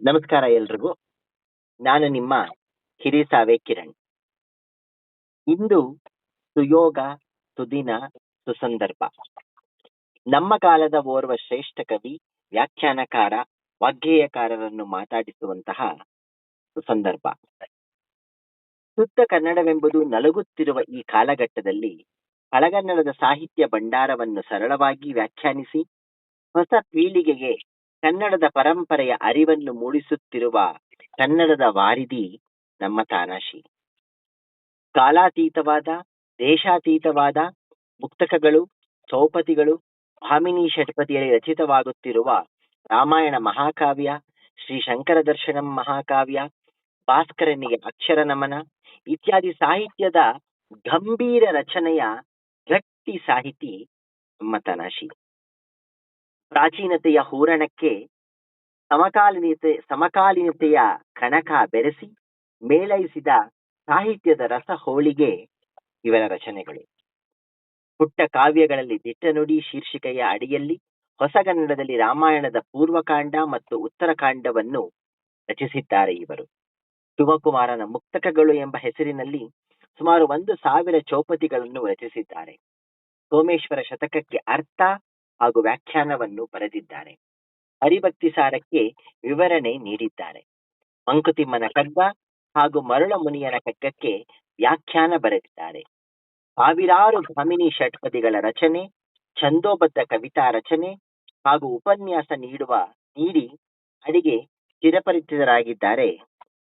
ನಮಸ್ಕಾರ ಎಲ್ರಿಗೂ. ನಾನು ನಿಮ್ಮ ಹಿರಿಸಾವೆ ಕಿರಣ್. ಇಂದು ಸುಯೋಗ, ಸುದಿನ, ಸುಸಂದರ್ಭ. ನಮ್ಮ ಕಾಲದ ಓರ್ವ ಶ್ರೇಷ್ಠ ಕವಿ, ವ್ಯಾಖ್ಯಾನಕಾರ, ವಾಗ್ಗೇಯಕಾರರನ್ನು ಮಾತಾಡಿಸುವಂತಹ ಸುಸಂದರ್ಭ. ಶುದ್ಧ ಕನ್ನಡವೆಂಬುದು ನಲುಗುತ್ತಿರುವ ಈ ಕಾಲಘಟ್ಟದಲ್ಲಿ ಹಳಗನ್ನಡದ ಸಾಹಿತ್ಯ ಭಂಡಾರವನ್ನು ಸರಳವಾಗಿ ವ್ಯಾಖ್ಯಾನಿಸಿ ಹೊಸ ಪೀಳಿಗೆಗೆ ಕನ್ನಡದ ಪರಂಪರೆಯ ಅರಿವನ್ನು ಮೂಡಿಸುತ್ತಿರುವ ಕನ್ನಡದ ವಾರಿಧಿ ನಮ್ಮ ತಾನಾಶಿ. ಕಾಲಾತೀತವಾದ, ದೇಶಾತೀತವಾದ ಮುಕ್ತಕಗಳು, ಚೌಪತಿಗಳು, ಭಾಮಿನಿ ಷಟ್ಪದಿಯಲ್ಲಿ ರಚಿತವಾಗುತ್ತಿರುವ ರಾಮಾಯಣ ಮಹಾಕಾವ್ಯ, ಶ್ರೀ ಶಂಕರ ದರ್ಶನಂ ಮಹಾಕಾವ್ಯ, ಭಾಸ್ಕರನಿಗೆ ಅಕ್ಷರ ನಮನ ಇತ್ಯಾದಿ ಸಾಹಿತ್ಯದ ಗಂಭೀರ ರಚನೆಯ ಗಟ್ಟಿ ಸಾಹಿತಿ ನಮ್ಮ ತನಾಶಿ. ಪ್ರಾಚೀನತೆಯ ಹೂರಣಕ್ಕೆ ಸಮಕಾಲೀನತೆಯ ಕಣಕ ಬೆರೆಸಿ ಮೇಳೈಸಿದ ಸಾಹಿತ್ಯದ ರಸ ಹೋಳಿಗೆ ಇವರ ರಚನೆಗಳು. ಪುಟ್ಟ ಕಾವ್ಯಗಳಲ್ಲಿ ದಿಟ್ಟ ನುಡಿ ಶೀರ್ಷಿಕೆಯ ಅಡಿಯಲ್ಲಿ ಹೊಸಗನ್ನಡದಲ್ಲಿ ರಾಮಾಯಣದ ಪೂರ್ವಕಾಂಡ ಮತ್ತು ಉತ್ತರಕಾಂಡವನ್ನು ರಚಿಸಿದ್ದಾರೆ ಇವರು. ಶಿವಕುಮಾರನ ಮುಕ್ತಕಗಳು ಎಂಬ ಹೆಸರಿನಲ್ಲಿ ಸುಮಾರು 1,000 ಚೌಪತಿಗಳನ್ನು ರಚಿಸಿದ್ದಾರೆ. ಸೋಮೇಶ್ವರ ಶತಕಕ್ಕೆ ಅರ್ಥ ಹಾಗೂ ವ್ಯಾಖ್ಯಾನವನ್ನು ಬರೆದಿದ್ದಾರೆ. ಹರಿಭಕ್ತಿ ಸಾರಕ್ಕೆ ವಿವರಣೆ ನೀಡಿದ್ದಾರೆ. ಮಂಕುತಿಮ್ಮನ ಕಗ್ಗ ಹಾಗೂ ಮರುಳ ಮುನಿಯನ ಕಗ್ಗಕ್ಕೆ ವ್ಯಾಖ್ಯಾನ ಬರೆದಿದ್ದಾರೆ. ಸಾವಿರಾರು ಭಾಮಿನಿ ಷಟ್ಪದಿಗಳ ರಚನೆ, ಛಂದೋಬದ್ಧ ಕವಿತಾ ರಚನೆ ಹಾಗೂ ಉಪನ್ಯಾಸ ನೀಡಿ ಅಡಿಗೆ ಚಿರಪರಿಚಿತರಾಗಿದ್ದಾರೆ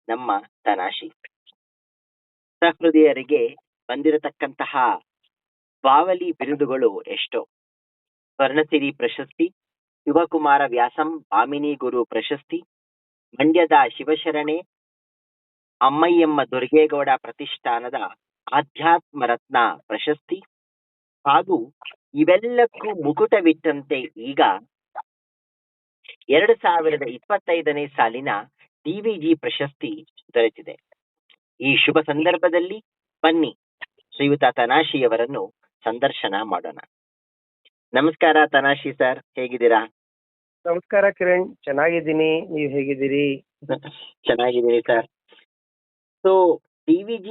ನಮ್ಮ ತನಾಶಿ. ಸಹೃದಯರಿಗೆ ಬಂದಿರತಕ್ಕಂತಹ ಬಾವಲಿ ಬಿರುದುಗಳು ಎಷ್ಟೋ. ಸ್ವರ್ಣಸಿರಿ ಪ್ರಶಸ್ತಿ, ಶಿವಕುಮಾರ ವ್ಯಾಸಂ ಭಾಮಿನಿ ಗುರು ಪ್ರಶಸ್ತಿ, ಮಂಡ್ಯದ ಶಿವಶರಣೆ ಅಮ್ಮಯ್ಯಮ್ಮ ದುರ್ಗೇಗೌಡ ಪ್ರತಿಷ್ಠಾನದ ಆಧ್ಯಾತ್ಮ ರತ್ನ ಪ್ರಶಸ್ತಿ ಹಾಗೂ ಇವೆಲ್ಲಕ್ಕೂ ಮುಕುಟವಿಟ್ಟಂತೆ ಈಗ 2025ನೇ ಸಾಲಿನ DVG ಪ್ರಶಸ್ತಿ ದೊರೆತಿದೆ. ಈ ಶುಭ ಸಂದರ್ಭದಲ್ಲಿ ಬನ್ನಿ ಶ್ರೀಯುತ ತನಾಶಿಯವರನ್ನು ಸಂದರ್ಶನ ಮಾಡೋಣ. ನಮಸ್ಕಾರ ತನಾಶಿ ಸರ್, ಹೇಗಿದ್ದೀರಾ? ನಮಸ್ಕಾರ ಕಿರಣ್, ಚೆನ್ನಾಗಿದ್ದೀನಿ. ನೀವು ಹೇಗಿದ್ದೀರಿ? ಚೆನ್ನಾಗಿದ್ದೀನಿ ಸರ್. ಸೊ DVG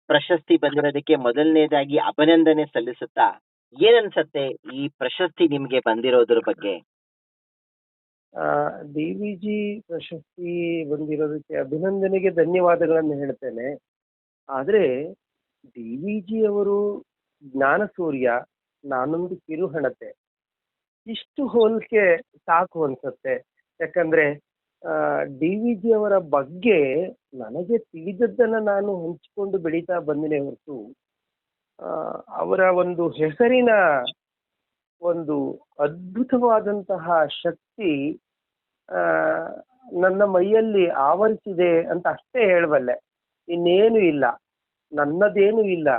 ಪ್ರಶಸ್ತಿ ಬಂದಿರೋದಕ್ಕೆ ಮೊದಲನೇದಾಗಿ ಅಭಿನಂದನೆ ಸಲ್ಲಿಸುತ್ತಾ, ಏನನ್ಸತ್ತೆ ಈ ಪ್ರಶಸ್ತಿ ನಿಮ್ಗೆ ಬಂದಿರೋದ್ರ ಬಗ್ಗೆ? DVG ಪ್ರಶಸ್ತಿ ಬಂದಿರೋದಕ್ಕೆ ಅಭಿನಂದನೆಗೆ ಧನ್ಯವಾದಗಳನ್ನು ಹೇಳ್ತೇನೆ. ಆದ್ರೆ DVG ಅವರು ಜ್ಞಾನಸೂರ್ಯ, ನಾನೊಂದು ಕಿರುಹಣತೆ, ಇಷ್ಟು ಹೋಲಿಕೆ ಸಾಕು ಅನ್ಸುತ್ತೆ. ಯಾಕಂದ್ರೆ DVG ಅವರ ಬಗ್ಗೆ ನನಗೆ ತಿಳಿದದ್ದನ್ನ ನಾನು ಹಂಚಿಕೊಂಡು ಬೆಳೀತಾ ಬಂದಿನೇ ಹೊರತು ಅವರ ಒಂದು ಹೆಸರಿನ ಒಂದು ಅದ್ಭುತವಾದಂತಹ ಶಕ್ತಿ ನನ್ನ ಮೈಯಲ್ಲಿ ಆವರಿಸಿದೆ ಅಂತ ಅಷ್ಟೇ ಹೇಳಬಲ್ಲೆ. ಇನ್ನೇನು ಇಲ್ಲ, ನನ್ನದೇನು ಇಲ್ಲ.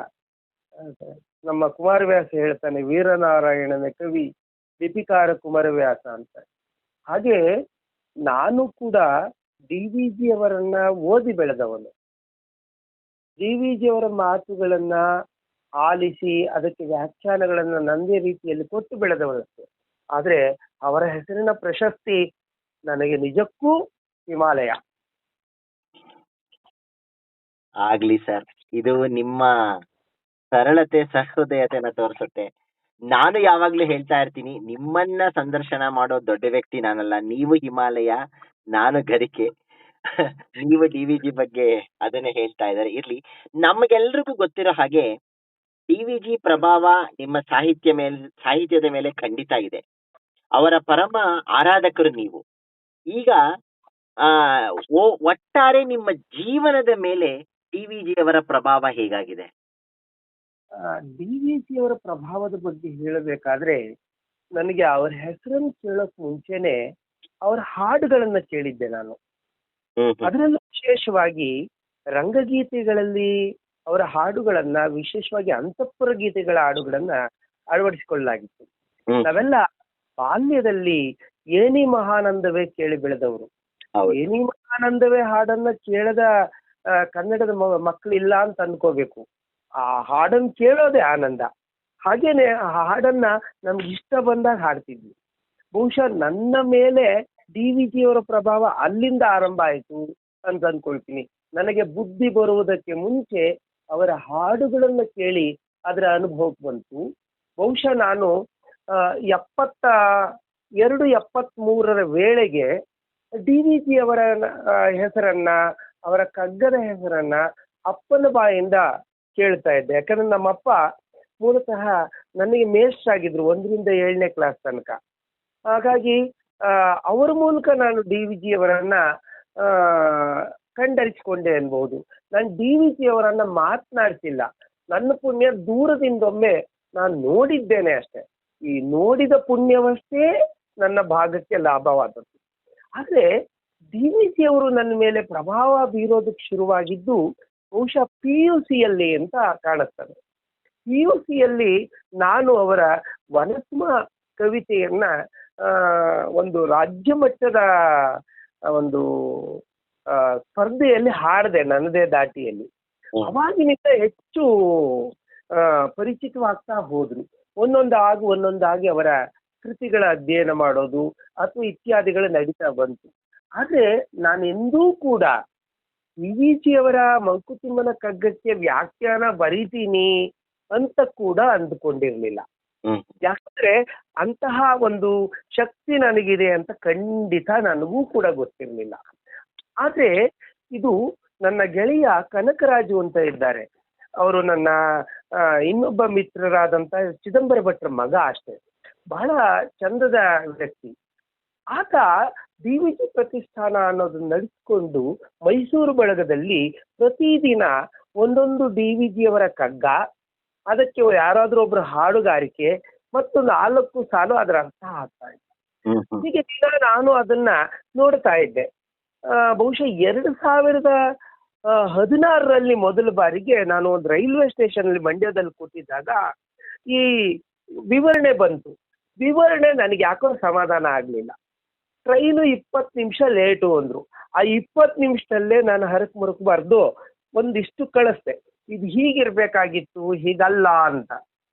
ನಮ್ಮ ಕುಮಾರವ್ಯಾಸ ಹೇಳ್ತಾನೆ, ವೀರನಾರಾಯಣನ ಕವಿ ದೀಪಿಕಾರ ಕುಮಾರವ್ಯಾಸ ಅಂತ. ಹಾಗೆ ನಾನು ಕೂಡ DVG ಅವರನ್ನ ಓದಿ ಬೆಳೆದವನು. DVG ಅವರ ಮಾತುಗಳನ್ನ ಆಲಿಸಿ ಅದಕ್ಕೆ ವ್ಯಾಖ್ಯಾನಗಳನ್ನ ನಂದೇ ರೀತಿಯಲ್ಲಿ ಕೊಟ್ಟು ಬೆಳೆದವನಷ್ಟೇ. ಆದ್ರೆ ಅವರ ಹೆಸರಿನ ಪ್ರಶಸ್ತಿ ನನಗೆ ನಿಜಕ್ಕೂ ಹಿಮಾಲಯ. ಆಗ್ಲಿ ಸರ್, ಇದು ನಿಮ್ಮ ಸರಳತೆ, ಸಹೃದಯತೆನ ತೋರಿಸುತ್ತೆ. ನಾನು ಯಾವಾಗ್ಲೂ ಹೇಳ್ತಾ ಇರ್ತೀನಿ, ನಿಮ್ಮನ್ನ ಸಂದರ್ಶನ ಮಾಡೋ ದೊಡ್ಡ ವ್ಯಕ್ತಿ ನಾನಲ್ಲ. ನೀವು ಹಿಮಾಲಯ, ನಾನು ಗರಿಕೆ. ನೀವು DVG ಬಗ್ಗೆ ಅದನ್ನೇ ಹೇಳ್ತಾ ಇದ್ದಾರೆ. ಇರ್ಲಿ, ನಮಗೆಲ್ರಿಗೂ ಗೊತ್ತಿರೋ ಹಾಗೆ DVG ಪ್ರಭಾವ ನಿಮ್ಮ ಸಾಹಿತ್ಯದ ಮೇಲೆ ಖಂಡಿತ ಇದೆ. ಅವರ ಪರಮ ಆರಾಧಕರು ನೀವು. ಈಗ ಒಟ್ಟಾರೆ ನಿಮ್ಮ ಜೀವನದ ಮೇಲೆ DVG ಅವರ ಪ್ರಭಾವ ಹೇಗಾಗಿದೆ? DVG ಅವರ ಪ್ರಭಾವದ ಬಗ್ಗೆ ಹೇಳಬೇಕಾದ್ರೆ, ನನಗೆ ಅವರ ಹೆಸರನ್ನು ಕೇಳೋಕ್ ಮುಂಚೆನೆ ಅವರ ಹಾಡುಗಳನ್ನ ಕೇಳಿದ್ದೆ ನಾನು. ಅದರಲ್ಲೂ ವಿಶೇಷವಾಗಿ ರಂಗಗೀತೆಗಳಲ್ಲಿ ಅವರ ಹಾಡುಗಳನ್ನ, ವಿಶೇಷವಾಗಿ ಅಂತಃಪುರ ಗೀತೆಗಳ ಹಾಡುಗಳನ್ನ ಅಳವಡಿಸಿಕೊಳ್ಳಲಾಗಿತ್ತು. ನಾವೆಲ್ಲ ಬಾಲ್ಯದಲ್ಲಿ ಏನಿ ಮಹಾನಂದವೇ ಕೇಳಿ ಬೆಳೆದವರು. ಏನಿ ಮಹಾನಂದವೇ ಹಾಡನ್ನ ಕೇಳದ ಕನ್ನಡದ ಮಕ್ಕಳಿಲ್ಲ ಅಂತ ಅನ್ಕೋಬೇಕು. ಆ ಹಾಡನ್ನು ಕೇಳೋದೇ ಆನಂದ. ಹಾಗೇನೆ ಆ ಹಾಡನ್ನ ನಮ್ಗೆ ಇಷ್ಟ ಬಂದಾಗ ಹಾಡ್ತಿದ್ವಿ. ಬಹುಶಃ ನನ್ನ ಮೇಲೆ ಡಿ ವಿ ಜಿಯವರ ಪ್ರಭಾವ ಅಲ್ಲಿಂದ ಆರಂಭ ಆಯಿತು ಅಂತ ಅನ್ಕೊಳ್ತೀನಿ. ನನಗೆ ಬುದ್ಧಿ ಬರುವುದಕ್ಕೆ ಮುಂಚೆ ಅವರ ಹಾಡುಗಳನ್ನು ಕೇಳಿ ಅದರ ಅನುಭವಕ್ಕೆ ಬಂತು. ಬಹುಶಃ ನಾನು 73 ವೇಳೆಗೆ ಡಿ ವಿ ಜಿ ಅವರ ಹೆಸರನ್ನ, ಅವರ ಕಗ್ಗದ ಹೆಸರನ್ನ ಅಪ್ಪನ ಬಾಯಿಂದ ಕೇಳ್ತಾ ಇದ್ದೆ. ಯಾಕಂದ್ರೆ ನಮ್ಮಪ್ಪ ಮೂಲತಃ ನನಗೆ ಮೇಷ್ಟ್ರು ಆಗಿದ್ರು 1ರಿಂದ 7ನೇ ಕ್ಲಾಸ್ ತನಕ. ಹಾಗಾಗಿ ಅವರ ಮೂಲಕ ನಾನು ಡಿ ವಿ ಜಿ ಅವರನ್ನ ಕಂಡರಿಸಿಕೊಂಡೆ ಅನ್ಬಹುದು. ನಾನು ಡಿ ವಿ ಜಿ ಅವರನ್ನ ಮಾತನಾಡ್ತಿಲ್ಲ. ನನ್ನ ಪುಣ್ಯ ದೂರದಿಂದೊಮ್ಮೆ ನಾನು ನೋಡಿದ್ದೇನೆ ಅಷ್ಟೇ. ಈ ನೋಡಿದ ಪುಣ್ಯವಷ್ಟೇ ನನ್ನ ಭಾಗಕ್ಕೆ ಲಾಭವಾದದ್ದು. ಆದ್ರೆ ಡಿ ವಿ ಜಿ ಅವರು ನನ್ನ ಮೇಲೆ ಪ್ರಭಾವ ಬೀರೋದಕ್ಕೆ ಶುರುವಾಗಿದ್ದು ಬಹುಶಃ PUC ಅಂತ ಕಾಣಿಸ್ತದೆ. PUC ನಾನು ಅವರ ವನಸ್ಮ ಕವಿತೆಯನ್ನ ಒಂದು ರಾಜ್ಯ ಮಟ್ಟದ ಒಂದು ಸ್ಪರ್ಧೆಯಲ್ಲಿ ಹಾಡಿದೆ ನನ್ನದೇ ದಾಟಿಯಲ್ಲಿ. ಅವಾಗಿನಿಂದ ಹೆಚ್ಚು ಪರಿಚಿತವಾಗ್ತಾ ಹೋದ್ರು. ಒಂದೊಂದಾಗಿ ಅವರ ಕೃತಿಗಳ ಅಧ್ಯಯನ ಮಾಡೋದು ಅಥವಾ ಇತ್ಯಾದಿಗಳು ನಡೀತಾ ಬಂತು. ಆದ್ರೆ ನಾನೆಂದೂ ಕೂಡ ಡಿ ವಿ ಜಿ ಅವರ ಮಂಕುತಿಮ್ಮನ ಕಗ್ಗಕ್ಕೆ ವ್ಯಾಖ್ಯಾನ ಬರೀತೀನಿ ಅಂತ ಕೂಡ ಅಂದುಕೊಂಡಿರ್ಲಿಲ್ಲ. ಯಾಕಂದ್ರೆ ಅಂತಹ ಒಂದು ಶಕ್ತಿ ನನಗಿದೆ ಅಂತ ಖಂಡಿತ ನನಗೂ ಕೂಡ ಗೊತ್ತಿರಲಿಲ್ಲ. ಆದ್ರೆ ಇದು ನನ್ನ ಗೆಳೆಯ ಕನಕರಾಜು ಅಂತ ಇದ್ದಾರೆ. ಅವರು ನನ್ನ ಇನ್ನೊಬ್ಬ ಮಿತ್ರರಾದಂತ ಚಿದಂಬರ ಭಟ್ರ ಮಗ ಅಷ್ಟೇ. ಬಹಳ ಚಂದದ ವ್ಯಕ್ತಿ. ಆತ ಡಿ ವಿ ಜಿ ಪ್ರತಿಷ್ಠಾನ ಅನ್ನೋದನ್ನ ನಡೆಸಿಕೊಂಡು ಮೈಸೂರು ಬಳಗದಲ್ಲಿ ಪ್ರತಿದಿನ ಒಂದೊಂದು ಡಿ ವಿ ಜಿ ಅವರ ಕಗ್ಗ, ಅದಕ್ಕೆ ಯಾರಾದ್ರೂ ಒಬ್ರು ಹಾಡುಗಾರಿಕೆ ಮತ್ತು 4 ಸಾಲು ಅದರ ಅರ್ಥ ಆಗ್ತಾ ಇದ್ದೆ. ಹೀಗೆ ದಿನ ನಾನು ಅದನ್ನ ನೋಡ್ತಾ ಇದ್ದೆ. ಬಹುಶಃ 2016ರಲ್ಲಿ ಮೊದಲ ಬಾರಿಗೆ ನಾನು ಒಂದು ರೈಲ್ವೆ ಸ್ಟೇಷನ್ ಅಲ್ಲಿ ಮಂಡ್ಯದಲ್ಲಿ ಕೂತಿದ್ದಾಗ ಈ ವಿವರಣೆ ಬಂತು. ವಿವರಣೆ ನನಗೆ ಯಾಕೋ ಸಮಾಧಾನ ಆಗ್ಲಿಲ್ಲ. ಟ್ರೈನು 20 ನಿಮಿಷ ಲೇಟು ಅಂದ್ರು. ಆ 20 ನಿಮಿಷದಲ್ಲೇ ನಾನು ಹರಕ್ ಮುರುಕ್ ಬರ್ದು ಒಂದಿಷ್ಟು ಕಳಿಸ್ದೆ, ಇದು ಹೀಗಿರ್ಬೇಕಾಗಿತ್ತು, ಹೀಗಲ್ಲ ಅಂತ.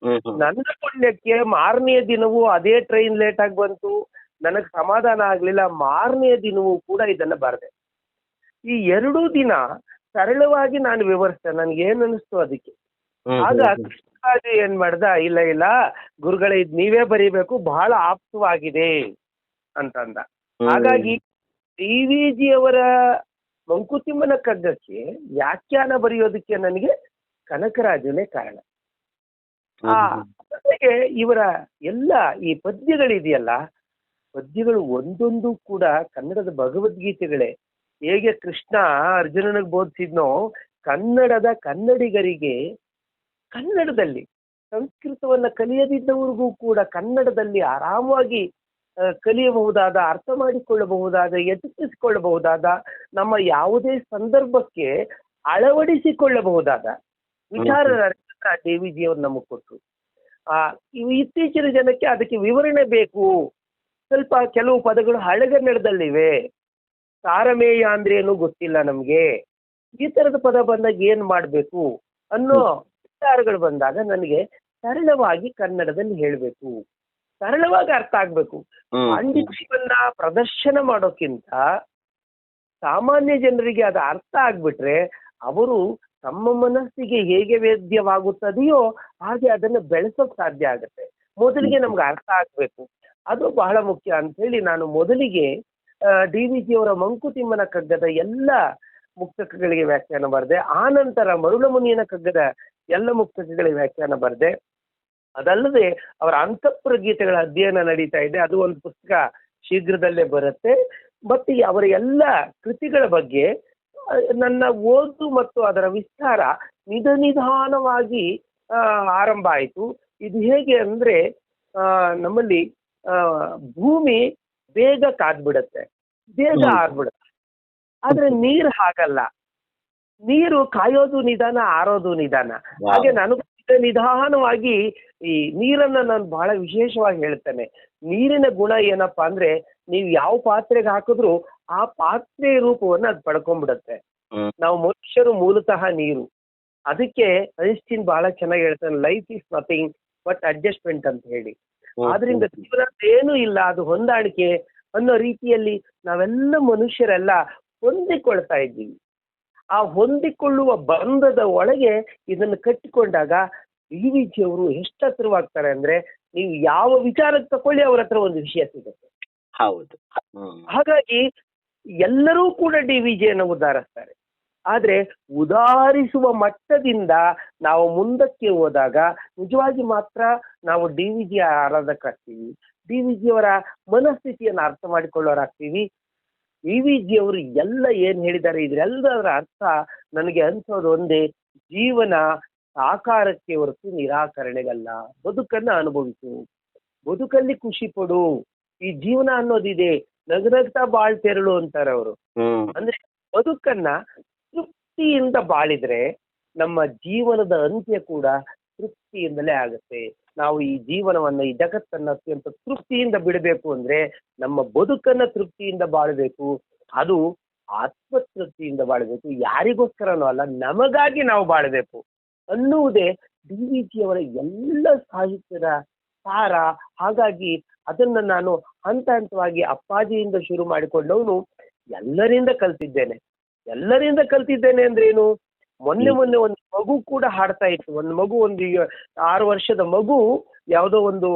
ನನ್ನ ಪುಣ್ಯಕ್ಕೆ ಮಾರನೆಯ ದಿನವೂ ಅದೇ ಟ್ರೈನ್ ಲೇಟ್ ಆಗಿ ಬಂತು. ನನಗೆ ಸಮಾಧಾನ ಆಗ್ಲಿಲ್ಲ. ಮಾರನೆಯ ದಿನವೂ ಕೂಡ ಇದನ್ನ ಬರ್ದೆ. ಈ 2 ದಿನ ಸರಳವಾಗಿ ನಾನು ವಿವರಿಸ್ದೆ, ನನ್ಗೆ ಏನ್ ಅನಿಸ್ತು ಅದಕ್ಕೆ. ಆಗ ಕೃಷ್ಣರಾಜು ಏನ್ ಮಾಡ್ದ, ಇಲ್ಲ ಗುರುಗಳೇ ಇದ್ ನೀವೇ ಬರೀಬೇಕು, ಬಹಳ ಆಪ್ತವಾಗಿದೆ ಅಂತಂದ. ಹಾಗಾಗಿ ಡಿ ವಿ ಜಿ ಅವರ ಮಂಕುತಿಮ್ಮನ ಕಗ್ಗಕ್ಕೆ ವ್ಯಾಖ್ಯಾನ ಬರೆಯೋದಕ್ಕೆ ನನಗೆ ಕನಕರಾಜನೇ ಕಾರಣ. ಜೊತೆಗೆ ಇವರ ಎಲ್ಲ ಈ ಪದ್ಯಗಳಿದೆಯಲ್ಲ, ಪದ್ಯಗಳು ಒಂದೊಂದು ಕೂಡ ಕನ್ನಡದ ಭಗವದ್ಗೀತೆಗಳೇ. ಹೇಗೆ ಕೃಷ್ಣ ಅರ್ಜುನನಿಗೆ ಬೋಧಿಸಿದ್ನೋ, ಕನ್ನಡದ ಕನ್ನಡಿಗರಿಗೆ ಕನ್ನಡದಲ್ಲಿ, ಸಂಸ್ಕೃತವನ್ನ ಕಲಿಯದಿದ್ದವರಿಗೂ ಕೂಡ ಕನ್ನಡದಲ್ಲಿ ಆರಾಮವಾಗಿ ಕಲಿಯಬಹುದಾದ, ಅರ್ಥ ಮಾಡಿಕೊಳ್ಳಬಹುದಾದ, ಎದುರಿಸಿಕೊಳ್ಳಬಹುದಾದ, ನಮ್ಮ ಯಾವುದೇ ಸಂದರ್ಭಕ್ಕೆ ಅಳವಡಿಸಿಕೊಳ್ಳಬಹುದಾದ ವಿಚಾರಗಳನ್ನ ಡಿ ವಿ ಜಿ ಅವರು ನಮಗೆ ಕೊಟ್ಟರು. ಇತ್ತೀಚಿನ ಜನಕ್ಕೆ ಅದಕ್ಕೆ ವಿವರಣೆ ಬೇಕು. ಸ್ವಲ್ಪ ಕೆಲವು ಪದಗಳು ಹಳೆಗನ್ನಡದಲ್ಲಿವೆ, ತಾರಮೇಯ ಅಂದ್ರೆ ಏನು ಗೊತ್ತಿಲ್ಲ ನಮ್ಗೆ, ಈ ತರದ ಪದ ಬಂದಾಗ ಏನ್ ಮಾಡ್ಬೇಕು ಅನ್ನೋ ವಿಚಾರಗಳು ಬಂದಾಗ ನನಗೆ ಸರಳವಾಗಿ ಕನ್ನಡದಲ್ಲಿ ಹೇಳ್ಬೇಕು, ಸರಳವಾಗಿ ಅರ್ಥ ಆಗ್ಬೇಕು. ಪಾಂಡಿತ್ಯವನ್ನ ಪ್ರದರ್ಶನ ಮಾಡೋಕ್ಕಿಂತ ಸಾಮಾನ್ಯ ಜನರಿಗೆ ಅದು ಅರ್ಥ ಆಗ್ಬಿಟ್ರೆ ಅವರು ತಮ್ಮ ಮನಸ್ಸಿಗೆ ಹೇಗೆ ವೇದ್ಯವಾಗುತ್ತದೆಯೋ ಹಾಗೆ ಅದನ್ನು ಬೆಳೆಸೋಕ್ ಸಾಧ್ಯ ಆಗುತ್ತೆ. ಮೊದಲಿಗೆ ನಮ್ಗೆ ಅರ್ಥ ಆಗ್ಬೇಕು, ಅದು ಬಹಳ ಮುಖ್ಯ ಅಂತ ಹೇಳಿ ನಾನು ಮೊದಲಿಗೆ ಡಿ ವಿ ಜಿ ಅವರ ಮಂಕುತಿಮ್ಮನ ಕಗ್ಗದ ಎಲ್ಲ ಮುಕ್ತಕಗಳಿಗೆ ವ್ಯಾಖ್ಯಾನ ಬರೆದೆ. ಆ ನಂತರ ಮರುಳಮುನಿಯನ ಕಗ್ಗದ ಎಲ್ಲ ಮುಕ್ತಕಗಳಿಗೆ ವ್ಯಾಖ್ಯಾನ ಬರೆದೆ. ಅದಲ್ಲದೆ ಅವರ ಅಂತಃಪ್ರಗೀತೆಗಳ ಅಧ್ಯಯನ ನಡೀತಾ ಇದೆ, ಅದು ಒಂದು ಪುಸ್ತಕ ಶೀಘ್ರದಲ್ಲೇ ಬರುತ್ತೆ. ಮತ್ತೆ ಅವರ ಎಲ್ಲ ಕೃತಿಗಳ ಬಗ್ಗೆ ನನ್ನ ಓದು ಮತ್ತು ಅದರ ವಿಸ್ತಾರ ನಿಧಾನವಾಗಿ ಆರಂಭ ಆಯಿತು. ಇದು ಹೇಗೆ ಅಂದ್ರೆ ನಮ್ಮಲ್ಲಿ ಭೂಮಿ ಬೇಗ ಕಾದ್ಬಿಡುತ್ತೆ, ಬೇಗ ಆರ್ಬಿಡುತ್ತೆ. ಆದ್ರೆ ನೀರು ಹಾಗಲ್ಲ, ನೀರು ಕಾಯೋದು ನಿಧಾನ, ಆರೋದು ನಿಧಾನ. ಹಾಗೆ ನಾನು ನಿಧಾನವಾಗಿ ಈ ನೀರನ್ನ ನಾನು ಬಹಳ ವಿಶೇಷವಾಗಿ ಹೇಳ್ತೇನೆ. ನೀರಿನ ಗುಣ ಏನಪ್ಪಾ ಅಂದ್ರೆ, ನೀವು ಯಾವ ಪಾತ್ರೆಗೆ ಹಾಕಿದ್ರು ಆ ಪಾತ್ರೆ ರೂಪವನ್ನ ಅದು ಪಡ್ಕೊಂಡ್ಬಿಡತ್ತೆ. ನಾವು ಮನುಷ್ಯರು ಮೂಲತಃ ನೀರು. ಅದಕ್ಕೆ ಐನ್ಸ್ಟೀನ್ ಬಹಳ ಚೆನ್ನಾಗಿ ಹೇಳ್ತಾನೆ, life is nothing but adjustment ಅಂತ ಹೇಳಿ. ಆದ್ರಿಂದ ಜೀವನ ಏನೂ ಇಲ್ಲ, ಅದು ಹೊಂದಾಣಿಕೆ ಅನ್ನೋ ರೀತಿಯಲ್ಲಿ ನಾವೆಲ್ಲ ಮನುಷ್ಯರೆಲ್ಲ ಹೊಂದಿಕೊಳ್ತಾ ಇದ್ದೀವಿ. ಆ ಹೊಂದಿಕೊಳ್ಳುವ ಬಂಧದ ಒಳಗೆ ಇದನ್ನು ಕಟ್ಟಿಕೊಂಡಾಗ ಡಿ ವಿ ಜಿ ಅವರು ಎಷ್ಟು ಹತ್ರವಾಗ್ತಾರೆ ಅಂದ್ರೆ, ನೀವು ಯಾವ ವಿಚಾರಕ್ಕೆ ತಕೊಳ್ಳಿ ಅವ್ರ ಹತ್ರ ಒಂದು ವಿಷಯ ಸಿಗುತ್ತೆ. ಹೌದು. ಹಾಗಾಗಿ ಎಲ್ಲರೂ ಕೂಡ ಡಿ ವಿ ಜಿಯನ್ನು ಉದ್ಧರಿಸ್ತಾರೆ. ಆದ್ರೆ ಉದಾಹರಿಸುವ ಮಟ್ಟದಿಂದ ನಾವು ಮುಂದಕ್ಕೆ ಹೋದಾಗ ನಿಜವಾಗಿ ಮಾತ್ರ ನಾವು ಡಿ ವಿ ಜಿ ಆರಾಧಕರಾಗ್ತೀವಿ, ಡಿ ವಿ ಜಿ ಅವರ ಮನಸ್ಥಿತಿಯನ್ನು ಅರ್ಥ ಮಾಡಿಕೊಳ್ಳೋರಾಗ್ತೀವಿ. ಡಿ ವಿ ಜಿ ಅವರು ಎಲ್ಲ ಏನ್ ಹೇಳಿದ್ದಾರೆ ಇದೆಲ್ಲದರ ಅರ್ಥ ನನಗೆ ಅನ್ಸೋದು ಒಂದೇ, ಜೀವನ ಸಾಕಾರಕ್ಕೆ ಹೊರತು ನಿರಾಕರಣೆಗಲ್ಲ. ಬದುಕನ್ನ ಅನುಭವಿಸು, ಬದುಕಲ್ಲಿ ಖುಷಿ ಪಡು, ಈ ಜೀವನ ಅನ್ನೋದಿದೆ, ನಗನಗ್ತಾ ಬಾಳ್ತೆರಳು ಅಂತಾರೆ ಅವರು. ಅಂದ್ರೆ ಬದುಕನ್ನ ತೃಪ್ತಿಯಿಂದ ಬಾಳಿದ್ರೆ ನಮ್ಮ ಜೀವನದ ಅಂತ್ಯ ಕೂಡ ತೃಪ್ತಿಯಿಂದಲೇ ಆಗುತ್ತೆ. ನಾವು ಈ ಜೀವನವನ್ನ, ಈ ಜಗತ್ತನ್ನ ಅತ್ಯಂತ ತೃಪ್ತಿಯಿಂದ ಬಿಡಬೇಕು ಅಂದ್ರೆ ನಮ್ಮ ಬದುಕನ್ನ ತೃಪ್ತಿಯಿಂದ ಬಾಳಬೇಕು. ಅದು ಆತ್ಮತೃಪ್ತಿಯಿಂದ ಬಾಳಬೇಕು, ಯಾರಿಗೋಸ್ಕರನೂ ಅಲ್ಲ, ನಮಗಾಗಿ ನಾವು ಬಾಳಬೇಕು ಅನ್ನುವುದೇ ಡಿ ವಿ ಜಿ ಅವರ ಎಲ್ಲ ಸಾಹಿತ್ಯದ ಸಾರ. ಹಾಗಾಗಿ ಅದನ್ನ ನಾನು ಹಂತ ಹಂತವಾಗಿ ಅಪ್ಪಾಜಿಯಿಂದ ಶುರು ಮಾಡಿಕೊಂಡವನು ಎಲ್ಲರಿಂದ ಕಲ್ತಿದ್ದೇನೆ. ಎಲ್ಲರಿಂದ ಕಲ್ತಿದ್ದೇನೆ ಅಂದ್ರೇನು, ಮೊನ್ನೆ ಒಂದು ಮಗು ಕೂಡ ಹಾಡ್ತಾ ಇತ್ತು. ಒಂದು ಮಗು, ಒಂದು 6 ವರ್ಷದ ಮಗು ಯಾವುದೋ ಒಂದು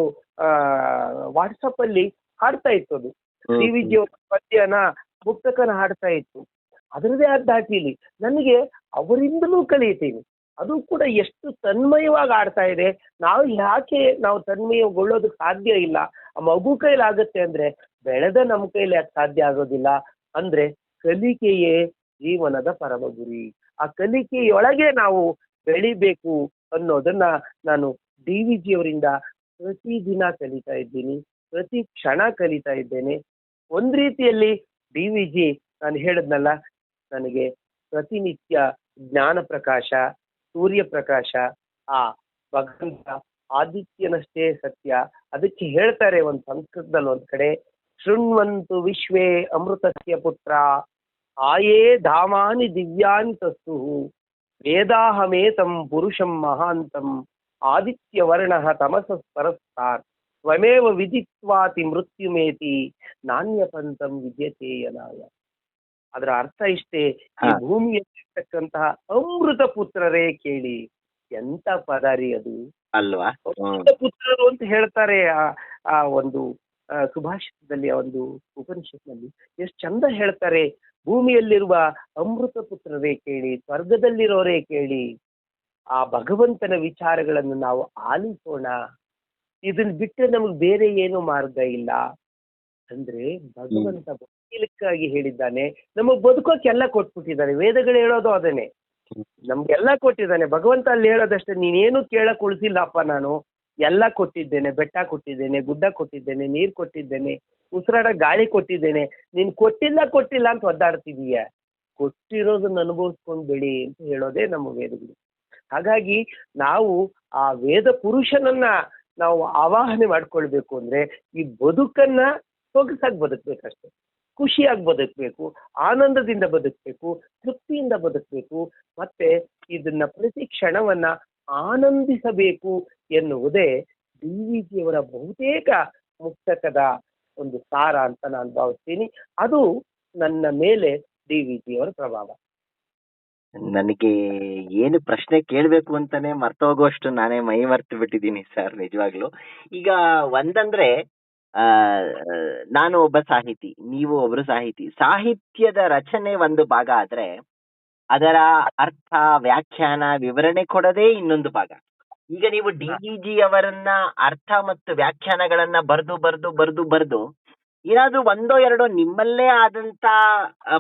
ವಾಟ್ಸಪ್ ಅಲ್ಲಿ ಹಾಡ್ತಾ ಇತ್ತು. ಅದು ಡಿ ವಿ ಜಿ ಅವರ ಪದ್ಯನ, ಮುಕ್ತಕನ ಹಾಡ್ತಾ ಇತ್ತು. ಅದರದೇ ಆದ ದಾಟಿಲಿ ನನಗೆ ಅವರಿಂದಲೂ ಕಲಿಯುತ್ತೀನಿ. ಅದು ಕೂಡ ಎಷ್ಟು ತನ್ಮಯವಾಗಿ ಆಡ್ತಾ ಇದೆ. ನಾವು ತನ್ಮಯಗೊಳ್ಳೋದಕ್ಕೆ ಸಾಧ್ಯ ಇಲ್ಲ, ಆ ಮಗು ಕೈಲಾಗತ್ತೆ ಅಂದ್ರೆ ಬೆಳೆದ ನಮ್ಮ ಕೈಲಿ ಯಾಕೆ ಸಾಧ್ಯ ಆಗೋದಿಲ್ಲ ಅಂದ್ರೆ, ಕಲಿಕೆಯೇ ಜೀವನದ ಪರಮ ಗುರಿ. ಆ ಕಲಿಕೆಯೊಳಗೆ ನಾವು ಬೆಳಿಬೇಕು ಅನ್ನೋದನ್ನ ನಾನು ಡಿ ವಿ ಜಿ ಅವರಿಂದ ಪ್ರತಿದಿನ ಕಲಿತಾ ಇದ್ದೀನಿ, ಪ್ರತಿ ಕ್ಷಣ ಕಲಿತಾ ಇದ್ದೇನೆ. ಒಂದ್ ರೀತಿಯಲ್ಲಿ ಡಿ ವಿ ಜಿ, ನಾನು ಹೇಳಿದ್ನಲ್ಲ, ನನಗೆ ಪ್ರತಿನಿತ್ಯ ಜ್ಞಾನ ಪ್ರಕಾಶ, ಸೂರ್ಯ ಪ್ರಕಾಶ, ಆ ಭಗವಂತ ಆದಿತ್ಯನಷ್ಟೇ ಸತ್ಯ. ಅದಕ್ಕೆ ಹೇಳ್ತಾರೆ ಒಂದು ಸಂಸ್ಕೃತದಲ್ಲಿ ಒಂದ್ ಕಡೆ, ಶೃಣ್ವಂತು ವಿಶ್ವೇ ಅಮೃತಸ್ಯ ಪುತ್ರ ಆಯೇ ಧಾಮಾನಿ ದಿವ್ಯಾನಿ ತಸ್ತು ವೇದಾಹಮೇತಂ ಪುರುಷಂ ಮಹಾಂತಂ ಆದಿತ್ಯವರ್ಣ ತಮಸ ಪರಸ್ತಾತ್ ಸ್ವಮೇವ ವಿದಿತ್ವಾತಿ ಮೃತ್ಯುಮೇತಿ ನಾಣ್ಯಪಂಥಂ ವಿದ್ಯತೆ ಯನಾಯ. ಅದರ ಅರ್ಥ ಇಷ್ಟೇ, ಈ ಭೂಮಿಯಲ್ಲಿರ್ತಕ್ಕಂತಹ ಅಮೃತ ಪುತ್ರರೇ ಕೇಳಿ. ಎಂತ ಪದಾರಿ ಅದು ಅಲ್ವಾ? ಅಮೃತ ಪುತ್ರರು ಅಂತ ಹೇಳ್ತಾರೆ ಆ ಒಂದು ಸುಭಾಷಿತದಲ್ಲಿ, ಆ ಒಂದು ಉಪನಿಷತ್ನಲ್ಲಿ ಎಷ್ಟು ಚಂದ ಹೇಳ್ತಾರೆ. ಭೂಮಿಯಲ್ಲಿರುವ ಅಮೃತ ಪುತ್ರರೇ ಕೇಳಿ, ಸ್ವರ್ಗದಲ್ಲಿರೋರೇ ಕೇಳಿ. ಆ ಭಗವಂತನ ವಿಚಾರಗಳನ್ನು ನಾವು ಆಲಿಸೋಣ. ಇದನ್ನ ಬಿಟ್ಟರೆ ನಮಗೆ ಬೇರೆ ಏನು ಮಾರ್ಗ ಇಲ್ಲ. ಅಂದ್ರೆ ಭಗವಂತ ಬದುಕಲಿಕ್ಕಾಗಿ ಹೇಳಿದ್ದಾನೆ, ನಮಗ್ ಬದುಕೋಕೆಲ್ಲ ಕೊಟ್ಬಿಟ್ಟಿದ್ದಾನೆ. ವೇದಗಳು ಹೇಳೋದು ಅದನ್ನೇ, ನಮ್ಗೆಲ್ಲ ಕೊಟ್ಟಿದ್ದಾನೆ ಭಗವಂತ. ಅಲ್ಲಿ ಹೇಳೋದಷ್ಟೇ, ನೀನೇನು ಕೇಳಕ್ ಉಳಿಸಿಲ್ಲಪ್ಪ, ನಾನು ಎಲ್ಲ ಕೊಟ್ಟಿದ್ದೇನೆ. ಬೆಟ್ಟ ಕೊಟ್ಟಿದ್ದೇನೆ, ಗುಡ್ಡ ಕೊಟ್ಟಿದ್ದೇನೆ, ನೀರ್ ಕೊಟ್ಟಿದ್ದೇನೆ, ಉಸಿರಾಡ ಗಾಳಿ ಕೊಟ್ಟಿದ್ದೇನೆ. ನೀನ್ ಕೊಟ್ಟಿಲ್ಲ ಅಂತ ಒದ್ದಾಡ್ತಿದೀಯ. ಕೊಟ್ಟಿರೋದನ್ನ ಅನುಭವಿಸ್ಕೊಂಡ್ ಬೆಳಿ ಅಂತ ಹೇಳೋದೇ ನಮ್ಮ ವೇದಗಳು. ಹಾಗಾಗಿ ನಾವು ಆ ವೇದ ಪುರುಷನನ್ನ ನಾವು ಆವಾಹನೆ ಮಾಡ್ಕೊಳ್ಬೇಕು ಅಂದ್ರೆ ಈ ಬದುಕನ್ನ ಸೊಗಸಾಗಿ ಬದುಕ್ಬೇಕಷ್ಟೆ, ಖುಷಿಯಾಗಿ ಬದುಕಬೇಕು, ಆನಂದದಿಂದ ಬದುಕಬೇಕು, ತೃಪ್ತಿಯಿಂದ ಬದುಕಬೇಕು, ಮತ್ತೆ ಇದನ್ನ ಪ್ರತಿ ಕ್ಷಣವನ್ನ ಆನಂದಿಸಬೇಕು ಎನ್ನುವುದೇ ಡಿ ವಿ ಜಿ ಅವರ ಬಹುತೇಕ ಮುಕ್ತಕದ ಒಂದು ಸಾರ ಅಂತ ನಾನು ಭಾವಿಸ್ತೀನಿ. ಅದು ನನ್ನ ಮೇಲೆ ಡಿ ವಿ ಜಿ ಅವರ ಪ್ರಭಾವ. ನನಗೆ ಏನು ಪ್ರಶ್ನೆ ಕೇಳಬೇಕು ಅಂತಾನೆ ಮರ್ತೋಗುವಷ್ಟು ನಾನೇ ಮೈ ಮರ್ತು ಬಿಟ್ಟಿದ್ದೀನಿ ಸರ್, ನಿಜವಾಗ್ಲು. ಈಗ ಒಂದಂದ್ರೆ, ನಾನು ಒಬ್ಬ ಸಾಹಿತಿ, ನೀವು ಒಬ್ರು ಸಾಹಿತಿ. ಸಾಹಿತ್ಯದ ರಚನೆ ಒಂದು ಭಾಗ ಆದ್ರೆ ಅದರ ಅರ್ಥ, ವ್ಯಾಖ್ಯಾನ, ವಿವರಣೆ ಕೊಡೋದೇ ಇನ್ನೊಂದು ಭಾಗ. ಈಗ ನೀವು ಡಿ ವಿ ಜಿ ಅವರನ್ನ ಅರ್ಥ ಮತ್ತು ವ್ಯಾಖ್ಯಾನಗಳನ್ನ ಬರ್ದು ಏನಾದ್ರೂ ಒಂದೋ ಎರಡೋ ನಿಮ್ಮಲ್ಲೇ ಆದಂತ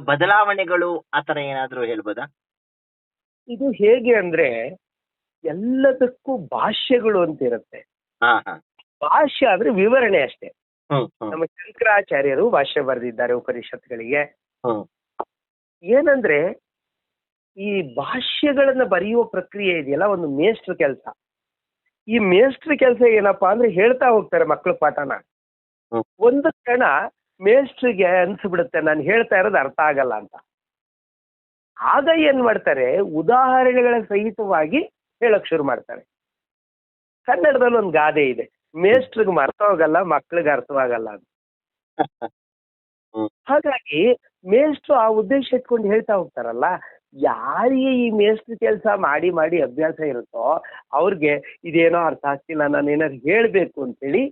ಬದಲಾವಣೆಗಳು ಆತರ ಏನಾದ್ರೂ ಹೇಳ್ಬೋದಾ? ಇದು ಹೇಗೆ ಅಂದ್ರೆ, ಎಲ್ಲದಕ್ಕೂ ಭಾಷ್ಯಗಳು ಅಂತ ಇರುತ್ತೆ. ಭಾಷ್ಯ ಆದ್ರೆ ವಿವರಣೆ ಅಷ್ಟೇ. ನಮ್ಮ ಶಂಕರಾಚಾರ್ಯರು ಭಾಷ್ಯ ಬರೆದಿದ್ದಾರೆ ಉಪನಿಷತ್ಗಳಿಗೆ. ಏನಂದ್ರೆ, ಈ ಭಾಷ್ಯಗಳನ್ನ ಬರೆಯುವ ಪ್ರಕ್ರಿಯೆ ಇದೆಯಲ್ಲ, ಒಂದು ಮೇಷ್ಟ್ರ ಕೆಲಸ. ಈ ಮೇಷ್ಟ್ರ ಕೆಲಸ ಏನಪ್ಪಾ ಅಂದ್ರೆ, ಹೇಳ್ತಾ ಹೋಗ್ತಾರೆ ಮಕ್ಕಳ ಪಾಠನ. ಒಂದು ಕ್ಷಣ ಮೇಷ್ಟ್ರಿಗೆ ಅನ್ಸ್ಬಿಡುತ್ತೆ ನಾನು ಹೇಳ್ತಾ ಇರೋದು ಅರ್ಥ ಆಗಲ್ಲ ಅಂತ. ಆಗ ಏನ್ ಮಾಡ್ತಾರೆ, ಉದಾಹರಣೆಗಳ ಸಹಿತವಾಗಿ ಹೇಳಕ್ ಶುರು ಮಾಡ್ತಾರೆ. ಕನ್ನಡದಲ್ಲಿ ಒಂದು ಗಾದೆ ಇದೆ, ಮೇಷ್ಟ್ರಿಗೆ ಮರ್ತೋಗಲ್ಲ, ಮಕ್ಳಿಗೆ ಅರ್ಥವಾಗಲ್ಲ ಅದು. ಹ್ಮ್. ಹಾಗಾಗಿ ಮೇಷ್ಟ್ರು ಆ ಉದ್ದೇಶ ಇಟ್ಕೊಂಡು ಹೇಳ್ತಾ ಹೋಗ್ತಾರಲ್ಲ, ಯಾರಿಗೆ ಈ ಮೇಷ್ಟ್ರ ಕೆಲಸ ಮಾಡಿ ಮಾಡಿ ಅಭ್ಯಾಸ ಇರುತ್ತೋ ಅವ್ರಿಗೆ ಇದೇನೋ ಅರ್ಥ ಆಗ್ತಿಲ್ಲ, ನಾನು ಏನಾದ್ರು ಹೇಳ್ಬೇಕು ಅಂತೇಳಿ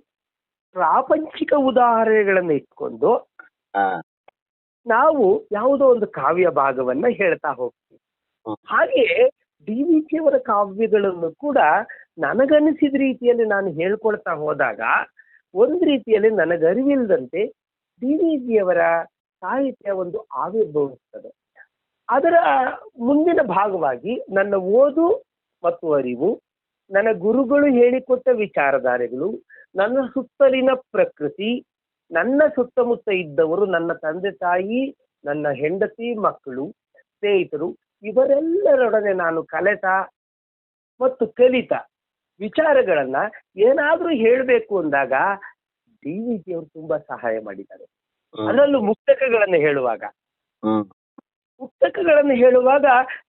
ಪ್ರಾಪಂಚಿಕ ಉದಾಹರಣೆಗಳನ್ನ ಇಟ್ಕೊಂಡು ಹಾ. ನಾವು ಯಾವುದೋ ಒಂದು ಕಾವ್ಯ ಭಾಗವನ್ನ ಹೇಳ್ತಾ ಹೋಗ್ತೀವಿ. ಹ್ಮ್. ಹಾಗೆಯೇ ಡಿ ವಿ ಜಿಯವರ ಕಾವ್ಯಗಳನ್ನು ಕೂಡ ನನಗನಿಸಿದ ರೀತಿಯಲ್ಲಿ ನಾನು ಹೇಳ್ಕೊಳ್ತಾ ಹೋದಾಗ ಒಂದು ರೀತಿಯಲ್ಲಿ ನನಗರಿವಿಲ್ಲದಂತೆ ಡಿ ವಿ ಜಿಯವರ ಸಾಹಿತ್ಯ ಒಂದು ಆವಿರ್ಭವಿಸ್ತದೆ. ಅದರ ಮುಂದಿನ ಭಾಗವಾಗಿ ನನ್ನ ಓದು ಮತ್ತು ಅರಿವು, ನನ್ನ ಗುರುಗಳು ಹೇಳಿಕೊಟ್ಟ ವಿಚಾರಧಾರೆಗಳು, ನನ್ನ ಸುತ್ತಲಿನ ಪ್ರಕೃತಿ, ನನ್ನ ಸುತ್ತಮುತ್ತ ಇದ್ದವರು, ನನ್ನ ತಂದೆ ತಾಯಿ, ನನ್ನ ಹೆಂಡತಿ ಮಕ್ಕಳು, ಸ್ನೇಹಿತರು, ಇವರೆಲ್ಲರೊಡನೆ ನಾನು ಕಲೆತ ಮತ್ತು ಕಲಿತ ವಿಚಾರಗಳನ್ನ ಏನಾದ್ರೂ ಹೇಳಬೇಕು ಅಂದಾಗ ಡಿ ವಿ ಜಿ ಅವರು ತುಂಬಾ ಸಹಾಯ ಮಾಡಿದ್ದಾರೆ. ಅದರಲ್ಲೂ ಮುಕ್ತಕಗಳನ್ನು ಹೇಳುವಾಗ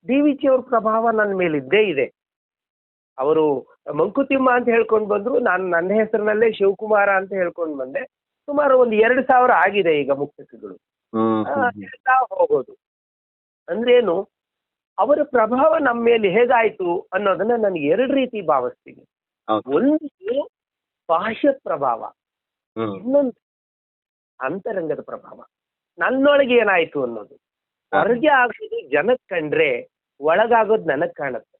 ಡಿ ವಿ ಜಿ ಅವ್ರ ಪ್ರಭಾವ ನನ್ನ ಮೇಲಿದ್ದೇ ಇದೆ. ಅವರು ಮಂಕುತಿಮ್ಮ ಅಂತ ಹೇಳ್ಕೊಂಡು ಬಂದ್ರು, ನಾನು ನನ್ನ ಹೆಸರಿನಲ್ಲೇ ಶಿವಕುಮಾರ ಅಂತ ಹೇಳ್ಕೊಂಡು ಬಂದೆ. ಸುಮಾರು ಒಂದು 2000 ಆಗಿದೆ ಈಗ ಮುಕ್ತಕಗಳು. ಹೇಳ್ತಾ ಹೋಗೋದು ಅಂದ್ರೇನು, ಅವರ ಪ್ರಭಾವ ನಮ್ಮ ಮೇಲೆ ಹೇಗಾಯ್ತು ಅನ್ನೋದನ್ನ ನನಗೆ 2 ರೀತಿ ಭಾವಿಸ್ತೀನಿ. ಒಂದು ಬಾಹ್ಯ ಪ್ರಭಾವ, ಇನ್ನೊಂದು ಅಂತರಂಗದ ಪ್ರಭಾವ. ನನ್ನೊಳಗೆ ಏನಾಯ್ತು ಅನ್ನೋದು. ಹೊರಗೆ ಆಗೋದು ಜನಕ್ ಕಂಡ್ರೆ ಒಳಗಾಗೋದು ನನಗ್ ಕಾಣುತ್ತೆ.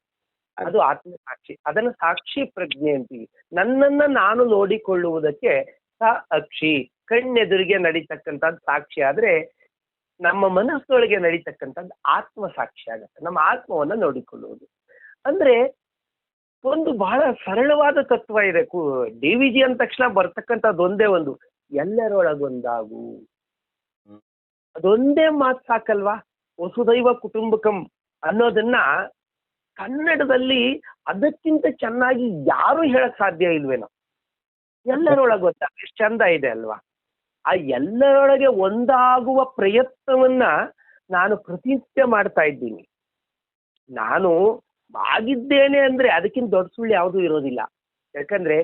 ಅದು ಆತ್ಮಸಾಕ್ಷಿ. ಅದನ್ನ ಸಾಕ್ಷಿ ಪ್ರಜ್ಞೆ ಅಂತೀವಿ. ನನ್ನನ್ನ ನಾನು ನೋಡಿಕೊಳ್ಳುವುದಕ್ಕೆ ಸಾಕ್ಷಿ, ಕಣ್ಣೆದುರಿಗೆ ನಡೀತಕ್ಕಂಥದ್ದು ಸಾಕ್ಷಿ ಆದ್ರೆ ನಮ್ಮ ಮನಸ್ಸೊಳಗೆ ನಡೀತಕ್ಕಂಥದ್ದು ಆತ್ಮಸಾಕ್ಷಿ ಆಗತ್ತೆ. ನಮ್ಮ ಆತ್ಮವನ್ನ ನೋಡಿಕೊಳ್ಳುವುದು ಅಂದ್ರೆ ಒಂದು ಬಹಳ ಸರಳವಾದ ತತ್ವ ಇದೆ. ಡಿ ವಿ ಜಿ ಅಂದ ತಕ್ಷಣ ಬರ್ತಕ್ಕಂಥದ್ದು ಒಂದೇ ಒಂದು, ಎಲ್ಲರೊಳಗೊಂದಾಗು. ಅದೊಂದೇ ಮಾತು ಸಾಕಲ್ವಾ? ವಸುದೈವ ಕುಟುಂಬಕಂ ಅನ್ನೋದನ್ನ ಕನ್ನಡದಲ್ಲಿ ಅದಕ್ಕಿಂತ ಚೆನ್ನಾಗಿ ಯಾರು ಹೇಳಕ್ ಸಾಧ್ಯ ಇಲ್ವೇನೋ. ಎಲ್ಲರೊಳಗೊಂದಾಗ ಎಷ್ಟು ಚಂದ ಇದೆ ಅಲ್ವಾ? ಆ ಎಲ್ಲರೊಳಗೆ ಒಂದಾಗುವ ಪ್ರಯತ್ನವನ್ನ ನಾನು ಪ್ರತಿನಿತ್ಯ ಮಾಡ್ತಾ ಇದ್ದೀನಿ. ನಾನು ಆಗಿದ್ದೇನೆ ಅಂದ್ರೆ ಅದಕ್ಕಿಂತ ದೊಡ್ಡ ಸುಳ್ಳು ಯಾವುದೂ ಇರೋದಿಲ್ಲ. ಯಾಕಂದ್ರೆ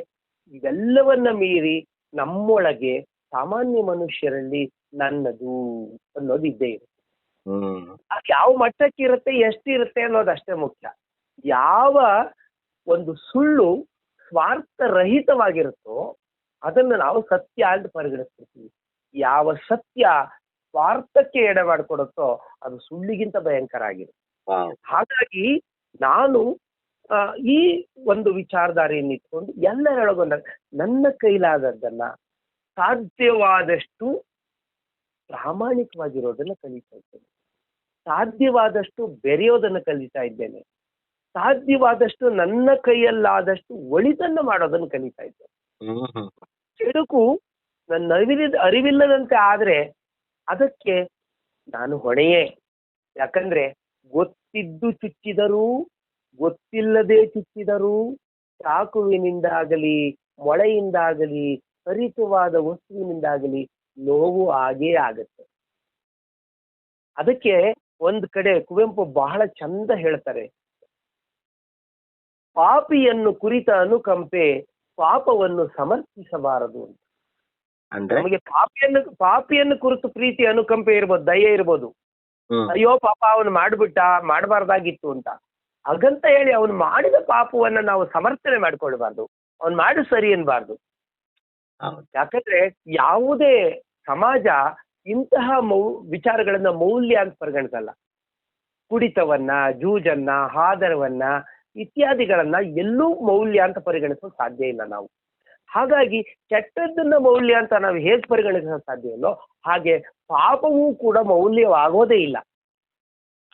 ಇವೆಲ್ಲವನ್ನ ಮೀರಿ ನಮ್ಮೊಳಗೆ ಸಾಮಾನ್ಯ ಮನುಷ್ಯರಲ್ಲಿ ನನ್ನದು ಅನ್ನೋದು ಇದ್ದೇ ಇರುತ್ತೆ. ಅದು ಯಾವ ಮಟ್ಟಕ್ಕಿರುತ್ತೆ, ಎಷ್ಟಿರುತ್ತೆ ಅನ್ನೋದಷ್ಟೇ ಮುಖ್ಯ. ಯಾವ ಒಂದು ಸುಳ್ಳು ಸ್ವಾರ್ಥರಹಿತವಾಗಿರುತ್ತೋ ಅದನ್ನು ನಾವು ಸತ್ಯ ಅಂತ ಪರಿಗಣಿಸ್ತೀವಿ. ಯಾವ ಸತ್ಯ ಸ್ವಾರ್ಥಕ್ಕೆ ಎಡೆ ಮಾಡಿಕೊಡುತ್ತೋ ಅದು ಸುಳ್ಳಿಗಿಂತ ಭಯಂಕರ ಆಗಿರುತ್ತೆ. ಹಾಗಾಗಿ ನಾನು ಈ ಒಂದು ವಿಚಾರಧಾರೆಯನ್ನು ಇಟ್ಕೊಂಡು ಎಲ್ಲರೊಳಗೊಂಡ ನನ್ನ ಕೈಲಾದದ್ದನ್ನ ಸಾಧ್ಯವಾದಷ್ಟು ಪ್ರಾಮಾಣಿಕವಾಗಿರೋದನ್ನ ಕಲಿತಾ ಇದ್ದೇನೆ. ಸಾಧ್ಯವಾದಷ್ಟು ಬೆರೆಯೋದನ್ನ ಕಲಿತಾ ಇದ್ದೇನೆ. ಸಾಧ್ಯವಾದಷ್ಟು ನನ್ನ ಕೈಯಲ್ಲಾದಷ್ಟು ಒಳಿತನ್ನ ಮಾಡೋದನ್ನು ಕಲಿತಾ ಇದ್ದೇನೆ. ಕೆಡುಕು ನನ್ನ ಅರಿವಿಲ್ಲದಂತೆ ಆದ್ರೆ ಅದಕ್ಕೆ ನಾನು ಹೊಣೆಯೇ. ಯಾಕಂದ್ರೆ ಗೊತ್ತಿದ್ದು ಚುಚ್ಚಿದರೂ ಗೊತ್ತಿಲ್ಲದೆ ಚುಚ್ಚಿದರೂ ಚಾಕುವಿನಿಂದಾಗಲಿ ಮೊಳೆಯಿಂದಾಗಲಿ ಹರಿತವಾದ ವಸ್ತುವಿನಿಂದಾಗಲಿ ನೋವು ಆಗೇ ಆಗತ್ತೆ. ಅದಕ್ಕೆ ಒಂದ್ ಕಡೆ ಕುವೆಂಪು ಬಹಳ ಚಂದ ಹೇಳ್ತಾರೆ, ಪಾಪಿಯನ್ನು ಕುರಿತ ಅನುಕಂಪೆ ಪಾಪವನ್ನು ಸಮರ್ಥಿಸಬಾರದು ಅಂತ. ನಮಗೆ ಪಾಪಿಯನ್ನು ಕುರಿತು ಪ್ರೀತಿ ಅನುಕಂಪೆ ಇರ್ಬೋದು, ದಯೆ ಇರ್ಬೋದು. ಅಯ್ಯೋ ಪಾಪ ಅವನು ಮಾಡ್ಬಿಟ್ಟ, ಮಾಡಬಾರ್ದಾಗಿತ್ತು ಅಂತ. ಹಾಗಂತ ಹೇಳಿ ಅವನು ಮಾಡಿದ ಪಾಪವನ್ನ ನಾವು ಸಮರ್ಥನೆ ಮಾಡ್ಕೊಳ್ಬಾರ್ದು, ಅವನು ಮಾಡಿ ಸರಿ ಅನ್ಬಾರ್ದು. ಯಾಕಂದ್ರೆ ಯಾವುದೇ ಸಮಾಜ ಇಂತಹ ವಿಚಾರಗಳನ್ನ ಮೌಲ್ಯ ಅಂತ ಪರಿಗಣಿಸಲ್ಲ. ಕುಡಿತವನ್ನ, ಜೂಜನ್ನ, ಹಾದರವನ್ನ ಇತ್ಯಾದಿಗಳನ್ನ ಎಲ್ಲೂ ಮೌಲ್ಯ ಅಂತ ಪರಿಗಣಿಸೋಕೆ ಸಾಧ್ಯ ಇಲ್ಲ ನಾವು. ಹಾಗಾಗಿ ಕೆಟ್ಟದ್ದನ್ನ ಮೌಲ್ಯ ಅಂತ ನಾವು ಹೇಗೆ ಪರಿಗಣಿಸೋಕೆ ಸಾಧ್ಯ ಇಲ್ಲೋ ಹಾಗೆ ಪಾಪವೂ ಕೂಡ ಮೌಲ್ಯವಾಗೋದೇ ಇಲ್ಲ.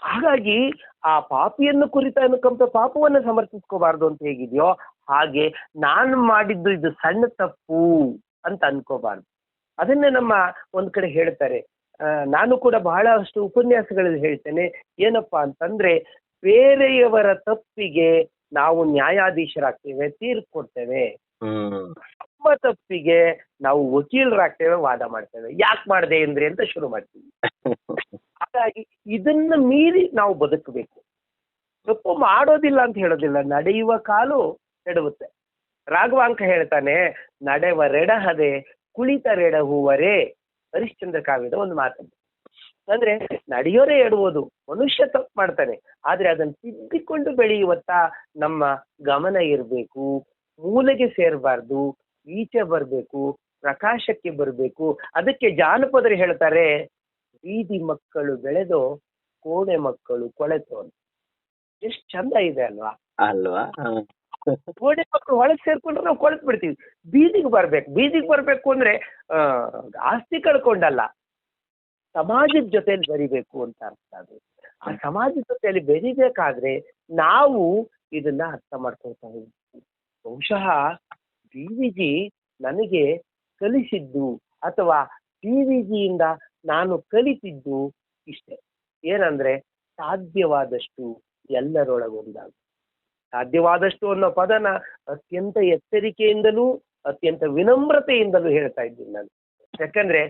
ಹಾಗಾಗಿ ಆ ಪಾಪಿಯನ್ನು ಕುರಿತ ಅನುಕಂಪ ಪಾಪವನ್ನು ಸಮರ್ಥಿಸ್ಕೋಬಾರ್ದು ಅಂತ ಹೇಗಿದೆಯೋ ಹಾಗೆ ನಾನು ಮಾಡಿದ್ದು ಇದು ಸಣ್ಣ ತಪ್ಪು ಅಂತ ಅನ್ಕೋಬಾರ್ದು. ಅದನ್ನೇ ನಮ್ಮ ಒಂದ್ ಕಡೆ ಹೇಳ್ತಾರೆ. ನಾನು ಕೂಡ ಬಹಳಷ್ಟು ಉಪನ್ಯಾಸಗಳಲ್ಲಿ ಹೇಳ್ತೇನೆ. ಏನಪ್ಪಾ ಅಂತಂದ್ರೆ, ಬೇರೆಯವರ ತಪ್ಪಿಗೆ ನಾವು ನ್ಯಾಯಾಧೀಶರಾಗ್ತೇವೆ, ತೀರ್ಪು ಕೊಡ್ತೇವೆ. ನಮ್ಮ ತಪ್ಪಿಗೆ ನಾವು ವಕೀಲರಾಗ್ತೇವೆ, ವಾದ ಮಾಡ್ತೇವೆ. ಯಾಕೆ ಮಾಡಿದೆ ಅಂದ್ರೆ ಅಂತ ಶುರು ಮಾಡ್ತೀವಿ. ಹಾಗಾಗಿ ಇದನ್ನ ಮೀರಿ ನಾವು ಬದುಕಬೇಕು. ತಪ್ಪು ಮಾಡೋದಿಲ್ಲ ಅಂತ ಹೇಳೋದಿಲ್ಲ, ನಡೆಯುವ ಕಾಲು ಎಡವುತ್ತೆ. ರಾಘವಾಂಕ ಹೇಳ್ತಾನೆ, ನಡೆವರೆಡಹದೆ ಕುಳಿತರೆಡಹುವರೇ, ಹರಿಶ್ಚಂದ್ರ ಕಾವ್ಯದ ಒಂದು ಮಾತನ್ನು. ಅಂದ್ರೆ ನಡೆಯೋರೇ ಎಡುವುದು, ಮನುಷ್ಯ ತಪ್ಪು ಮಾಡ್ತಾನೆ, ಆದ್ರೆ ಅದನ್ನು ತಿದ್ದಿಕೊಂಡು ಬೆಳೆಯುವತ್ತ ನಮ್ಮ ಗಮನ ಇರಬೇಕು. ಮೂಲೆಗೆ ಸೇರಬಾರ್ದು, ಈಚೆ ಬರಬೇಕು, ಪ್ರಕಾಶಕ್ಕೆ ಬರಬೇಕು. ಅದಕ್ಕೆ ಜಾನಪದರು ಹೇಳ್ತಾರೆ, ಬೀದಿ ಮಕ್ಕಳು ಬೆಳೆದು ಕೋಣೆ ಮಕ್ಕಳು ಕೊಳೆತು ಅಂತ. ಎಷ್ಟು ಚಂದ ಇದೆ ಅಲ್ವಾ? ಅಲ್ವಾ? ಕೋಣೆ ಮಕ್ಕಳು ಒಳಗೆ ಸೇರ್ಕೊಂಡ್ರೆ ನಾವು ಕೊಳೆತು ಬಿಡ್ತೀವಿ. ಬೀದಿಗೆ ಬರ್ಬೇಕು ಅಂದ್ರೆ ಆಸ್ತಿ ಕಳ್ಕೊಂಡಲ್ಲ, ಸಮಾಜದ ಜೊತೆಯಲ್ಲಿ ಬೆರಿಬೇಕು ಅಂತ ಅರ್ಥ. ಅದು ಆ ಸಮಾಜದ ಜೊತೆಯಲ್ಲಿ ಬೆರಿಬೇಕಾದ್ರೆ ನಾವು ಇದನ್ನ ಅರ್ಥ ಮಾಡ್ಕೊಳ್ತಾ ಇದ್ದೀವಿ. ಬಹುಶಃ DVG ನನಗೆ ಕಲಿಸಿದ್ದು ಅಥವಾ DVGಯಿಂದ ನಾನು ಕಲಿತಿದ್ದು ಇಷ್ಟೇ, ಏನಂದ್ರೆ ಸಾಧ್ಯವಾದಷ್ಟು ಎಲ್ಲರೊಳಗೊಂದಾಗು. ಸಾಧ್ಯವಾದಷ್ಟು ಅನ್ನೋ ಪದನ ಅತ್ಯಂತ ಎಚ್ಚರಿಕೆಯಿಂದಲೂ ಅತ್ಯಂತ ವಿನಮ್ರತೆಯಿಂದಲೂ ಹೇಳ್ತಾ ಇದ್ದೀನಿ ನಾನು. ಯಾಕಂದ್ರೆ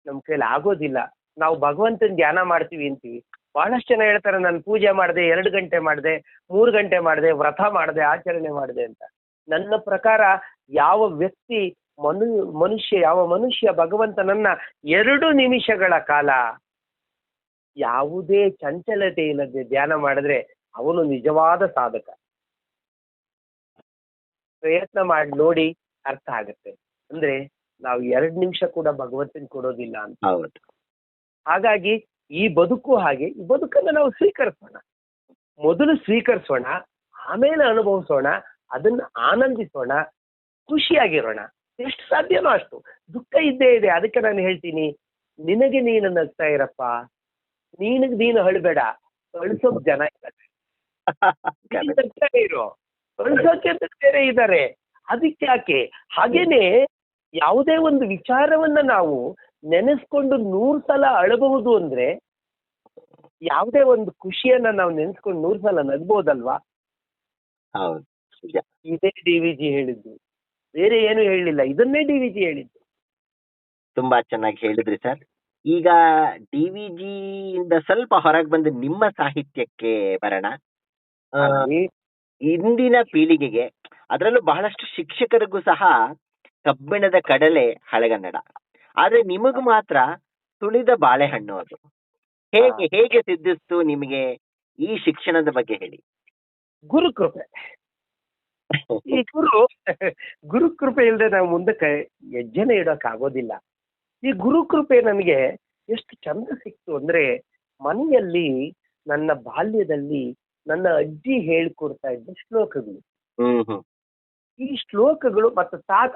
ನಮ್ಮ ಕೈಲಿ ಆಗೋದಿಲ್ಲ. ನಾವು ಭಗವಂತನ ಧ್ಯಾನ ಮಾಡ್ತೀವಿ ಅಂತೀವಿ, ಬಹಳಷ್ಟು ಜನ ಹೇಳ್ತಾರೆ ನಾನು ಪೂಜೆ ಮಾಡಿದೆ, 2 ಗಂಟೆ ಮಾಡಿದೆ, 3 ಗಂಟೆ ಮಾಡಿದೆ, ವ್ರತ ಮಾಡಿದೆ, ಆಚರಣೆ ಮಾಡಿದೆ ಅಂತ. ನನ್ನ ಪ್ರಕಾರ ಯಾವ ವ್ಯಕ್ತಿ ಯಾವ ಮನುಷ್ಯ ಭಗವಂತನನ್ನ 2 ನಿಮಿಷಗಳ ಕಾಲ ಯಾವುದೇ ಚಂಚಲತೆ ಇಲ್ಲದೆ ಧ್ಯಾನ ಮಾಡಿದ್ರೆ ಅವನು ನಿಜವಾದ ಸಾಧಕ. ಪ್ರಯತ್ನ ಮಾಡಿ ನೋಡಿ, ಅರ್ಥ ಆಗತ್ತೆ. ಅಂದ್ರೆ ನಾವು 2 ನಿಮಿಷ ಕೂಡ ಭಗವಂತನ ಕೊಡೋದಿಲ್ಲ ಅಂತ. ಹಾಗಾಗಿ ಈ ಬದುಕು ಹಾಗೆ, ಈ ಬದುಕನ್ನು ನಾವು ಸ್ವೀಕರಿಸೋಣ. ಮೊದಲು ಸ್ವೀಕರಿಸೋಣ, ಆಮೇಲೆ ಅನುಭವಿಸೋಣ, ಅದನ್ನ ಆನಂದಿಸೋಣ, ಖುಷಿಯಾಗಿರೋಣ. ಎಷ್ಟು ಸಾಧ್ಯನೋ ಅಷ್ಟು. ದುಃಖ ಇದ್ದೇ ಇದೆ. ಅದಕ್ಕೆ ನಾನು ಹೇಳ್ತೀನಿ, ನಿನಗೆ ನೀನು ನಗ್ತಾ ಇರಪ್ಪ, ನೀನು ಅಳ್ಬೇಡ. ಅಳಿಸೋಕ್ ಜನ ಇದ್ದಾರೆ, ಇರೋ ಅಳಿಸೋಕೆ ಅಂತ ಬೇರೆ ಇದ್ದಾರೆ. ಅದಕ್ಕೆ ಯಾಕೆ? ಹಾಗೇನೆ ಯಾವುದೇ ಒಂದು ವಿಚಾರವನ್ನ ನಾವು ನೆನೆಸ್ಕೊಂಡು 100 ಸಲ ಅಳಬಹುದು ಅಂದ್ರೆ, ಯಾವುದೇ ಒಂದು ಖುಷಿಯನ್ನ ನಾವು ನೆನೆಸ್ಕೊಂಡು 100 ಸಲ ನಗ್ಬೋದಲ್ವಾ? ಇದೇ DVG ಹೇಳಿದ್ದು, ಬೇರೆ ಏನು ಹೇಳಿಲ್ಲ. ಇದನ್ನೇ DVG ಹೇಳಿದ್ದು. ತುಂಬಾ ಚೆನ್ನಾಗಿ ಹೇಳಿದ್ರಿ ಸರ್. ಈಗ DVG ಇಂದ ಸ್ವಲ್ಪ ಹೊರಗೆ ಬಂದು ನಿಮ್ಮ ಸಾಹಿತ್ಯಕ್ಕೆ ಬರೋಣ. ಇಂದಿನ ಪೀಳಿಗೆಗೆ, ಅದರಲ್ಲೂ ಬಹಳಷ್ಟು ಶಿಕ್ಷಕರಿಗೂ ಸಹ ಕಬ್ಬಿಣದ ಕಡಲೆ ಹಳೆಗನ್ನಡ, ಆದ್ರೆ ನಿಮಗ್ ಮಾತ್ರ ತುಳಿದ ಬಾಳೆಹಣ್ಣು. ಅದು ಹೇಗೆ ಸಿದ್ಧಿಸ್ತು ನಿಮಗೆ? ಈ ಶಿಕ್ಷಣದ ಬಗ್ಗೆ ಹೇಳಿ. ಗುರುಕೃಪೆ. ಈ ಗುರುಕೃಪೆ ಇಲ್ಲದೆ ನಾವು ಮುಂದಕ್ಕೆ ಹೆಜ್ಜೆನೆ ಇಡೋಕ್ ಆಗೋದಿಲ್ಲ. ಈ ಗುರುಕೃಪೆ ನನಗೆ ಎಷ್ಟು ಚಂದ ಸಿಕ್ತು ಅಂದ್ರೆ, ಮನೆಯಲ್ಲಿ ನನ್ನ ಬಾಲ್ಯದಲ್ಲಿ ನನ್ನ ಅಜ್ಜಿ ಹೇಳ್ಕೊಡ್ತಾ ಇದ್ದ ಶ್ಲೋಕಗಳು. ಈ ಶ್ಲೋಕಗಳು ಮತ್ತು ತಾತ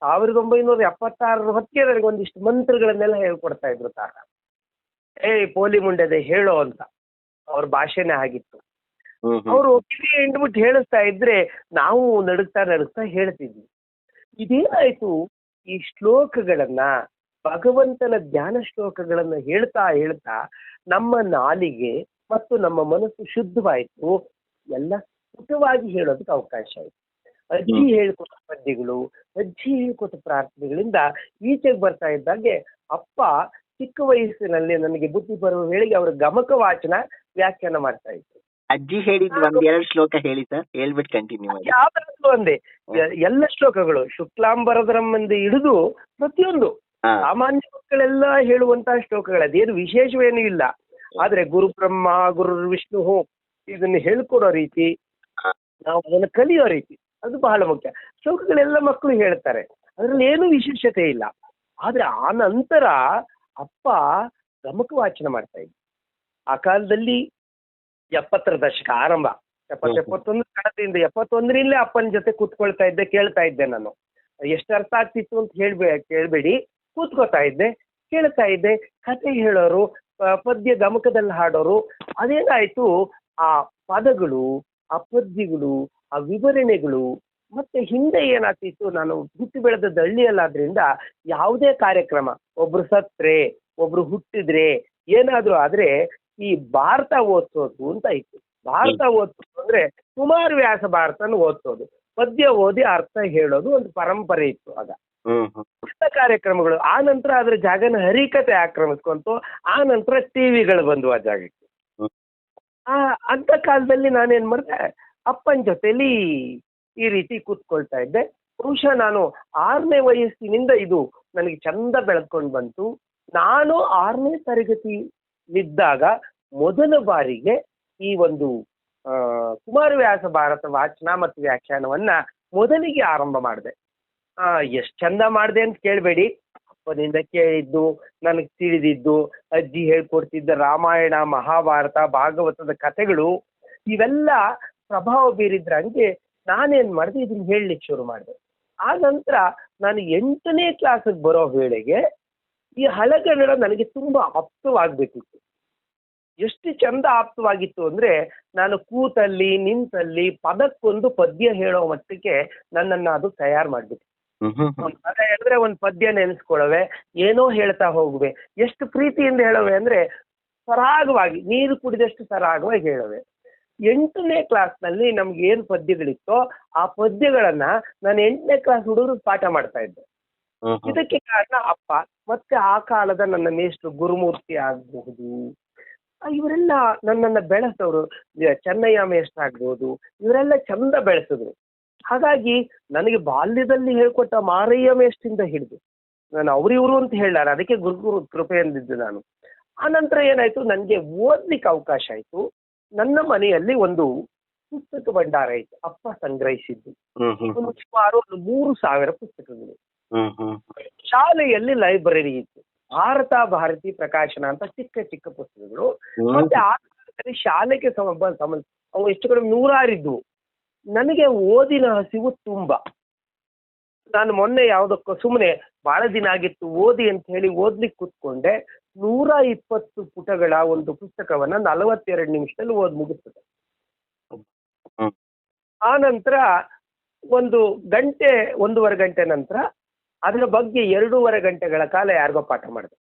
1976 ಹೊತ್ತಿಗೆ ನನಗೆ ಒಂದಿಷ್ಟು ಮಂತ್ರಗಳನ್ನೆಲ್ಲ ಹೇಳ್ಕೊಡ್ತಾ ಇದ್ರು ತಾತ. ಪೋಲಿ ಮುಂಡೆದೆ ಹೇಳೋ ಅಂತ ಅವ್ರ ಭಾಷೆನೇ ಆಗಿತ್ತು. ಅವರು ಕಿವಿ ಹಿಂಡ್ಬಿಟ್ಟು ಹೇಳಿಸ್ತಾ ಇದ್ರೆ ನಾವು ನಡುಗ್ತಾ ಹೇಳ್ತಿದ್ವಿ. ಇದೇನಾಯ್ತು, ಈ ಶ್ಲೋಕಗಳನ್ನ, ಭಗವಂತನ ಧ್ಯಾನ ಶ್ಲೋಕಗಳನ್ನ ಹೇಳ್ತಾ ನಮ್ಮ ನಾಲಿಗೆ ಮತ್ತು ನಮ್ಮ ಮನಸ್ಸು ಶುದ್ಧವಾಯಿತು. ಎಲ್ಲ ಸ್ಫುಟವಾಗಿ ಹೇಳೋದಕ್ಕೆ ಅವಕಾಶ ಆಯಿತು. ಅಜ್ಜಿ ಹೇಳ್ಕೊಟ್ಟ ಪದ್ಯಗಳು, ಅಜ್ಜಿ ಹೇಳ್ಕೊಟ್ಟ ಪ್ರಾರ್ಥನೆಗಳಿಂದ ಈಚೆಗೆ ಬರ್ತಾ ಇದ್ದಾಗೆ ಅಪ್ಪ ಚಿಕ್ಕ ವಯಸ್ಸಿನಲ್ಲಿ ನನಗೆ ಬುದ್ಧಿ ಬರುವ ವೇಳೆಗೆ ಅವರು ಗಮಕ ವಾಚನ ವ್ಯಾಖ್ಯಾನ ಮಾಡ್ತಾ ಇದ್ರು. ಅಜ್ಜಿ ಹೇಳಿದ್ 1-2 ಶ್ಲೋಕ ಹೇಳಿ ಸರ್, ಹೇಳ್ಬಿಟ್ಟು ಕಂಟಿನ್ಯೂ ಮಾಡಿ. ಯಾವ್ದಾದ್ರು ಒಂದೇ, ಎಲ್ಲ ಶ್ಲೋಕಗಳು ಶುಕ್ಲಾಂಬರಧರಮ್ಮಿಂದ ಹಿಡಿದು ಪ್ರತಿಯೊಂದು ಸಾಮಾನ್ಯ ಮಕ್ಕಳೆಲ್ಲ ಹೇಳುವಂತಹ ಶ್ಲೋಕಗಳು. ಅದೇನು ವಿಶೇಷವೇನೂ ಇಲ್ಲ. ಆದ್ರೆ ಗುರು ಬ್ರಹ್ಮ ಗುರು ವಿಷ್ಣು ಇದನ್ನ ಹೇಳ್ಕೊಡೋ ರೀತಿ, ನಾವು ಅದನ್ನು ಕಲಿಯೋ ರೀತಿ, ಅದು ಬಹಳ ಮುಖ್ಯ. ಶ್ಲೋಕಗಳೆಲ್ಲ ಮಕ್ಕಳು ಹೇಳ್ತಾರೆ, ಅದ್ರಲ್ಲಿ ಏನು ವಿಶೇಷತೆ ಇಲ್ಲ. ಆದ್ರೆ ಆ ನಂತರ ಅಪ್ಪ ಗಮಕ ವಾಚನ ಮಾಡ್ತಾ ಇದ್ರು. ಆ ಕಾಲದಲ್ಲಿ 70ರ ದಶಕ ಆರಂಭ, 71 ಕಳದಿಂದ 71ರಿಂದಲೇ ಅಪ್ಪನ ಜೊತೆ ಕೂತ್ಕೊಳ್ತಾ ಇದ್ದೆ, ಕೇಳ್ತಾ ಇದ್ದೆ. ನಾನು ಎಷ್ಟು ಅರ್ಥ ಆಗ್ತಿತ್ತು ಅಂತ ಕೇಳ್ಬೇಡಿ, ಕೂತ್ಕೋತಾ ಇದ್ದೆ, ಕೇಳ್ತಾ ಇದ್ದೆ. ಕತೆ ಹೇಳೋರು, ಪದ್ಯ ಗಮಕದಲ್ಲಿ ಹಾಡೋರು. ಅದೇನಾಯ್ತು, ಆ ಪದಗಳು, ಆ ಪದ್ಯಗಳು, ಆ ವಿವರಣೆಗಳು. ಮತ್ತೆ ಹಿಂದೆ ಏನಾಗ್ತಿತ್ತು, ನಾನು ಹುಟ್ಟಿ ಬೆಳೆದದ್ದು ಹಳ್ಳಿಯಲ್ಲಾದ್ರಿಂದ ಯಾವುದೇ ಕಾರ್ಯಕ್ರಮ, ಒಬ್ರು ಸತ್ರೆ, ಒಬ್ರು ಹುಟ್ಟಿದ್ರೆ, ಏನಾದ್ರು ಆದ್ರೆ ಈ ಭಾರತ ಓದ್ಸೋದು ಅಂತ ಇತ್ತು. ಭಾರತ ಓದ್ಸೋದು ಅಂದ್ರೆ ಕುಮಾರ ವ್ಯಾಸ ಭಾರತನ ಓದ್ಸೋದು, ಪದ್ಯ ಓದಿ ಅರ್ಥ ಹೇಳೋದು ಒಂದು ಪರಂಪರೆ ಇತ್ತು ಆಗ. ಪುಟ್ಟ ಕಾರ್ಯಕ್ರಮಗಳು. ಆ ನಂತರ ಅದ್ರ ಜಾಗನ ಹರಿಕತೆ ಆಕ್ರಮಿಸ್ಕೊಂತು. ಆ ನಂತರ ಟಿವಿಗಳು ಬಂದು ಆ ಜಾಗಕ್ಕೆ. ಅಂತ ಕಾಲದಲ್ಲಿ ನಾನೇನ್ ಮಾಡಿದೆ, ಅಪ್ಪನ ಜೊತೆಲಿ ಈ ರೀತಿ ಕೂತ್ಕೊಳ್ತಾ ಇದ್ದೆ. ಬಹುಶಃ ನಾನು 6ನೇ ವಯಸ್ಸಿನಿಂದ ಇದು ನನಗೆ ಚಂದ ಬೆಳೆದ್ಕೊಂಡು ಬಂತು. ನಾನು 6ನೇ ತರಗತಿಲಿದ್ದಾಗ ಮೊದಲ ಬಾರಿಗೆ ಈ ಒಂದು ಕುಮಾರವ್ಯಾಸ ಭಾರತ ವಾಚನ ಮತ್ತು ವ್ಯಾಖ್ಯಾನವನ್ನ ಮೊದಲಿಗೆ ಆರಂಭ ಮಾಡಿದೆ. ಎಷ್ಟು ಚಂದ ಮಾಡಿದೆ ಅಂತ ಕೇಳಬೇಡಿ. ಅಪ್ಪನಿಂದ ಕೇಳಿದ್ದು, ನನಗೆ ತಿಳಿದಿದ್ದು, ಅಜ್ಜಿ ಹೇಳ್ಕೊಡ್ತಿದ್ದ ರಾಮಾಯಣ, ಮಹಾಭಾರತ, ಭಾಗವತದ ಕಥೆಗಳು ಇವೆಲ್ಲ ಪ್ರಭಾವ ಬೀರಿದ್ರಂಗೆ ನಾನೇನ್ ಮಾಡಿದೆ, ಇದನ್ನ ಹೇಳಲಿಕ್ಕೆ ಶುರು ಮಾಡಿದೆ. ಆ ನಂತರ ನಾನು 8ನೇ ಕ್ಲಾಸಿಗೆ ಬರೋ ವೇಳೆಗೆ ಈ ಹಳೆಗನ್ನಡ ನನಗೆ ತುಂಬಾ ಆಪ್ತವಾಗ್ಬೇಕಿತ್ತು. ಎಷ್ಟು ಚಂದ ಆಪ್ತವಾಗಿತ್ತು ಅಂದ್ರೆ, ನಾನು ಕೂತಲ್ಲಿ ನಿಂತಲ್ಲಿ ಪದಕ್ಕೊಂದು ಪದ್ಯ ಹೇಳೋ ಮಟ್ಟಕ್ಕೆ ನನ್ನನ್ನ ಅದು ತಯಾರು ಮಾಡ್ಬಿಟ್ಟು. ಒಂದ್ ಪದ ಹೇಳಿದ್ರೆ ಒಂದ್ ಪದ್ಯ ನೆನೆಸ್ಕೊಳ್ಳವೆ, ಏನೋ ಹೇಳ್ತಾ ಹೋಗುವೆ, ಎಷ್ಟು ಪ್ರೀತಿಯಿಂದ ಹೇಳವೆ ಅಂದ್ರೆ ಸರಾಗವಾಗಿ, ನೀರು ಕುಡಿದಷ್ಟು ಸರಾಗವಾಗಿ ಹೇಳವೆ. 8ನೇ ಕ್ಲಾಸ್ನಲ್ಲಿ ನಮ್ಗೆ ಏನ್ ಪದ್ಯಗಳಿತ್ತೋ ಆ ಪದ್ಯಗಳನ್ನ ನಾನು 8ನೇ ಕ್ಲಾಸ್ ಹುಡುಗರು ಪಾಠ ಮಾಡ್ತಾ ಇದ್ದೆ. ಇದಕ್ಕೆ ಕಾರಣ ಅಪ್ಪ, ಮತ್ತೆ ಆ ಕಾಲದ ನನ್ನ ಮೇಷ್ಟ್ರು ಗುರುಮೂರ್ತಿ ಆಗಬಹುದು, ಇವರೆಲ್ಲ ನನ್ನನ್ನ ಬೆಳೆಸೋರು, ಚೆನ್ನಯ್ಯ ಮೇಷ್ಟ್ರ ಆಗ್ಬೋದು, ಇವರೆಲ್ಲ ಚಂದ ಬೆಳೆಸಿದ್ರು. ಹಾಗಾಗಿ ನನಗೆ ಬಾಲ್ಯದಲ್ಲಿ ಹೇಳ್ಕೊಟ್ಟ ಮಾರಯ್ಯ ಮೇಷ್ಟ್ರಿಂದ ಹಿಡಿದು ನಾನು ಅವ್ರಿವ್ರು ಅಂತ ಹೇಳಾರ, ಅದಕ್ಕೆ ಗುರು ಕೃಪೆ ಎಂದಿದ್ದು ನಾನು. ಆ ನಂತರ ಏನಾಯ್ತು, ನನಗೆ ಓದ್ಲಿಕ್ಕೆ ಅವಕಾಶ ಆಯ್ತು. ನನ್ನ ಮನೆಯಲ್ಲಿ ಒಂದು ಪುಸ್ತಕ ಭಂಡಾರ ಇತ್ತು, ಅಪ್ಪ ಸಂಗ್ರಹಿಸಿದ್ದು. ಒಂದು ಸುಮಾರು 3,000 ಪುಸ್ತಕಗಳು. ಶಾಲೆಯಲ್ಲಿ ಲೈಬ್ರರಿ ಇತ್ತು, ಭಾರತ ಭಾರತಿ ಪ್ರಕಾಶನ ಅಂತ ಚಿಕ್ಕ ಚಿಕ್ಕ ಪುಸ್ತಕಗಳು. ಮತ್ತೆ ಆ ಕಾಲದಲ್ಲಿ ಶಾಲೆಗೆ ಅವು ಎಷ್ಟು ಕಡಿಮೆ 100 ಇದ್ವು. ನನಗೆ ಓದಿನ ಹಸಿವು ತುಂಬಾ. ನಾನು ಮೊನ್ನೆ ಯಾವುದಕ್ಕೂ ಸುಮ್ಮನೆ ಬಹಳ ದಿನ ಆಗಿತ್ತು ಓದಿ ಅಂತ ಹೇಳಿ ಓದ್ಲಿಕ್ಕೆ ಕೂತ್ಕೊಂಡೆ. 120 ಪುಟಗಳ ಒಂದು ಪುಸ್ತಕವನ್ನ 42 ನಿಮಿಷದಲ್ಲಿ ಓದ್ ಮುಗಿಸ್ತದೆ. ಆ ನಂತರ 1 ಗಂಟೆ 1.5 ಗಂಟೆ ನಂತರ ಅದರ ಬಗ್ಗೆ 2.5 ಗಂಟೆಗಳ ಕಾಲ ಯಾರಿಗೋ ಪಾಠ ಮಾಡಿದೆ.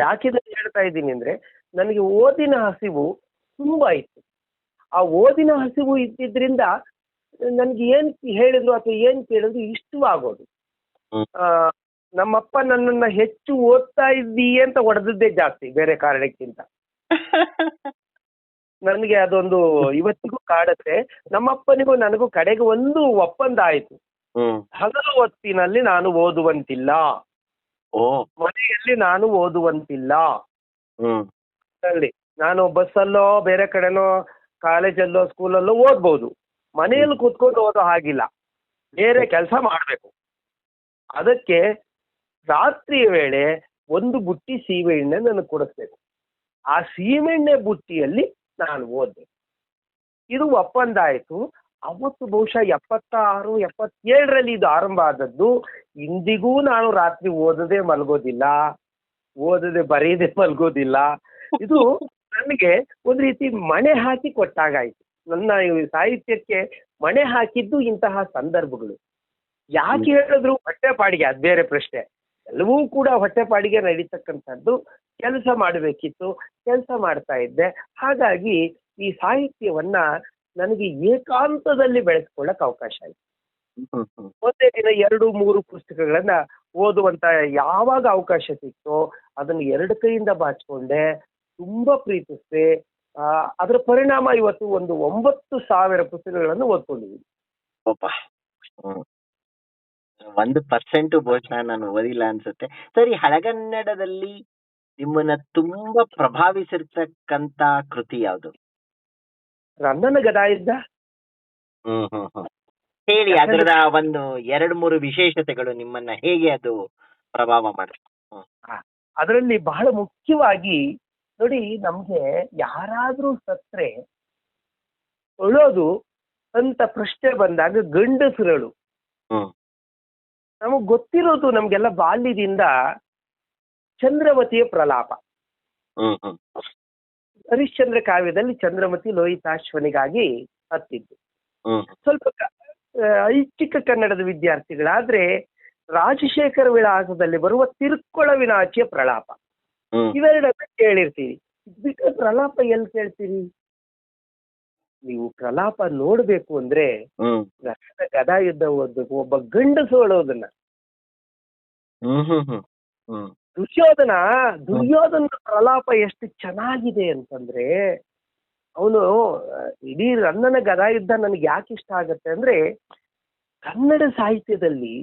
ಯಾಕಿದನ್ನು ಹೇಳ್ತಾ ಇದ್ದೀನಿ ಅಂದ್ರೆ, ನನಗೆ ಓದಿನ ಹಸಿವು ತುಂಬಾ ಇತ್ತು. ಆ ಓದಿನ ಹಸಿವು ಇದ್ದಿದ್ರಿಂದ ನನ್ಗೆ ಏನ್ ಹೇಳಿದ್ರು ಅಥವಾ ಏನ್ ಕೇಳಿದ್ರು ಇಷ್ಟವಾಗೋದು. ನಮ್ಮಪ್ಪ ನನ್ನನ್ನ ಹೆಚ್ಚು ಓದ್ತಾ ಇದ್ದೀಯೇ ಅಂತ ಹೊಡೆದದ್ದೇ ಜಾಸ್ತಿ, ಬೇರೆ ಕಾರಣಕ್ಕಿಂತ. ನನಗೆ ಅದೊಂದು ಇವತ್ತಿಗೂ ಕಾಡುತ್ತೆ. ನಮ್ಮಪ್ಪನಿಗೂ ನನಗೂ ಕಡೆಗೆ ಒಂದು ಒಪ್ಪಂದ ಆಯ್ತು, ಹಗಲು ಹೊತ್ತಿನಲ್ಲಿ ನಾನು ಓದುವಂತಿಲ್ಲ, ಮನೆಯಲ್ಲಿ ನಾನು ಓದುವಂತಿಲ್ಲ. ನಾನು ಬಸ್ಸಲ್ಲೋ ಬೇರೆ ಕಡೆನೋ ಕಾಲೇಜಲ್ಲೋ ಸ್ಕೂಲಲ್ಲೋ ಓದ್ಬೋದು, ಮನೆಯಲ್ಲಿ ಕೂತ್ಕೊಂಡು ಓದೋ ಹಾಗಿಲ್ಲ, ಬೇರೆ ಕೆಲಸ ಮಾಡಬೇಕು. ಅದಕ್ಕೆ ರಾತ್ರಿಯ ವೇಳೆ 1 ಬುಟ್ಟಿ ಸೀಮೆಎಣ್ಣೆ ನನಗೆ ಕೊಡಿಸ್ಬೇಕು, ಆ ಸೀಮೆಎಣ್ಣೆ ಬುಟ್ಟಿಯಲ್ಲಿ ನಾನು ಓದ್ಬೇಕು. ಇದು ಒಪ್ಪಂದ ಆಯ್ತು. ಅವತ್ತು ಬಹುಶಃ 76, 77ರಲ್ಲಿ ಇದು ಆರಂಭ ಆದದ್ದು. ಇಂದಿಗೂ ನಾನು ರಾತ್ರಿ ಓದದೆ ಮಲಗೋದಿಲ್ಲ, ಓದದೆ ಬರೆಯದೆ ಮಲಗೋದಿಲ್ಲ. ಇದು ನನಗೆ ಒಂದು ರೀತಿ ಮಣೆ ಹಾಕಿ ಕೊಟ್ಟಾಗಾಯ್ತು. ನನ್ನ ಸಾಹಿತ್ಯಕ್ಕೆ ಮಣೆ ಹಾಕಿದ್ದು ಇಂತಹ ಸಂದರ್ಭಗಳು. ಯಾಕೆ ಹೇಳಿದ್ರು ಹೊಟ್ಟೆಪಾಡಿಗೆ, ಅದು ಬೇರೆ ಪ್ರಶ್ನೆ. ಎಲ್ಲವೂ ಕೂಡ ಹೊಟ್ಟೆಪಾಡಿಗೆ ನಡೀತಕ್ಕಂಥದ್ದು. ಕೆಲಸ ಮಾಡಬೇಕಿತ್ತು, ಕೆಲಸ ಮಾಡ್ತಾ ಇದ್ದೆ. ಹಾಗಾಗಿ ಈ ಸಾಹಿತ್ಯವನ್ನ ನನಗೆ ಏಕಾಂತದಲ್ಲಿ ಬೆಳೆಸ್ಕೊಳ್ಳಕ್ ಅವಕಾಶ ಆಯ್ತು. ಒಂದೇ ದಿನ 2-3 ಪುಸ್ತಕಗಳನ್ನ ಓದುವಂತ ಯಾವಾಗ ಅವಕಾಶ ಸಿಕ್ತೋ ಅದನ್ನು 2 ಕೈಯಿಂದ ಬಾಚಿಕೊಂಡೆ, ತುಂಬಾ ಪ್ರೀತಿಸಿದೆ. ಅದರ ಪರಿಣಾಮ ಇವತ್ತು ಒಂದು 9,000 ಪುಸ್ತಕಗಳನ್ನು ಓದ್ಕೊಂಡಿದ್ದೀನಿ. 1% ಬಹುಶಃ ನಾನು ಓದಿಲ್ಲ ಅನ್ಸುತ್ತೆ. ಸರಿ, ಹಳೆಗನ್ನಡದಲ್ಲಿ ನಿಮ್ಮನ್ನ ತುಂಬಾ ಪ್ರಭಾವಿಸಿರ್ತಕ್ಕಂತ ಕೃತಿ ಯಾವುದು? ರನ್ನನ ಗದಾಯುದ್ಧ. ಹೇಳಿ, ಅದರ ಒಂದು 2-3 ವಿಶೇಷತೆಗಳು, ನಿಮ್ಮನ್ನ ಹೇಗೆ ಅದು ಪ್ರಭಾವ ಮಾಡುತ್ತೆ? ಅದರಲ್ಲಿ ಬಹಳ ಮುಖ್ಯವಾಗಿ ನೋಡಿ, ನಮ್ಗೆ ಯಾರಾದ್ರೂ ಸತ್ರೆ ಉಳೋದು ಅಂತ ಪ್ರಶ್ನೆ ಬಂದಾಗ ಗಂಡಸರಳು. ನಮಗ್ ಗೊತ್ತಿರೋದು ನಮ್ಗೆಲ್ಲ ಬಾಲ್ಯದಿಂದ ಚಂದ್ರಮತಿಯ ಪ್ರಲಾಪ. ಹರಿಶ್ಚಂದ್ರ ಕಾವ್ಯದಲ್ಲಿ ಚಂದ್ರಮತಿ ಲೋಹಿತಾಶ್ವನಿಗಾಗಿ ಹತ್ತಿದ್ದು. ಸ್ವಲ್ಪ ಐಚ್ಛಿಕ ಕನ್ನಡದ ವಿದ್ಯಾರ್ಥಿಗಳಾದ್ರೆ ರಾಜಶೇಖರ ವಿಳಾಸದಲ್ಲಿ ಬರುವ ತಿರುಕ್ಕೊಳವಿನಾಚಿಯ ಪ್ರಲಾಪ, ಇವೆರಡನ್ನ ಕೇಳಿರ್ತೀವಿ. ಬಿಟ್ಟು ಪ್ರಲಾಪ ಎಲ್ಲಿ ಕೇಳ್ತೀರಿ ನೀವು? ಪ್ರಲಾಪ ನೋಡ್ಬೇಕು ಅಂದ್ರೆ ಗದಾಯುದ್ಧ ಓದ್ಬೇಕು, ಒಬ್ಬ ಗಂಡಸು ಹೇಳೋದನ್ನ. ದುರ್ಯೋಧನ ಪ್ರಲಾಪ ಎಷ್ಟು ಚೆನ್ನಾಗಿದೆ ಅಂತಂದ್ರೆ, ಅವನು ಇಡೀ ರನ್ನನ ಗದಾಯುದ್ಧ ನನಗೆ ಯಾಕೆ ಇಷ್ಟ ಆಗತ್ತೆ ಅಂದ್ರೆ, ಕನ್ನಡ ಸಾಹಿತ್ಯದಲ್ಲಿ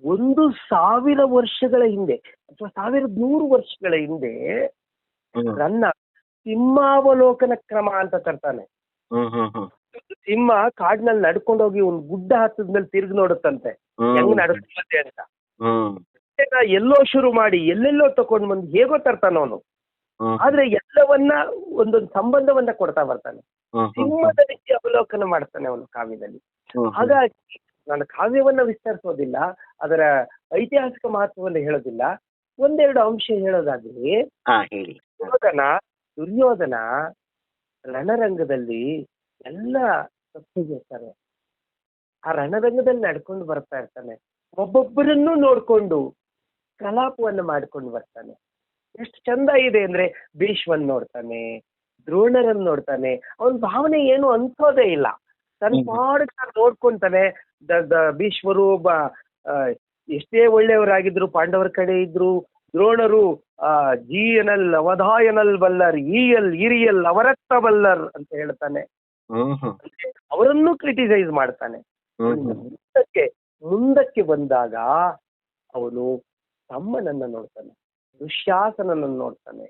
1,000 ವರ್ಷಗಳ ಹಿಂದೆ ಅಥವಾ 1,100 ವರ್ಷಗಳ ಹಿಂದೆ ರನ್ನ ಸಿಂಹಾವಲೋಕನ ಕ್ರಮ ಅಂತ ತರ್ತಾನೆ. ಸಿಂಹ ಕಾಡಿನಲ್ಲಿ ನಡ್ಕೊಂಡೋಗಿ ಒಂದು ಗುಡ್ಡ ಹತ್ತದ್ಮೇಲೆ ತಿರುಗಿ ನೋಡುತ್ತಂತೆ ಹೆಂಗ್ ನಡ್ಕೊಂಡೆ ಅಂತ. ಎಲ್ಲೋ ಶುರು ಮಾಡಿ ಎಲ್ಲೆಲ್ಲೋ ತಕೊಂಡ್ ಬಂದು ಹೇಗೋ ತರ್ತಾನ ಅವನು. ಆದ್ರೆ ಎಲ್ಲವನ್ನ ಒಂದೊಂದು ಸಂಬಂಧವನ್ನ ಕೊಡ್ತಾ ಬರ್ತಾನೆ. ಸಿಂಹದ ರೀತಿ ಅವಲೋಕನ ಮಾಡ್ತಾನೆ ಅವನು ಕಾವ್ಯದಲ್ಲಿ. ಹಾಗಾಗಿ ನಾನು ಕಾವ್ಯವನ್ನ ವಿಸ್ತರಿಸೋದಿಲ್ಲ, ಅದರ ಐತಿಹಾಸಿಕ ಮಹತ್ವವನ್ನು ಹೇಳೋದಿಲ್ಲ. ಒಂದೆರಡು ಅಂಶ ಹೇಳೋದಾದ್ರೆ, ದುರ್ಯೋಧನ ರಣರಂಗದಲ್ಲಿ ಎಲ್ಲ ತಪ್ಪಿರ್ತಾರೆ. ಆ ರಣರಂಗದಲ್ಲಿ ನಡ್ಕೊಂಡು ಬರ್ತಾ ಇರ್ತಾನೆ, ಒಬ್ಬೊಬ್ಬರನ್ನು ನೋಡ್ಕೊಂಡು ಕಲಾಪವನ್ನ ಮಾಡ್ಕೊಂಡು ಬರ್ತಾನೆ. ಎಷ್ಟು ಚಂದ ಇದೆ ಅಂದ್ರೆ, ಭೀಷ್ಮನ್ ನೋಡ್ತಾನೆ, ದ್ರೋಣರನ್ನು ನೋಡ್ತಾನೆ. ಅವನ ಭಾವನೆ ಏನು ಅನ್ಸೋದೇ ಇಲ್ಲ, ತನ್ನ ಪಾಡಕ್ಕೆ ನೋಡ್ಕೊಂತಾನೆ. ಭೀಷ್ಮರು ಎಷ್ಟೇ ಒಳ್ಳೆಯವರಾಗಿದ್ರು ಪಾಂಡವರ ಕಡೆ ಇದ್ರು. ದ್ರೋಣರು ಜೀಯನಲ್ ಅವಧಾಯನಲ್ ಬಲ್ಲರ್, ಈಯಲ್ ಇರಿಯಲ್ ಅವರತ್ತ ಬಲ್ಲರ್ ಅಂತ ಹೇಳ್ತಾನೆ. ಅವರನ್ನು ಕ್ರಿಟಿಸೈಸ್ ಮಾಡ್ತಾನೆ. ಮುಂದಕ್ಕೆ ಬಂದಾಗ ಅವನು ತಮ್ಮನನ್ನ ನೋಡ್ತಾನೆ, ದುಶ್ಯಾಸನನ್ನು ನೋಡ್ತಾನೆ.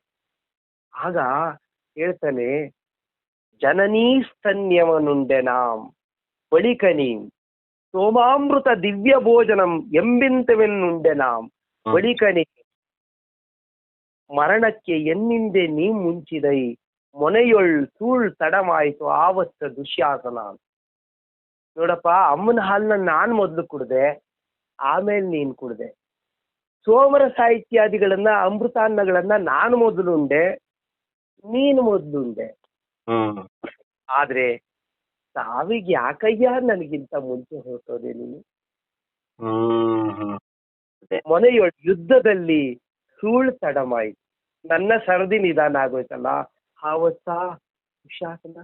ಆಗ ಹೇಳ್ತಾನೆ, ಜನನೀ ಸ್ತನ್ಯವನುಂಡೆ ನಾಂ ಬಳಿಕನೀ ಸೋಮಾಮೃತ ದಿವ್ಯ ಭೋಜನಂ ಎಂಬಿಂತವೆನ್ನುಂಡೆ ನಾಂ ಬಳಿಕನಿ ಮರಣಕ್ಕೆ ಎನ್ನಿಂದೆ ನೀ ಮುಂಚಿದೈ ಮೊನೆಯೊಳ್ ಸೂಳ್ ತಡಮಾಯಿತು ಆವತ್ತ ದುಶ್ಯಾಸನ. ನೋಡಪ್ಪ, ಅಮ್ಮನ ಹಾಲನ್ನ ನಾನ್ ಮೊದ್ಲು ಕುಡ್ದೆ, ಆಮೇಲೆ ನೀನ್ ಕುಡ್ದೆ. ಸೋಮರ ಸಾಹಿತ್ಯಾದಿಗಳನ್ನ ಅಮೃತಾನ್ನಗಳನ್ನ ನಾನು ಮೊದಲು ಉಂಡೆ, ನೀನು ಮೊದಲು ಉಂಡೆ. ಆದ್ರೆ ಸಾವಿಗೆ ಯಾಕಯ್ಯ ನನಗಿಂತ ಮುಂಚೆ ಹೊರಟೋದೆ ನೀನು? ಮೊನೆಯೊಳ್ ಯುದ್ಧದಲ್ಲಿ ಸೂಳ್ ತಡಮಾಯಿತು, ನನ್ನ ಸರದಿ ನಿಧಾನ ಆಗೋಯ್ತಲ್ಲ, ಆವತ್ತ ದುಶ್ಯಾಸನ.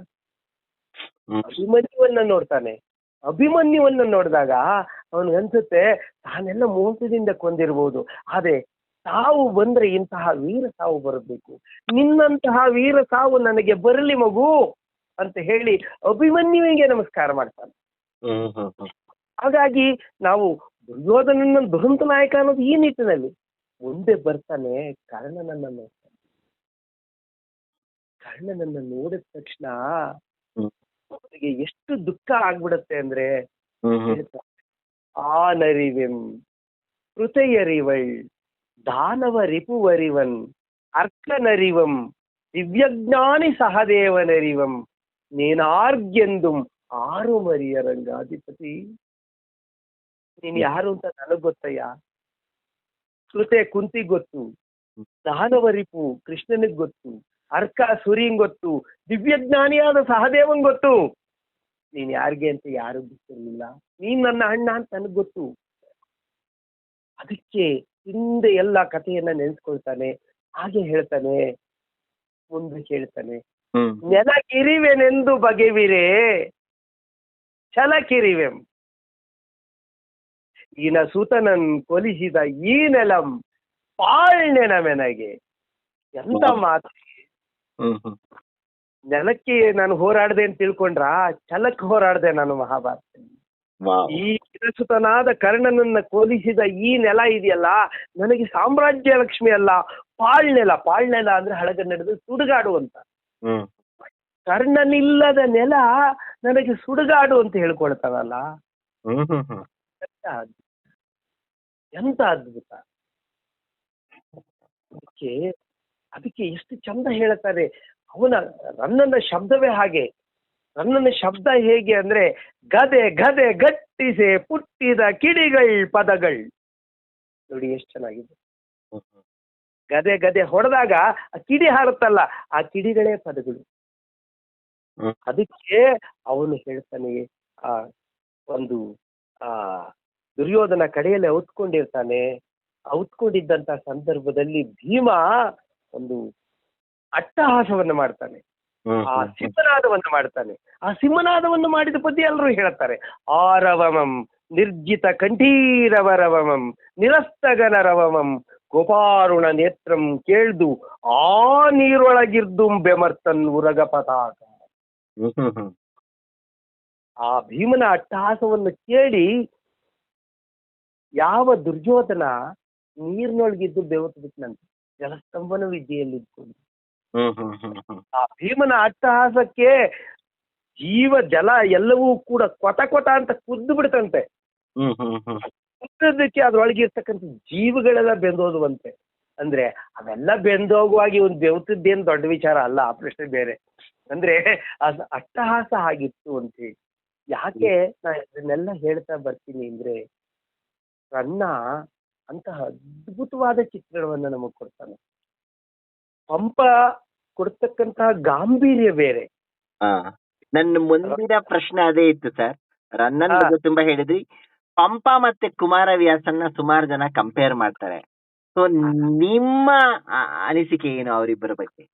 ಅಭಿಮನ್ಯುವನ್ನ ನೋಡ್ತಾನೆ. ಅಭಿಮನ್ಯುವನ್ನ ನೋಡಿದಾಗ ಅವನಿಗನ್ಸುತ್ತೆ ತಾನೆಲ್ಲ ಮೋಸದಿಂದ ಕೊಂದಿರ್ಬೋದು, ಆದ್ರೆ ಸಾವು ಬಂದ್ರೆ ಇಂತಹ ವೀರ ಸಾವು ಬರಬೇಕು, ನಿನ್ನಂತಹ ವೀರ ಸಾವು ನನಗೆ ಬರಲಿ ಮಗು ಅಂತ ಹೇಳಿ ಅಭಿಮನ್ಯುವಿಗೆ ನಮಸ್ಕಾರ ಮಾಡ್ತಾನೆ. ಹಾಗಾಗಿ ನಾವು ದುರ್ಯೋಧನನ ದುರಂತ ನಾಯಕ ಅನ್ನೋದು ಈ ನಿಟ್ಟಿನಲ್ಲಿ. ಮುಂದೆ ಬರ್ತಾನೆ, ಕರ್ಣನನ್ನ ನೋಡ್ತಾನೆ. ಕರ್ಣನನ್ನ ನೋಡಿದ ತಕ್ಷಣ ಅವನಿಗೆ ಎಷ್ಟು ದುಃಖ ಆಗ್ಬಿಡತ್ತೆ ಅಂದ್ರೆ, ಆನರಿವೆಂ ಕೃತೆಯರಿವಳ್ ದಾನವ ರಿಪುವರಿವನ್ ಅರ್ಕನರಿವಂ ದಿವ್ಯಜ್ಞಾನಿ ಸಹದೇವನರಿವಂ ನೇನಾರ್ಗೆಂದು ಆರು ಮರಿಯ ರಂಗಾಧಿಪತಿ. ನೀನ್ ಯಾರು ಅಂತ ನನಗ್ ಗೊತ್ತಯ್ಯ. ಕೃತೆ ಕುಂತಿ ಗೊತ್ತು, ದಾನವರಿಪು ಕೃಷ್ಣನಿಗ್ ಗೊತ್ತು, ಅರ್ಕ ಸುರಿಂಗ್ ಗೊತ್ತು, ದಿವ್ಯಜ್ಞಾನಿಯಾದ ಸಹದೇವಂಗ್ ಗೊತ್ತು. ನೀನ್ ಯಾರಿಗೆ ಅಂತ ಯಾರು ಗೊತ್ತಿರಲಿಲ್ಲ. ನೀನ್ ನನ್ನ ಅಣ್ಣ ಅಂತ ನನಗ್ ಗೊತ್ತು. ಅದಕ್ಕೆ ಹಿಂದೆ ಎಲ್ಲ ಕಥೆಯನ್ನ ನೆನೆಸ್ಕೊಳ್ತಾನೆ. ಹಾಗೆ ಹೇಳ್ತಾನೆ, ಮುಂದೆ ಹೇಳ್ತಾನೆ, ನೆಲಕಿರಿವೆನೆಂದು ಬಗೆವಿರೇ ಛಲಕಿರಿವೆಂ ಈನ ಸುತನನ್ ಕೊಲಿಸಿದ ಈ ನೆಲಂ ಪಾಳ್ನೆನ ಮೆನಗೆ. ಎಂತ ಮಾತು! ನೆಲಕ್ಕೆ ನಾನು ಹೋರಾಡ್ದೆ ಅಂತ ತಿಳ್ಕೊಂಡ್ರ, ಛಲಕ್ಕೆ ಹೋರಾಡ್ದೆ ನಾನು ಮಹಾಭಾರತದಲ್ಲಿ. ಈ ಸುತನಾದ ಕರ್ಣನನ್ನ ಕೊಲಿಸಿದ ಈ ನೆಲ ಇದೆಯಲ್ಲ, ನನಗೆ ಸಾಮ್ರಾಜ್ಯ ಲಕ್ಷ್ಮಿ ಅಲ್ಲ, ಪಾಳ್ನೆಲ. ಪಾಳ್ನೆಲ ಅಂದ್ರೆ ಹಳಗನ್ನಡದ ಸುಡುಗಾಡು ಅಂತ. ಕರ್ಣನಿಲ್ಲದ ನೆಲ ನನಗೆ ಸುಡುಗಾಡು ಅಂತ ಹೇಳ್ಕೊಳ್ತಾನಲ್ಲ, ಎಂತ ಅದ್ಭುತ! ಅದಕ್ಕೆ ಎಷ್ಟು ಚಂದ ಹೇಳ್ತಾರೆ. ರನ್ನನ ಶಬ್ದವೇ ಹಾಗೆ. ರನ್ನನ ಶಬ್ದ ಹೇಗೆ ಅಂದ್ರೆ, ಗದೆ ಗದೆ ಗಟ್ಟಿಸೆ ಪುಟ್ಟಿದ ಕಿಡಿಗಳ್ ಪದಗಳ್. ನೋಡಿ ಎಷ್ಟು ಚೆನ್ನಾಗಿದೆ. ಗದೆ ಗದೆ ಹೊಡೆದಾಗ ಆ ಕಿಡಿ ಹಾರುತ್ತಲ್ಲ, ಆ ಕಿಡಿಗಳೇ ಪದಗಳು. ಅದಕ್ಕೆ ಅವನು ಹೇಳ್ತಾನೆ, ಒಂದು ದುರ್ಯೋಧನ ಕಡೆಯಲ್ಲಿ ಔತ್ಕೊಂಡಿರ್ತಾನೆ. ಔತ್ಕೊಂಡಿದ್ದಂತ ಸಂದರ್ಭದಲ್ಲಿ ಭೀಮ ಒಂದು ಅಟ್ಟಹಾಸವನ್ನ ಮಾಡ್ತಾನೆ, ಆ ಸಿಂಹನಾದವನ್ನ ಮಾಡ್ತಾನೆ. ಆ ಸಿಂಹನಾದವನ್ನು ಮಾಡಿದ ಪದ್ಯ ಎಲ್ಲರೂ ಹೇಳ್ತಾರೆ. ಆರವಮಂ ನಿರ್ಜಿತ ಕಂಠೀರವರವಮಂ ನಿರಸ್ತಗನರವಮಂ ಗೋಪಾರುಣ ನೇತ್ರಂ ಕೇಳ್ದು ಆ ನೀರೊಳಗಿರ್ದು ಬೆಮರ್ತನ್ ಉರಗ ಪತಾಕ. ಹ್ಮ್ ಹ್ಮ್ ಹ್ಮ್ ಆ ಭೀಮನ ಅಟ್ಟಹಾಸವನ್ನು ಕೇಳಿ ಯಾವ ದುರ್ಯೋಧನ ನೀರಿನೊಳಗಿದ್ದು ಬೆವತು ಬಿಟ್ಟನಂತೆ, ಜಲಸ್ತಂಭನ ವಿದ್ಯೆಯಲ್ಲಿ ಇದ್ಕೊಂಡು. ಹ್ಮ್ ಹ್ಮ್ ಹ್ಮ್ ಹ್ಮ್ ಆ ಭೀಮನ ಅಟ್ಟಹಾಸಕ್ಕೆ ಜೀವ ಜಲ ಎಲ್ಲವೂ ಕೂಡ ಕೊತ ಕೊತ ಅಂತ ಕುದ್ದು ಬಿಡ್ತಂತೆ. ಹ್ಮ್ ಹ್ಮ್ ಹ್ಮ್ ಕುದ್ದದಕ್ಕೆ ಅದ್ರೊಳಗೆ ಇರ್ತಕ್ಕಂಥ ಜೀವಗಳೆಲ್ಲ ಬೆಂದೋದುವಂತೆ. ಅಂದ್ರೆ ಅವೆಲ್ಲ ಬೆಂದೋಗುವಾಗಿ ಒಂದು ಬೆವತದ್ದೇನು ದೊಡ್ಡ ವಿಚಾರ ಅಲ್ಲ, ಆ ಪ್ರಶ್ನೆ ಬೇರೆ. ಅಂದ್ರೆ ಅದು ಅಟ್ಟಹಾಸ ಆಗಿತ್ತು ಅಂತ ಹೇಳಿ. ಯಾಕೆ ನಾ ಇದನ್ನೆಲ್ಲ ಹೇಳ್ತಾ ಬರ್ತೀನಿ ಅಂದ್ರೆ, ರನ್ನ ಅಂತಹ ಅದ್ಭುತವಾದ ಚಿತ್ರಣವನ್ನ ನಮಗ್ ಕೊಡ್ತಾನೆ. ಪಂಪ ಕೊಡ್ತಕ್ಕಂತಹ ಗಾಂಭೀರ್ಯ ಬೇರೆ. ಹಾ, ನನ್ನ ಮುಂದಿನ ಪ್ರಶ್ನೆ ಅದೇ ಇತ್ತು ಸರ್. ರನ್ನನ್ ಬಗ್ಗೆ ತುಂಬಾ ಹೇಳಿದ್ರಿ. ಪಂಪ ಮತ್ತೆ ಕುಮಾರವ್ಯಾಸನ್ನ ಸುಮಾರು ಜನ ಕಂಪೇರ್ ಮಾಡ್ತಾರೆ. ಸೊ ನಿಮ್ಮ ಅನಿಸಿಕೆ ಏನು ಅವರಿಬ್ಬರ ಬಗ್ಗೆ?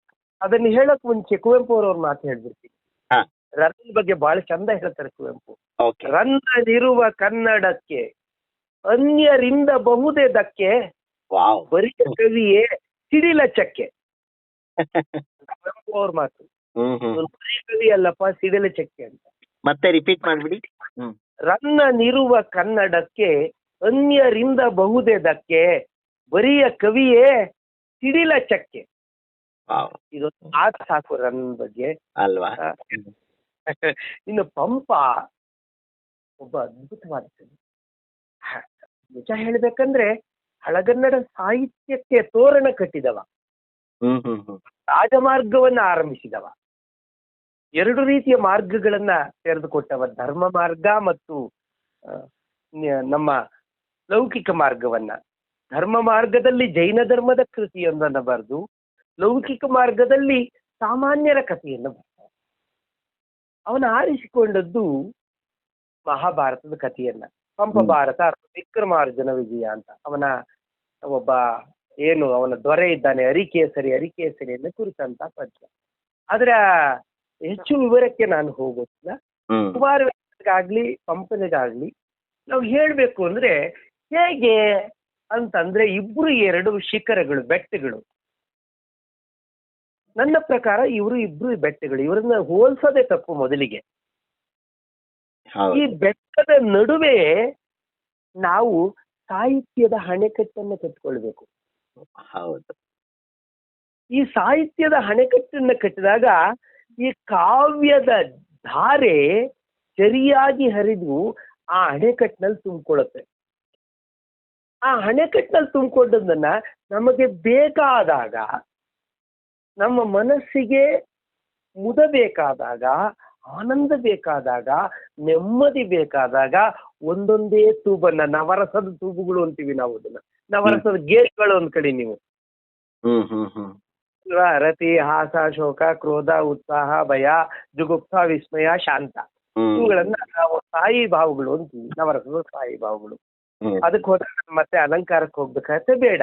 ಅದನ್ನ ಹೇಳಕ್ ಮುಂಚೆ ಕುವೆಂಪು ಅವ್ರ ಮಾತು ಹೇಳ್ಬಿಡ್ತೀನಿ. ಹಾ, ರನ್ನ ಬಗ್ಗೆ ಬಹಳ ಚಂದ ಹೇಳ್ತಾರೆ ಕುವೆಂಪು. ಓಕೆ. ರನ್ನನಿರುವ ಕನ್ನಡಕ್ಕೆ ಅನ್ಯರಿಂದ ಬಹುದೇ ಧಕ್ಕೆ, ವಾವ್. ಬರೀ ಕವಿಯೇ ಸಿಡಿಲ ಚಕ್ಕೆ. ಕುವೆಂಪು ಅವ್ರ ಮಾತು. ಹ್ಮ್ ಹ್ಮ್ ಬರೀ ಕವಿ ಅಲ್ಲಪ್ಪ, ಸಿಡಿಲ ಚಕ್ಕೆ ಅಂತ. ಮತ್ತೆ ರಿಪೀಟ್ ಮಾಡ್ಬಿಡಿ. ಹ್ಮ್. ರನ್ನನಿರುವ ಕನ್ನಡಕ್ಕೆ ಅನ್ಯರಿಂದ ಬಹುದೇ ಧಕ್ಕೆ, ಬರಿಯ ಕವಿಯೇ ಸಿಡಿಲ ಚಕ್ಕೆ. ವಾವ್. ಇದೊಂದು ಮಾತು ಸಾಕು ರನ್ ಬಗ್ಗೆ ಅಲ್ವಾ? ಇನ್ನು ಪಂಪ ಒಬ್ಬ ಅದ್ಭುತವಾದ ಕವಿ. ನಿಜ ಹೇಳ್ಬೇಕಂದ್ರೆ ಹಳಗನ್ನಡ ಸಾಹಿತ್ಯಕ್ಕೆ ತೋರಣ ಕಟ್ಟಿದವ, ಹ್ಮ್ ಹ್ಮ್ ಹ್ಮ್ ರಾಜಮಾರ್ಗವನ್ನ ಆರಂಭಿಸಿದವ, ಎರಡು ರೀತಿಯ ಮಾರ್ಗಗಳನ್ನ ತೆರೆದುಕೊಟ್ಟವ, ಧರ್ಮ ಮಾರ್ಗ ಮತ್ತು ನಮ್ಮ ಲೌಕಿಕ ಮಾರ್ಗವನ್ನ. ಧರ್ಮ ಮಾರ್ಗದಲ್ಲಿ ಜೈನ ಧರ್ಮದ ಕೃತಿಯೊಂದನ್ನು ಬರೆದು, ಲೌಕಿಕ ಮಾರ್ಗದಲ್ಲಿ ಸಾಮಾನ್ಯರ ಕಥೆಯನ್ನು ಬರೆದ. ಅವನ ಆರಿಸಿಕೊಂಡದ್ದು ಮಹಾಭಾರತದ ಕಥೆಯನ್ನ. ಪಂಪ ಭಾರತ ವಿಕ್ರಮಾರ್ಜುನ ವಿಜಯ ಅಂತ. ಅವನ ಒಬ್ಬ ಅವನ ದೊರೆ ಇದ್ದಾನೆ, ಅರಿಕೇಸರಿಯನ್ನು ಕುರಿತಂತ ಪದ್ಯ. ಅದರ ಹೆಚ್ಚು ವಿವರಕ್ಕೆ ನಾನು ಹೋಗೋದಿಲ್ಲ. ಕುಮಾರವ್ಯಾಸನಿಗಾಗ್ಲಿ ಪಂಪನಿಗಾಗ್ಲಿ ನಾವು ಹೇಳ್ಬೇಕು ಅಂದ್ರೆ ಹೇಗೆ ಅಂತಂದ್ರೆ, ಇಬ್ರು ಎರಡು ಶಿಖರಗಳು, ಬೆಟ್ಟಗಳು. ನನ್ನ ಪ್ರಕಾರ ಇಬ್ರು ಬೆಟ್ಟಗಳು, ಇವರನ್ನ ಹೋಲ್ಸೋದೇ ತಪ್ಪು ಮೊದಲಿಗೆ. ಈ ಬೆಟ್ಟದ ನಡುವೆ ನಾವು ಸಾಹಿತ್ಯದ ಅಣೆಕಟ್ಟನ್ನು ಕಟ್ಕೊಳ್ಬೇಕು. ಹೌದು. ಈ ಸಾಹಿತ್ಯದ ಅಣೆಕಟ್ಟನ್ನು ಕಟ್ಟಿದಾಗ ಈ ಕಾವ್ಯದ ಧಾರೆ ಸರಿಯಾಗಿ ಹರಿದು ಆ ಅಣೆಕಟ್ಟಿನಲ್ಲಿ ತುಂಬಿಕೊಳ್ಳುತ್ತೆ. ಆ ಅಣೆಕಟ್ಟಿನಲ್ಲಿ ತುಂಬಿಕೊಂಡದನ್ನ ನಮಗೆ ಬೇಕಾದಾಗ, ನಮ್ಮ ಮನಸ್ಸಿಗೆ ಮುದ ಬೇಕಾದಾಗ, ಆನಂದ ಬೇಕಾದಾಗ, ನೆಮ್ಮದಿ ಬೇಕಾದಾಗ ಒಂದೊಂದೇ ತೂಬನ್ನ, ನವರಸದ ತೂಬುಗಳು ಅಂತೀವಿ ನಾವು ಅದನ್ನ, ನವರಸದ ಗೇಟ್ಗಳು ಒಂದ್ ಕಡೆ ನೀವು. ರತಿ, ಹಾಸ, ಶೋಕ, ಕ್ರೋಧ, ಉತ್ಸಾಹ, ಭಯ, ಜುಗುಪ್ಸ, ವಿಸ್ಮಯ, ಶಾಂತ, ಇವುಗಳನ್ನ ನಾವು ಸ್ಥಾಯಿ ಭಾವಗಳು ಅಂತೀವಿ, ನವರಸದ ಸ್ಥಾಯಿ ಭಾವಗಳು. ಅದಕ್ಕೆ ಹೋದಾಗ ಮತ್ತೆ ಅಲಂಕಾರಕ್ಕೆ ಹೋಗ್ಬೇಕಾಗತ್ತೆ, ಬೇಡ.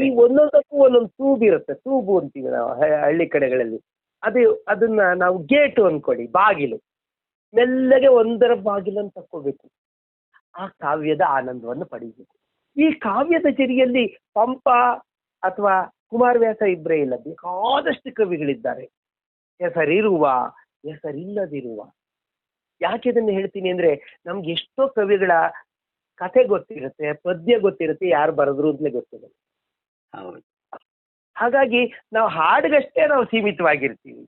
ಈ ಒಂದೊಂದಕ್ಕೂ ಒಂದೊಂದು ತೂಬು ಇರುತ್ತೆ, ತೂಬು ಅಂತೀವಿ ನಾವು ಹಳ್ಳಿ ಕಡೆಗಳಲ್ಲಿ. ಅದನ್ನ ನಾವು ಗೇಟು ಅನ್ಕೊಡಿ, ಬಾಗಿಲು. ಮೆಲ್ಲಗೆ ಒಂದರ ಬಾಗಿಲನ್ನು ತಕ್ಕೋಬೇಕು, ಆ ಕಾವ್ಯದ ಆನಂದವನ್ನು ಪಡೀಬೇಕು. ಈ ಕಾವ್ಯದ ಜರಿಯಲ್ಲಿ ಪಂಪ ಅಥವಾ ಕುಮಾರವ್ಯಾಸ ಇಬ್ಬರೇ ಇಲ್ಲ, ಬೇಕಾದಷ್ಟು ಕವಿಗಳಿದ್ದಾರೆ, ಹೆಸರಿರುವ ಹೆಸರಿಲ್ಲದಿರುವ. ಯಾಕೆ ಇದನ್ನು ಹೇಳ್ತೀನಿ ಅಂದ್ರೆ, ನಮ್ಗೆ ಎಷ್ಟೋ ಕವಿಗಳ ಕಥೆ ಗೊತ್ತಿರುತ್ತೆ, ಪದ್ಯ ಗೊತ್ತಿರುತ್ತೆ, ಯಾರು ಬರೆದ್ರು ಅಂತಲೇ ಗೊತ್ತಿರುತ್ತೆ. ಹಾಗಾಗಿ ನಾವು ಹಾಡಿಗಷ್ಟೇ ನಾವು ಸೀಮಿತವಾಗಿರ್ತೀವಿ,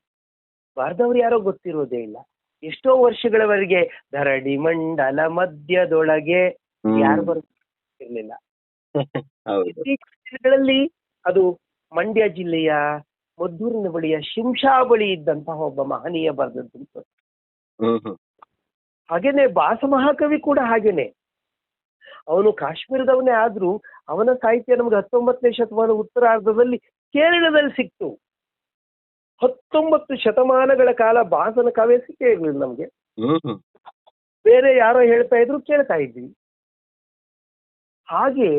ಬರೆದವ್ರು ಯಾರೋ ಗೊತ್ತಿರೋದೇ ಇಲ್ಲ. ಎಷ್ಟೋ ವರ್ಷಗಳವರೆಗೆ ಧರಣಿ ಮಂಡಲ ಮಧ್ಯದೊಳಗೆ ಯಾರು ಬರೆದಿರ್ಲಿಲ್ಲ. ದಿನಗಳಲ್ಲಿ ಅದು ಮಂಡ್ಯ ಜಿಲ್ಲೆಯ ಮದ್ದೂರಿನ ಬಳಿಯ ಶಿಂಷಾ ಬಳಿ ಇದ್ದಂತಹ ಒಬ್ಬ ಮಹನೀಯ ಬರೆದದ್ದು. ಹಾಗೇನೆ ಭಾಸ ಮಹಾಕವಿ ಕೂಡ ಹಾಗೇನೆ, ಅವನು ಕಾಶ್ಮೀರದವನೇ ಆದ್ರೂ ಅವನ ಸಾಹಿತ್ಯ ನಮ್ಗೆ 19ನೇ ಶತಮಾನ ಉತ್ತರಾರ್ಧದಲ್ಲಿ ಕೇರಳದಲ್ಲಿ ಸಿಕ್ತು. 19 ಶತಮಾನಗಳ ಕಾಲ ಭಾಸನ ಕಾವ್ಯ ಸಿಕ್ಕೇ ಇರ್ಲಿಲ್ಲ ನಮ್ಗೆ. ಬೇರೆ ಯಾರೋ ಹೇಳ್ತಾ ಇದ್ರು, ಕೇಳ್ತಾ ಇದ್ವಿ. ಹಾಗೆ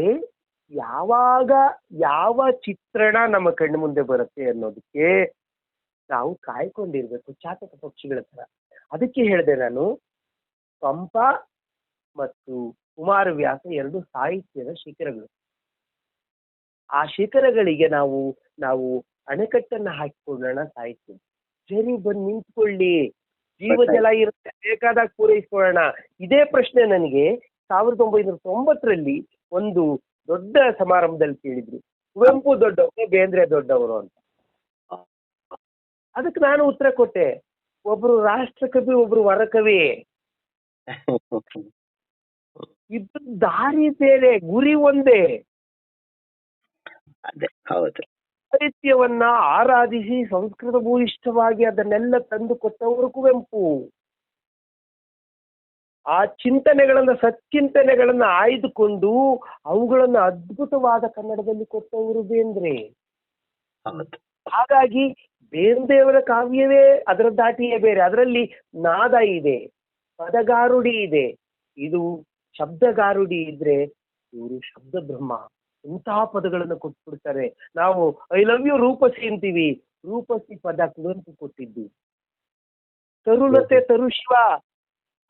ಯಾವಾಗ ಯಾವ ಚಿತ್ರಣ ನಮ್ಮ ಕಣ್ಣು ಮುಂದೆ ಬರುತ್ತೆ ಅನ್ನೋದಕ್ಕೆ ನಾವು ಕಾಯ್ಕೊಂಡಿರ್ಬೇಕು, ಚಾತಕ ಪಕ್ಷಿಗಳ ತರ. ಅದಕ್ಕೆ ಹೇಳಿದೆ ನಾನು, ಪಂಪ ಮತ್ತು ಕುಮಾರವ್ಯಾಸ ಎರಡು ಸಾಹಿತ್ಯದ ಶಿಖರಗಳು. ಆ ಶಿಖರಗಳಿಗೆ ನಾವು ಅಣೆಕಟ್ಟನ್ನು ಹಾಕಿಕೊಳ್ಳೋಣ. ಸಾಹಿತ್ಯ ಸರಿ ಬಂದು ನಿಂತ್ಕೊಳ್ಳಿ, ಜೀವಜಲ ಇರುತ್ತೆ, ಬೇಕಾದಾಗ ಪೂರೈಸ್ಕೊಳ್ಳೋಣ. ಇದೇ ಪ್ರಶ್ನೆ ನನಗೆ 1990ರಲ್ಲಿ ಒಂದು ದೊಡ್ಡ ಸಮಾರಂಭದಲ್ಲಿ ಕೇಳಿದ್ರು, ಕುವೆಂಪು ದೊಡ್ಡವರು ಬೇಂದ್ರೆ ದೊಡ್ಡವರು ಅಂತ. ಅದಕ್ಕೆ ನಾನು ಉತ್ತರ ಕೊಟ್ಟೆ, ಒಬ್ರು ರಾಷ್ಟ್ರಕವಿ, ಒಬ್ರು ವರಕವಿ. ಇಬ್ಬರು ದಾರಿ ಬೇರೆ, ಗುರಿ ಒಂದೇ. ಅದೇ ಹೌದು. ಸಾಹಿತ್ಯವನ್ನ ಆರಾಧಿಸಿ ಸಂಸ್ಕೃತ ಭೂಯಿಷ್ಠವಾಗಿ ಅದನ್ನೆಲ್ಲ ತಂದು ಕೊಟ್ಟವರು ಕುವೆಂಪು. ಆ ಚಿಂತನೆಗಳನ್ನ, ಸಚ್ಚಿಂತನೆಗಳನ್ನ ಆಯ್ದುಕೊಂಡು ಅವುಗಳನ್ನ ಅದ್ಭುತವಾದ ಕನ್ನಡದಲ್ಲಿ ಕೊಟ್ಟವರು ಬೇಂದ್ರೆ. ಹಾಗಾಗಿ ಬೇಂದ್ರೆಯವರ ಕಾವ್ಯವೇ ಅದರ ದಾಟಿಯೇ ಬೇರೆ. ಅದರಲ್ಲಿ ನಾದ ಇದೆ, ಪದಗಾರುಡಿ ಇದೆ, ಇದು ಶಬ್ದಗಾರುಡಿ ಇದ್ರೆ ಇವರು ಶಬ್ದ ಬ್ರಹ್ಮ. ಇಂತಹ ಪದಗಳನ್ನು ಕೊಟ್ಬಿಡ್ತಾರೆ. ನಾವು ಐ ಲವ್ ಯು ರೂಪಸಿ ಅಂತೀವಿ, ರೂಪಸಿ ಪದ ಕುವೆಂಪು ಕೊಟ್ಟಿದ್ದು. ತರುಲತೆ ತರುಶಿವ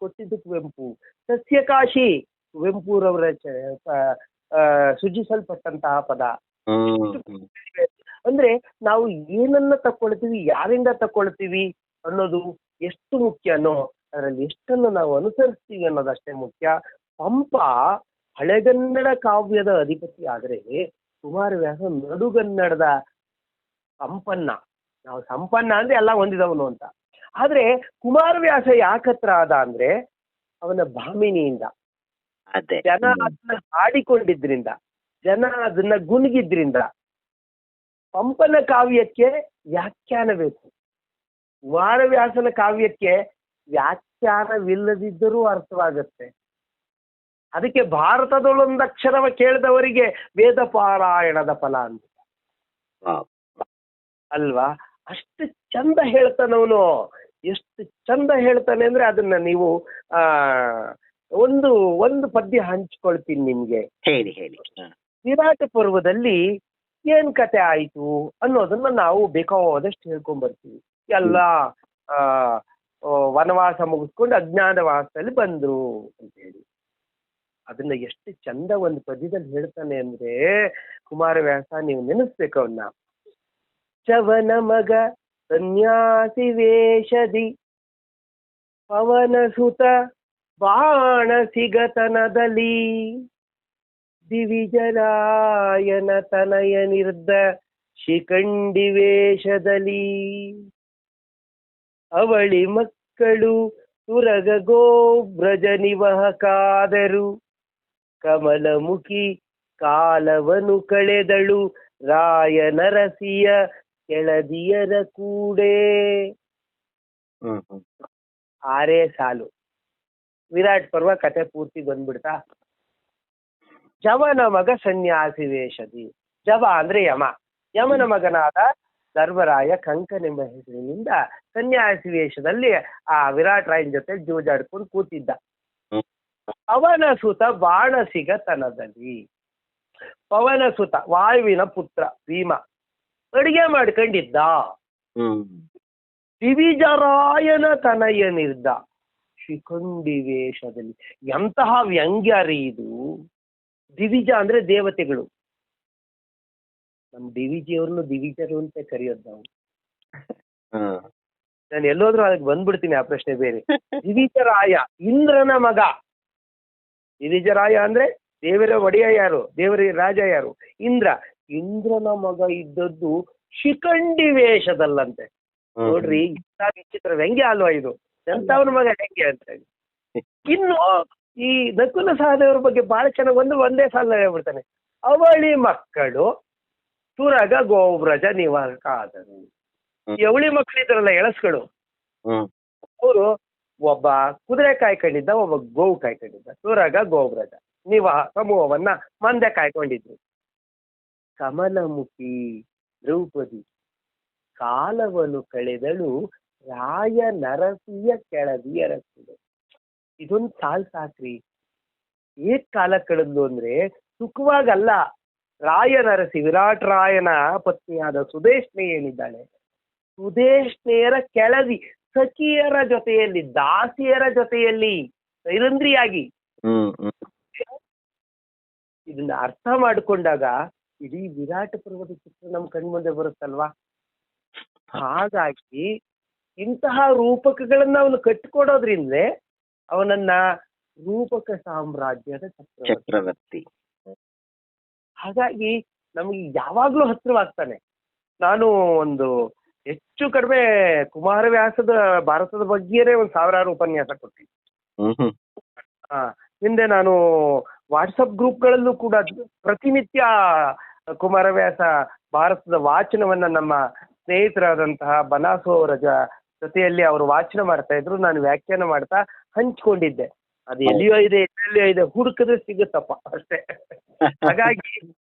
ಕೊಟ್ಟಿದ್ದು ಕುವೆಂಪು. ಸಸ್ಯಕಾಶಿ ಕುವೆಂಪುರವರ ಸೃಜಿಸಲ್ಪಟ್ಟಂತಹ ಪದ. ಅಂದ್ರೆ ನಾವು ಏನನ್ನ ತಕೊಳ್ತೀವಿ, ಯಾರಿಂದ ತಕೊಳ್ತೀವಿ ಅನ್ನೋದು ಎಷ್ಟು ಮುಖ್ಯನೋ ಅದರಲ್ಲಿ ಎಷ್ಟನ್ನು ನಾವು ಅನುಸರಿಸ್ತೀವಿ ಅನ್ನೋದಷ್ಟೇ ಮುಖ್ಯ. ಪಂಪ ಹಳೆಗನ್ನಡ ಕಾವ್ಯದ ಅಧಿಪತಿ ಆದರೆ ಕುಮಾರವ್ಯಾಸ ನಡುಗನ್ನಡದ ಸಂಪನ್ನ. ನಾವು ಸಂಪನ್ನ ಅಂದ್ರೆ ಎಲ್ಲ ಹೊಂದಿದವನು ಅಂತ. ಆದ್ರೆ ಕುಮಾರವ್ಯಾಸ ಯಾಕತ್ರ ಆದ ಅಂದ್ರೆ ಅವನ ಭಾಮಿನಿಯಿಂದ, ಜನ ಅದನ್ನ ಹಾಡಿಕೊಂಡಿದ್ರಿಂದ, ಜನ ಅದನ್ನ ಗುಣಗಿದ್ರಿಂದ. ಪಂಪನ ಕಾವ್ಯಕ್ಕೆ ವ್ಯಾಖ್ಯಾನ ಬೇಕು, ಕುಮಾರವ್ಯಾಸನ ಕಾವ್ಯಕ್ಕೆ ವ್ಯಾಖ್ಯಾನವಿಲ್ಲದಿದ್ದರೂ ಅರ್ಥವಾಗುತ್ತೆ. ಅದಕ್ಕೆ ಭಾರತದೊಳೊಂದು ಅಕ್ಷರವ ಕೇಳಿದವರಿಗೆ ವೇದ ಪಾರಾಯಣದ ಫಲ ಅಂತ ಅಲ್ವಾ? ಅಷ್ಟು ಚಂದ ಹೇಳ್ತಾನವನು. ಎಷ್ಟು ಚಂದ ಹೇಳ್ತಾನೆ ಅಂದ್ರೆ ಅದನ್ನ ನೀವು ಒಂದು ಪದ್ಯ ಹಂಚ್ಕೊಳ್ತೀನಿ ನಿಮ್ಗೆ. ಹೇಳಿ ಹೇಳಿ. ವಿರಾಟ ಪರ್ವದಲ್ಲಿ ಏನ್ ಕತೆ ಆಯ್ತು ಅನ್ನೋದನ್ನ ನಾವು ಬೇಕಾದಷ್ಟು ಹೇಳ್ಕೊಂಡ್ ಬರ್ತೀವಿ. ಎಲ್ಲ ವನವಾಸ ಮುಗಿಸ್ಕೊಂಡು ಅಜ್ಞಾನವಾಸದಲ್ಲಿ ಬಂದ್ರು ಅಂತೇಳಿ. ಅದನ್ನ ಎಷ್ಟು ಚಂದ ಒಂದು ಪದ್ಯದಲ್ಲಿ ಹೇಳ್ತಾನೆ ಅಂದ್ರೆ ಕುಮಾರವ್ಯಾಸ, ನೀವು ನೆನೆಸ್ಬೇಕು ಅವನ್ನ. ಚವನ ಮಗ ಸನ್ಯಾಸಿ ವೇಷದಿ ಪವನ ಸುತ ಬಾಣ ಸಿಗತನದಲ್ಲಿ ದಿವಿಜರಾಯನ ತನಯ ನಿರ್ದ ಶಿಖಂಡಿ ವೇಷದಲ್ಲಿ ಅವಳಿ ಮಕ್ಕಳು ತುರಗ ಗೋಬ್ರಜ ನಿವಹಕಾದರು ಕಮಲಮುಖಿ ಕಾಲವನು ಕಳೆದಳು ರಾಯ ನರಸಿಯ ಕೆಳದಿಯರ ಕೂಡೆ. ಆರೇ ಸಾಲು, ವಿರಾಟ್ ಪರ್ವ ಕತೆ ಪೂರ್ತಿ ಬಂದ್ಬಿಡ್ತಾ. ಜವನ ಮಗ ಸನ್ಯಾಸಿ ವೇಷದಿ. ಜವ ಅಂದ್ರೆ ಯಮ, ಯಮನ ಮಗನಾದ ಧರ್ಮರಾಯ ಕಂಕನೆಂಬ ಹೆಸರಿನಿಂದ ಸನ್ಯಾಸಿ ವೇಷದಲ್ಲಿ ಆ ವಿರಾಟ್ ರಾಯನ ಜೊತೆ ಜೂಜಾಡ್ಕೊಂಡು ಕೂತಿದ್ದ. ಪವನ ಸುತ ಬಾಣಸಿಗ ತನದಲ್ಲಿ. ಪವನ ಸುತ ವಾಯುವಿನ ಪುತ್ರ ಭೀಮ ಅಡಿಗೆ ಮಾಡ್ಕೊಂಡಿದ್ದ. ದಿವಿಜರಾಯನ ತನಯನಿದ್ದ ಶಿಖಂಡಿ ವೇಷದಲ್ಲಿ. ಎಂತಹ ವ್ಯಂಗ್ಯ ಇದು. ದಿವಿಜ ಅಂದ್ರೆ ದೇವತೆಗಳು. ನಮ್ ದಿವಿಜಿಯವ್ರನ್ನು ದಿವಿಜರು ಅಂತ ಕರೆಯೋದು ನಾವು. ನಾನು ಎಲ್ಲೋದ್ರೂ ಅದಕ್ಕೆ ಬಂದ್ಬಿಡ್ತೀನಿ, ಆ ಪ್ರಶ್ನೆ ಬೇರೆ. ದಿವಿಜರಾಯ ಇಂದ್ರನ ಮಗ. ದಿವಿಜರಾಯ ಅಂದ್ರೆ ದೇವರ ಒಡೆಯ ಯಾರು, ದೇವರ ರಾಜ ಯಾರು? ಇಂದ್ರ. ಇಂದ್ರನ ಮಗ ಇದ್ದದ್ದು ಶಿಖಂಡಿ ವೇಷದಲ್ಲಂತೆ. ನೋಡ್ರಿ, ಇಂಥ ವಿಚಿತ್ರ ವ್ಯಂಗ್ಯ ಅಲ್ವಾ ಇದು? ಎಂತವನ ಮಗ ಹೆಂಗೆ ಅಂತ ಹೇಳಿ. ಇನ್ನು ಈ ನಕುಲ ಸಹದೇವರ ಬಗ್ಗೆ ಬಹಳ ಚೆನ್ನಾಗಿ ಒಂದೇ ಸಾಲ ಹೇಳ್ಬಿಡ್ತಾನೆ. ಅವಳಿ ಮಕ್ಕಳು ತುರಗ ಗೋವ್ರಜ ನಿವಾರಕಾದರು. ಈ ಅವಳಿ ಮಕ್ಕಳಿದ್ರಲ್ಲ, ಎಳಸ್ಗಳು, ಅವರು ಒಬ್ಬ ಕುದುರೆ ಕಾಯ್ಕೊಂಡಿದ್ದ, ಒಬ್ಬ ಗೋವು ಕಾಯ್ಕೊಂಡಿದ್ದ. ತುರಗ ಗೋವ್ರಜ ನಿವಾಹ ಸಮೂಹವನ್ನ ಮಂದೆ ಕಾಯ್ಕೊಂಡಿದ್ರು. ಕಮಲಮುಖಿ ದ್ರೌಪದಿ ಕಾಲವನ್ನು ಕಳೆದಳು ರಾಯ ನರಸಿಯ ಕೆಳದಿಯರ ಕೂಡೆ. ಇದೊಂದು ಸಾಲ್ ಸಾಕ್ರಿ. ಏಕ್ ಕಾಲ ಕಳೆದ್ಲು ಅಂದ್ರೆ ಸುಖವಾಗಲ್ಲ. ರಾಯ ನರಸಿ, ವಿರಾಟ್ ರಾಯನ ಪತ್ನಿಯಾದ ಸುದೇಶ್ನೇ ಏನಿದ್ದಾಳೆ, ಸುದೇಶ್ನೆಯರ ಕೆಳದಿ ಸಖಿಯರ ಜೊತೆಯಲ್ಲಿ, ದಾಸಿಯರ ಜೊತೆಯಲ್ಲಿ ಸೈರಂಧ್ರಿಯಾಗಿ. ಇದನ್ನ ಅರ್ಥ ಮಾಡಿಕೊಂಡಾಗ ಇಡೀ ವಿರಾಟ ಪರ್ವದ ಚಿತ್ರ ನಮ್ ಕಣ್ಮುಂದೆ ಬರುತ್ತಲ್ವಾ? ಹಾಗಾಗಿ ಇಂತಹ ರೂಪಕಗಳನ್ನ ಅವನು ಕಟ್ಟಿಕೊಡೋದ್ರಿಂದಲೇ ಅವನನ್ನ ರೂಪಕ ಸಾಮ್ರಾಜ್ಯದ ಚಕ್ರವರ್ತಿ. ಹಾಗಾಗಿ ನಮಗೆ ಯಾವಾಗ್ಲೂ ಹತ್ರವಾಗ್ತಾನೆ. ನಾನು ಒಂದು ಹೆಚ್ಚು ಕಡಿಮೆ ಕುಮಾರವ್ಯಾಸದ ಭಾರತದ ಬಗ್ಗೆನೇ ಒಂದು 1000 ಉಪನ್ಯಾಸ ಕೊಟ್ಟಿದ್ದೆ. ಹಿಂದೆ ನಾನು ವಾಟ್ಸಪ್ ಗ್ರೂಪ್ಗಳಲ್ಲೂ ಕೂಡ ಪ್ರತಿನಿತ್ಯ ಕುಮಾರವ್ಯಾಸ ಭಾರತದ ವಾಚನವನ್ನ ನಮ್ಮ ಸ್ನೇಹಿತರಾದಂತಹ ಬನಾಸು ಅವರ ಜೊತೆಯಲ್ಲಿ ಅವರು ವಾಚನ ಮಾಡ್ತಾ ಇದ್ರು, ನಾನು ವ್ಯಾಖ್ಯಾನ ಮಾಡ್ತಾ ಹಂಚ್ಕೊಂಡಿದ್ದೆ. ಅದು ಎಲ್ಲಿಯೋ ಇದೆ ಹುಡುಕಿದ್ರೆ ಸಿಗುತ್ತಪ್ಪ ಅಷ್ಟೇ. ಹಾಗಾಗಿ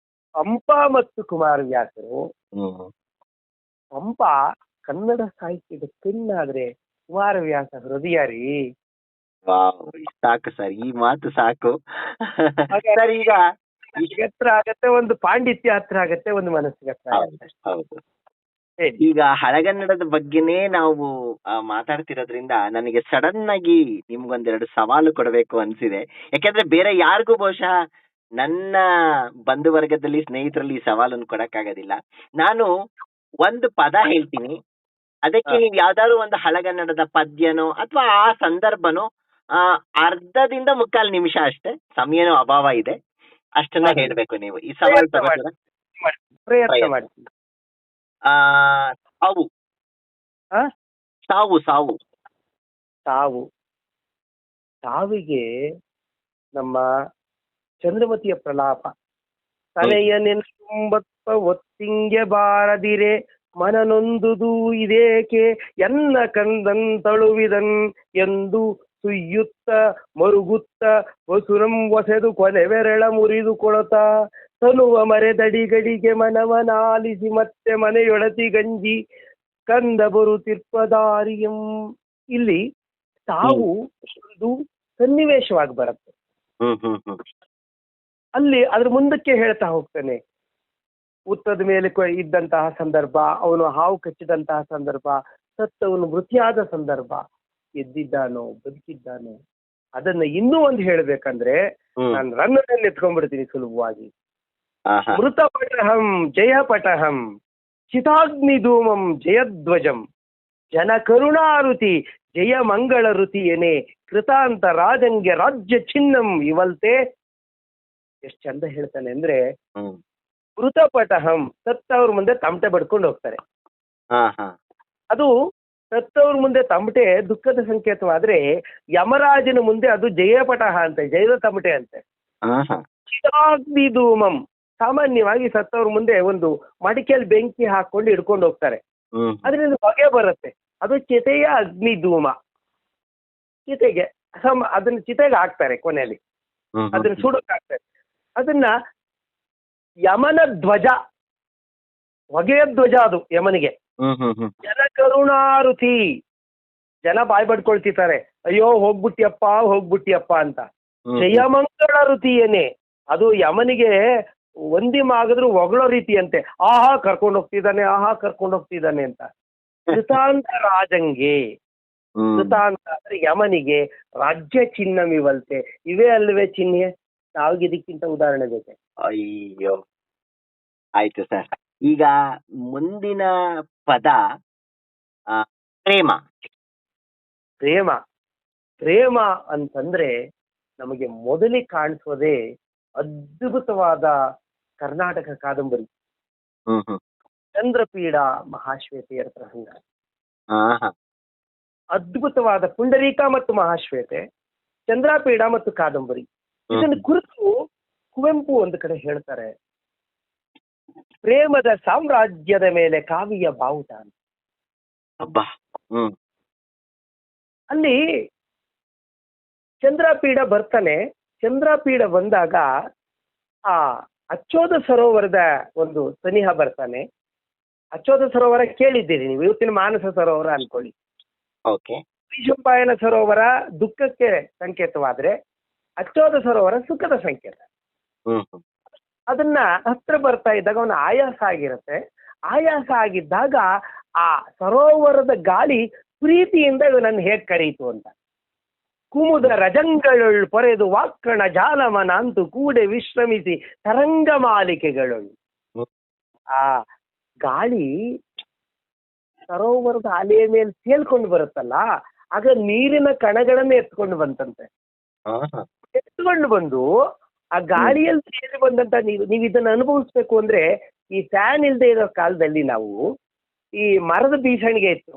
ಪಂಪ ಮತ್ತು ಕುಮಾರವ್ಯಾಸರು, ಪಂಪ ಕನ್ನಡ ಸಾಹಿತ್ಯದ ಕಣ್ಣಾದ್ರೆ ಕುಮಾರವ್ಯಾಸ ಹೃದಯ ರೀ. ಸಾಕು ಸರ್, ಈ ಮಾತು ಸಾಕು ಸರ್. ಈಗ ಹತ್ರ ಆಗತ್ತೆ, ಒಂದು ಪಾಂಡಿತ್ಯ ಹತ್ರ ಆಗತ್ತೆ, ಒಂದು ಮನಸ್ಸಿಗೆ ಹತ್ರ ಆಗತ್ತೆ. ಹೌದು. ಈಗ ಹಳಗನ್ನಡದ ಬಗ್ಗೆನೇ ನಾವು ಮಾತಾಡ್ತಿರೋದ್ರಿಂದ ನನಗೆ ಸಡನ್ ಆಗಿ ನಿಮ್ಗೊಂದೆರಡು ಸವಾಲು ಕೊಡಬೇಕು ಅನ್ಸಿದೆ. ಯಾಕಂದ್ರೆ ಬೇರೆ ಯಾರಿಗೂ ಬಹುಶಃ ನನ್ನ ಬಂಧು ವರ್ಗದಲ್ಲಿ ಸ್ನೇಹಿತರಲ್ಲಿ ಈ ಸವಾಲನ್ನು ಕೊಡಕ್ಕಾಗೋದಿಲ್ಲ. ನಾನು ಒಂದು ಪದ ಹೇಳ್ತೀನಿ, ಅದಕ್ಕೆ ನೀವು ಯಾವ್ದಾದ್ರು ಒಂದು ಹಳಗನ್ನಡದ ಪದ್ಯನೋ ಅಥವಾ ಆ ಸಂದರ್ಭನೋ ಅರ್ಧದಿಂದ 3/4 ನಿಮಿಷ ಅಷ್ಟೇ, ಸಮಯನೂ ಅಭಾವ ಇದೆ, ಅಷ್ಟನ್ನ ಹೇಳ್ಬೇಕು ನೀವು. ಈ ಸವಾಲು ಪ್ರಯತ್ನ ಮಾಡ್ತೀನಿ. ಸಾವು ಸಾವು ಸಾವು ಸಾವು ಸಾವಿಗೆ ನಮ್ಮ ಚಂದ್ರಮತಿಯ ಪ್ರಲಾಪ. ತನೆಯನೆಂಬತ್ತ ಒತ್ತಿಂಗೆ ಬಾರದಿರೆ ಮನನೊಂದುದು ಇದೇಕೆ ಎನ್ನ ಕಂದಂತಳುವಿದನ್ ಎಂದು ಸುಯ್ಯುತ್ತ ಮರುಗುತ್ತ ವಸುರಂ ಒಸೆದು ಕೊನೆವೆರಳ ಮುರಿದು ಕೊಳತ ತನುವ ಮರೆದಡಿಗಡಿಗೆ ಮನವನಾಲಿಸಿ ಮತ್ತೆ ಮನೆಯೊಡತಿ ಗಂಜಿ ಕಂದ ಬರುತ್ತಿರ್ಪದಾರಿಯಂ. ಇಲ್ಲಿ ಸಾವು ಒಂದು ಸನ್ನಿವೇಶವಾಗಿ ಬರುತ್ತೆ. ಅಲ್ಲಿ ಅದ್ರ ಮುಂದಕ್ಕೆ ಹೇಳ್ತಾ ಹೋಗ್ತಾನೆ. ಉತ್ತದ ಮೇಲೆ ಇದ್ದಂತಹ ಸಂದರ್ಭ, ಅವನು ಹಾವು ಕಚ್ಚಿದಂತಹ ಸಂದರ್ಭ, ಸತ್ತವನು ಮೃತಿಯಾದ ಸಂದರ್ಭ, ಎದ್ದಿದ್ದಾನೋ ಬದುಕಿದ್ದಾನೋ, ಅದನ್ನ ಇನ್ನೂ ಒಂದು ಹೇಳ್ಬೇಕಂದ್ರೆ ನಾನು ರನ್ನದಲ್ಲಿ ಎತ್ಕೊಂಡ್ಬಿಡ್ತೀನಿ ಸುಲಭವಾಗಿ. ಮೃತ ಪಟಹಂ ಜಯ ಪಟಹಂ ಚಿತಾಗ್ನಿ ಧೂಮಂ ಜಯಧ್ವಜಂ ಜನ ಕರುಣಾರುತಿ ಜಯ ಮಂಗಳ ಋತಿಯೇನೆ ಕೃತಾಂತ ರಾಜಂಗೆ ರಾಜ್ಯ ಚಿನ್ನಂ ಇವಲ್ತೆ. ಎಷ್ಟು ಚಂದ ಹೇಳ್ತಾನೆ ಅಂದ್ರೆ, ಮೃತಪಟಹಂ ಸತ್ತವ್ರ ಮುಂದೆ ತಮಟೆ ಬಡ್ಕೊಂಡು ಹೋಗ್ತಾರೆ. ಅದು ಸತ್ತವ್ರ ಮುಂದೆ ತಮಟೆ ದುಃಖದ ಸಂಕೇತವಾದ್ರೆ, ಯಮರಾಜನ ಮುಂದೆ ಅದು ಜಯಪಟಹ ಅಂತೆ, ಜಯದ ತಮಟೆ ಅಂತೆ. ಚಿತಾಗ್ನಿ ಧೂಮಂ ಸಾಮಾನ್ಯವಾಗಿ ಸತ್ತವ್ರ ಮುಂದೆ ಒಂದು ಮಡಿಕೆಯಲ್ಲಿ ಬೆಂಕಿ ಹಾಕೊಂಡು ಹಿಡ್ಕೊಂಡು ಹೋಗ್ತಾರೆ, ಅದರಿಂದ ಹೊಗೆ ಬರುತ್ತೆ, ಅದು ಚಿತೆಯ ಅಗ್ನಿ ಧೂಮ. ಚಿತೆಗೆ ಅದನ್ನ ಚಿತೆಗೆ ಹಾಕ್ತಾರೆ, ಕೊನೆಯಲ್ಲಿ ಅದನ್ನ ಸುಡಕ್ ಹಾಕ್ತಾರೆ. ಅದನ್ನ ಯಮನ ಧ್ವಜ, ಹೊಗೆಯ ಧ್ವಜ ಅದು ಯಮನಿಗೆ. ಜನ ಕರುಣಾರುತಿ, ಜನ ಬಾಯ್ ಬಡ್ಕೊಳ್ತಿದ್ದಾರೆ, ಅಯ್ಯೋ ಹೋಗ್ಬಿಟ್ಟಿಯಪ್ಪ ಅಂತ. ಜಯಮಂಗಳ ಋತಿಯೇನೆ, ಅದು ಯಮನಿಗೆ ಒಂದಿಮಾಗಿದ್ರು ಹೊಗಳೋ ರೀತಿಯಂತೆ, ಆಹಾ ಕರ್ಕೊಂಡು ಹೋಗ್ತಿದ್ದಾನೆ ಅಂತ. ಕೃತಾಂತ ರಾಜಂಗೆ, ಕೃತಾಂತ ಅಂದ್ರೆ ಯಮನಿಗೆ, ರಾಜ್ಯ ಚಿನ್ನಮಿವಲ್ತೆ, ಇವೇ ಅಲ್ವೇ ಚಿಹ್ನೆ, ನಾವಿಗೆ ಇದಕ್ಕಿಂತ ಉದಾಹರಣೆ ಬೇಕೆ? ಅಯ್ಯೋ ಆಯ್ತು ಸರ್. ಈಗ ಮುಂದಿನ ಪದ ಪ್ರೇಮ. ಪ್ರೇಮ ಪ್ರೇಮ ಅಂತಂದ್ರೆ ನಮಗೆ ಮೊದಲಿಗೆ ಕಾಣಿಸೋದೇ ಅದ್ಭುತವಾದ ಕರ್ನಾಟಕ ಕಾದಂಬರಿ ಚಂದ್ರಪೀಡ ಮಹಾಶ್ವೇತೆಯರ ಪ್ರಸಂಗ. ಅದ್ಭುತವಾದ ಪುಂಡರೀಕ ಮತ್ತು ಮಹಾಶ್ವೇತೆ, ಚಂದ್ರಪೀಡ ಮತ್ತು ಕಾದಂಬರಿ. ಇದನ್ನು ಕುರಿತು ಕುವೆಂಪು ಒಂದು ಕಡೆ ಹೇಳ್ತಾರೆ, ಪ್ರೇಮದ ಸಾಮ್ರಾಜ್ಯದ ಮೇಲೆ ಕಾವ್ಯ ಬಾವುಟ ಅಂತ. ಅಲ್ಲಿ ಚಂದ್ರಪೀಡ ಬರ್ತಾನೆ. ಚಂದ್ರಪೀಡ ಬಂದಾಗ ಆ ಅಚ್ಚೋದ ಸರೋವರದ ಒಂದು ಸನಿಹ ಬರ್ತಾನೆ. ಅಚ್ಚೋದ ಸರೋವರ ಕೇಳಿದ್ದೀರಿ ನೀವು, ಇವತ್ತಿನ ಮಾನಸ ಸರೋವರ ಅನ್ಕೊಳ್ಳಿ. ವೈಶಂಪಾಯನ ಸರೋವರ ದುಃಖಕ್ಕೆ ಸಂಕೇತವಾದ್ರೆ ಅಚ್ಚೋದ ಸರೋವರ ಸುಖದ ಸಂಕೇತ. ಅದನ್ನ ಹತ್ರ ಬರ್ತಾ ಇದ್ದಾಗ ಅವನ ಆಯಾಸ ಆಗಿರುತ್ತೆ. ಆಯಾಸ ಆಗಿದ್ದಾಗ ಆ ಸರೋವರದ ಗಾಳಿ ಪ್ರೀತಿಯಿಂದ ಇವನನ್ನು ಹೇಗ್ ಕರೀತು ಅಂತ. ಕುಮುದ ರಜಂಗಳು ಪೊರೆದು ವಾಕ್ಕಣ ಜಾಲಮನ ಅಂತು ಕೂಡೆ ವಿಶ್ರಮಿಸಿ ತರಂಗ ಮಾಲಿಕೆಗಳು. ಆ ಗಾಳಿ ಸರೋವರದ ಅಲೆಯ ಮೇಲೆ ತೇಲ್ಕೊಂಡು ಬರುತ್ತಲ್ಲ, ಆಗ ನೀರಿನ ಕಣಗಳನ್ನ ಎತ್ಕೊಂಡು ಬಂತಂತೆ. ಎತ್ಕೊಂಡು ಬಂದು ಆ ಗಾಳಿಯಲ್ಲಿ ತೇಲಿ ಬಂದಂತ ನೀವು ಇದನ್ನ ಅನುಭವಿಸ್ಬೇಕು ಅಂದ್ರೆ, ಈ ಫ್ಯಾನ್ ಇಲ್ದೇ ಇರೋ ಕಾಲದಲ್ಲಿ ನಾವು ಈ ಮರದ ಬೀಸಣಿಗೆ ಇತ್ತು,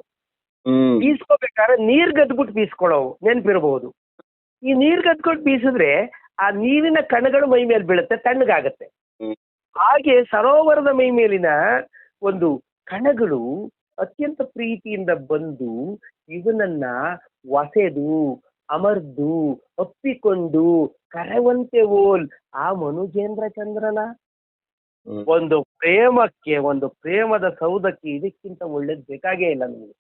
ಬೀಸ್ಕೋಬೇಕಾದ್ರೆ ನೀರ್ ಗದ್ಬಿಟ್ಟು ಬೀಸ್ಕೊಳ್ಳೋವು, ನೆನ್ಪಿರ್ಬಹುದು. ಈ ನೀರ್ ಗದ್ಬಿಟ್ಟು ಬೀಸಿದ್ರೆ ಆ ನೀರಿನ ಕಣಗಳು ಮೈ ಮೇಲೆ ಬೀಳುತ್ತೆ, ತಣ್ಣಗಾಗತ್ತೆ. ಹಾಗೆ ಸರೋವರದ ಮೈ ಮೇಲಿನ ಒಂದು ಕಣಗಳು ಅತ್ಯಂತ ಪ್ರೀತಿಯಿಂದ ಬಂದು ಇವನನ್ನ ಒಸೆದು ಅಮರ್ದು ಒಪ್ಪಿಕೊಂಡು ಕರೆವಂತೆ ಓಲ್ ಆ ಮನುಜೇಂದ್ರ ಚಂದ್ರನ ಒಂದು ಪ್ರೇಮಕ್ಕೆ, ಒಂದು ಪ್ರೇಮದ ಸೌಧಕ್ಕೆ ಇದಕ್ಕಿಂತ ಒಳ್ಳೇದು ಬೇಕಾಗೇ ಇಲ್ಲ ನಮಗೆ.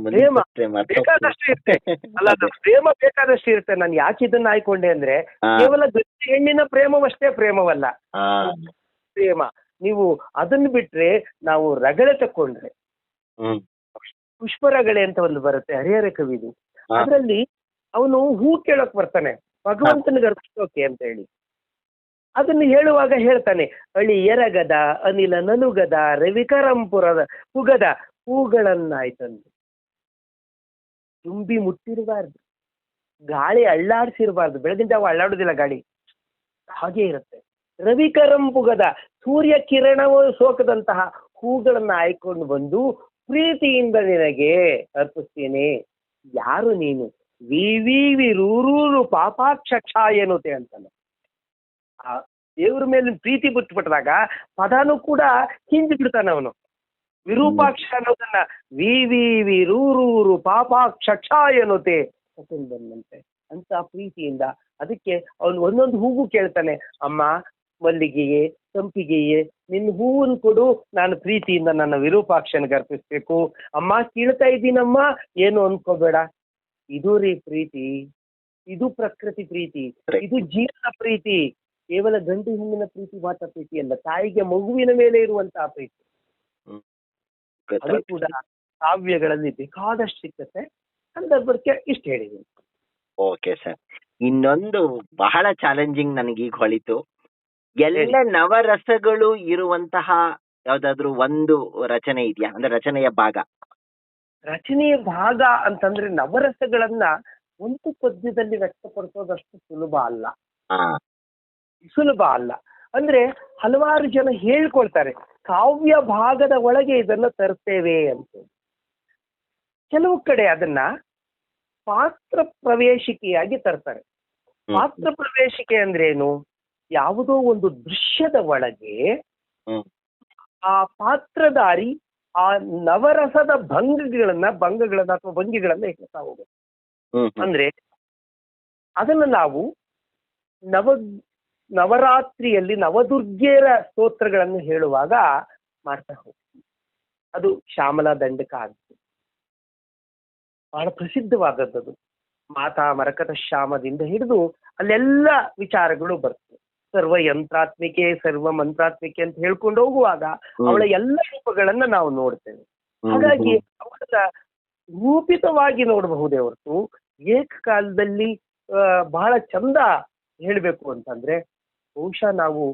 ಪ್ರೇಮ ಬೇಕಾದಷ್ಟು ಇರುತ್ತೆ ಅಲ್ಲ, ಅದು ಪ್ರೇಮ ಬೇಕಾದಷ್ಟು ಇರುತ್ತೆ. ನಾನು ಯಾಕೆ ಇದನ್ನ ಆಯ್ಕೊಂಡೆ ಅಂದ್ರೆ, ಕೇವಲ ಗಟ್ಟಿ ಹೆಣ್ಣಿನ ಪ್ರೇಮವಷ್ಟೇ ಪ್ರೇಮವಲ್ಲ ಪ್ರೇಮ. ನೀವು ಅದನ್ನು ಬಿಟ್ರೆ ನಾವು ರಗಳೆ ತಕೊಂಡ್ರೆ, ಪುಷ್ಪರಗಳೆ ಅಂತ ಒಂದು ಬರುತ್ತೆ ಹರಿಹರ ಕವಿದು, ಅದರಲ್ಲಿ ಅವನು ಹೂ ಕೇಳಕ್ ಬರ್ತಾನೆ ಭಗವಂತನಿಗೆ ಅರ್ಪಿಸೋಕೆ ಅಂತ ಹೇಳಿ. ಅದನ್ನು ಹೇಳುವಾಗ ಹೇಳ್ತಾನೆ, ಅಳಿ ಎರಗದ ಅನಿಲ ನಲುಗದ ರವಿಕರಂಪುರದ ಪುಗದ ಹೂಗಳನ್ನಾಯ್ತಂದು. ತುಂಬಿ ಮುಟ್ಟಿರಬಾರ್ದು, ಗಾಳಿ ಅಳ್ಳಾಡ್ಸಿರ್ಬಾರ್ದು. ಬೆಳಗಿನ ಜಾವ ಅಳ್ಳಾಡುದಿಲ್ಲ ಗಾಳಿ, ಹಾಗೆ ಇರುತ್ತೆ. ರವಿಕರಂಪುಗದ ಸೂರ್ಯ ಕಿರಣವು ಸೋಕದಂತಹ ಹೂಗಳನ್ನ ಆಯ್ಕೊಂಡು ಬಂದು ಪ್ರೀತಿಯಿಂದ ನಿನಗೆ ಅರ್ಪಿಸ್ತೇನೆ. ಯಾರು ನೀನು? ವಿರೂರು ಪಾಪಾಕ್ಷ ಎನ್ನುತ್ತೆ ಅಂತಾನೆ. ಆ ದೇವ್ರ ಮೇಲೆ ಪ್ರೀತಿ ಬಿಟ್ಬಿಟ್ಟಾಗ ಪದಾನು ಕೂಡ ಹಿಂದಿ ಬಿಡ್ತಾನೆ ಅವನು. ವಿರೂಪಾಕ್ಷ ಅನ್ನೋದನ್ನ ವಿರೂರು ಪಾಪಾಕ್ಷ ಎನ್ನುತ್ತೆ ಬಂದಂತೆ ಅಂತ ಪ್ರೀತಿಯಿಂದ. ಅದಕ್ಕೆ ಅವನು ಒಂದೊಂದು ಹೂವು ಕೇಳ್ತಾನೆ, ಅಮ್ಮ ಮಲ್ಲಿಗೆಯೇ ಸಂಪಿಗೆಯೇ ನಿನ್ನ ಹೂವನ್ನು ಕೊಡು, ನಾನು ಪ್ರೀತಿಯಿಂದ ನನ್ನ ವಿರೂಪಾಕ್ಷನಿಗೆ ಅರ್ಪಿಸ್ಬೇಕು. ಅಮ್ಮ ಕೀಳ್ತಾ ಇದ್ದೀನಮ್ಮ, ಏನು ಅನ್ಕೋಬೇಡ. ಇದು ರೀ ಪ್ರೀತಿ, ಇದು ಪ್ರಕೃತಿ ಪ್ರೀತಿ, ಇದು ಜೀವನ ಪ್ರೀತಿ. ಕೇವಲ ಗಂಡು ಹೆಣ್ಣಿನ ಪ್ರೀತಿ ಮಾತ್ರ ಪ್ರೀತಿ ಅಲ್ಲ, ತಾಯಿಗೆ ಮಗುವಿನ ಮೇಲೆ ಇರುವಂತಹ ಪ್ರೀತಿ. ಅದು ಕೂಡ ಕಾವ್ಯಗಳಲ್ಲಿ ಬೇಕಾದಷ್ಟು ಸಿಕ್ಕತ್ತೆ. ಸಂದರ್ಭಕ್ಕೆ ಇಷ್ಟ ಹೇಳಿದ್ದೀನಿ. Okay sir. ಇನ್ನೊಂದು ಬಹಳ ಚಾಲೆಂಜಿಂಗ್ ನನಗೀಗ ಹೊಳಿತು. ಎಲ್ಲ ನವರಸಗಳು ಇರುವಂತಹ ಯಾವ್ದಾದ್ರು ಒಂದು ರಚನೆ ಇದೆಯಾ? ಅಂದ್ರೆ ರಚನೆಯ ಭಾಗ. ರಚನೆಯ ಭಾಗ ಅಂತಂದ್ರೆ ನವರಸಗಳನ್ನ ಒಂದು ಪದ್ಯದಲ್ಲಿ ವ್ಯಕ್ತಪಡಿಸೋದಷ್ಟು ಸುಲಭ ಅಲ್ಲ. ಅಂದ್ರೆ ಹಲವಾರು ಜನ ಹೇಳ್ಕೊಳ್ತಾರೆ ಕಾವ್ಯ ಭಾಗದ ಒಳಗೆ ಇದನ್ನ ತರ್ತೇವೆ ಅಂತ. ಕೆಲವು ಕಡೆ ಅದನ್ನ ಪಾತ್ರ ಪ್ರವೇಶಿಕೆಯಾಗಿ ತರ್ತಾರೆ. ಪಾತ್ರ ಪ್ರವೇಶಿಕೆ ಅಂದ್ರೇನು? ಯಾವುದೋ ಒಂದು ದೃಶ್ಯದ ಒಳಗೆ ಆ ಪಾತ್ರಧಾರಿ ಆ ನವರಸದ ಭಂಗಗಳನ್ನ ಅಥವಾ ಭಂಗಿಗಳನ್ನ ಹೇಳ್ತಾ ಹೋಗುತ್ತೆ. ಅಂದ್ರೆ ಅದನ್ನ ನಾವು ನವರಾತ್ರಿಯಲ್ಲಿ ನವದುರ್ಗೆಯರ ಸ್ತೋತ್ರಗಳನ್ನು ಹೇಳುವಾಗ ಮಾಡ್ತಾ ಹೋಗ್ತೀವಿ. ಅದು ಶ್ಯಾಮಲಾ ದಂಡಕ ಆಗುತ್ತೆ, ಬಹಳ ಪ್ರಸಿದ್ಧವಾದದ್ದು. ಮಾತಾ ಮರಕತ ಶ್ಯಾಮದಿಂದ ಹಿಡಿದು ಅಲ್ಲೆಲ್ಲ ವಿಚಾರಗಳು ಬರ್ತವೆ. ಸರ್ವ ಯಂತ್ರಾತ್ಮಿಕೆ ಸರ್ವ ಮಂತ್ರಾತ್ಮಿಕೆ ಅಂತ ಹೇಳ್ಕೊಂಡು ಹೋಗುವಾಗ ಅವಳ ಎಲ್ಲ ರೂಪಗಳನ್ನ ನಾವು ನೋಡ್ತೇವೆ. ಹಾಗಾಗಿ ಅವಳ ರೂಪಿತವಾಗಿ ನೋಡಬಹುದೇ ಹೊರತು ಏಕಕಾಲದಲ್ಲಿ ಬಹಳ ಚಂದ ಹೇಳ್ಬೇಕು ಅಂತಂದ್ರೆ ಬಹುಶಃ ನಾವು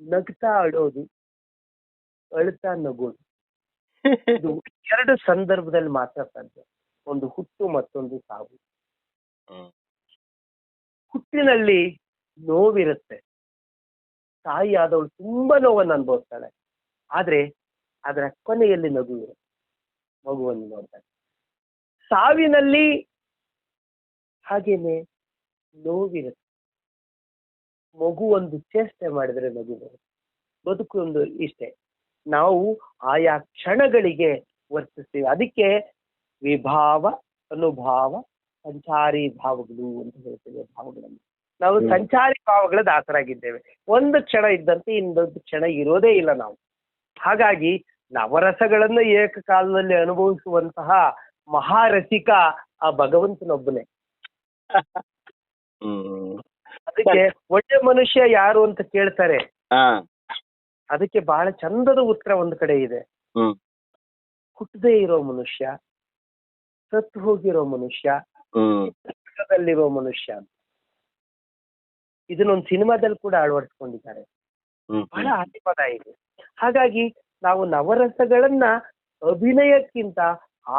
ನಗ್ತಾ ಅಳೋದು, ಅಳ್ತಾ ನಗೋದು, ಇದು ಎರಡು ಸಂದರ್ಭದಲ್ಲಿ ಮಾತ್ರ ಸಾಧ್ಯ. ಒಂದು ಹುಟ್ಟು, ಮತ್ತೊಂದು ಸಾವು. ಹುಟ್ಟಿನಲ್ಲಿ ನೋವಿರುತ್ತೆ, ತಾಯಿ ಆದವಳು ತುಂಬಾ ನೋವನ್ನು ಅನುಭವಿಸ್ತಾಳೆ. ಆದ್ರೆ ಅದರ ಕೊನೆಯಲ್ಲಿ ನಗು ಇರುತ್ತೆ, ಮಗುವನ್ನು ನೋಡ್ತಾಳೆ. ಸಾವಿನಲ್ಲಿ ಹಾಗೇನೆ ನೋವಿರುತ್ತೆ, ಮಗು ಒಂದು ಚೇಷ್ಟೆ ಮಾಡಿದ್ರೆ ನಗು ಬರುತ್ತೆ. ಬದುಕು ಒಂದು ಇಷ್ಟೇ, ನಾವು ಆಯಾ ಕ್ಷಣಗಳಿಗೆ ವರ್ತಿಸ್ತೀವಿ. ಅದಕ್ಕೆ ವಿಭಾವ, ಅನುಭಾವ, ಸಂಚಾರಿ ಭಾವಗಳು ಅಂತ ಹೇಳ್ತೇವೆ. ಭಾವಗಳನ್ನು ನಾವು ಸಂಚಾರಿ ಭಾವಗಳ ದಾಸರಾಗಿದ್ದೇವೆ. ಒಂದು ಕ್ಷಣ ಇದ್ದಂತೆ ಇನ್ನೊಂದು ಕ್ಷಣ ಇರೋದೇ ಇಲ್ಲ ನಾವು. ಹಾಗಾಗಿ ನವರಸಗಳನ್ನು ಏಕಕಾಲದಲ್ಲಿ ಅನುಭವಿಸುವಂತಹ ಮಹಾರಸಿಕ ಆ ಭಗವಂತನೊಬ್ಬನೇ. ಅದಕ್ಕೆ ಒಳ್ಳೆ ಮನುಷ್ಯ ಯಾರು ಅಂತ ಕೇಳ್ತಾರೆ. ಅದಕ್ಕೆ ಬಹಳ ಚಂದದ ಉತ್ತರ ಒಂದು ಕಡೆ ಇದೆ. ಹುಟ್ಟದೇ ಇರೋ ಮನುಷ್ಯ, ಸತ್ತು ಹೋಗಿರೋ ಮನುಷ್ಯ, ಚಿತ್ರದಲ್ಲಿರೋ ಮನುಷ್ಯ ಅಂತ. ಇದನ್ನೊಂದು ಸಿನಿಮಾದಲ್ಲಿ ಕೂಡ ಅಳವಡಿಸ್ಕೊಂಡಿದ್ದಾರೆ. ಬಹಳ ಆಶೀರ್ವಾದ ಇದೆ. ಹಾಗಾಗಿ ನಾವು ನವರಸಗಳನ್ನ ಅಭಿನಯಕ್ಕಿಂತ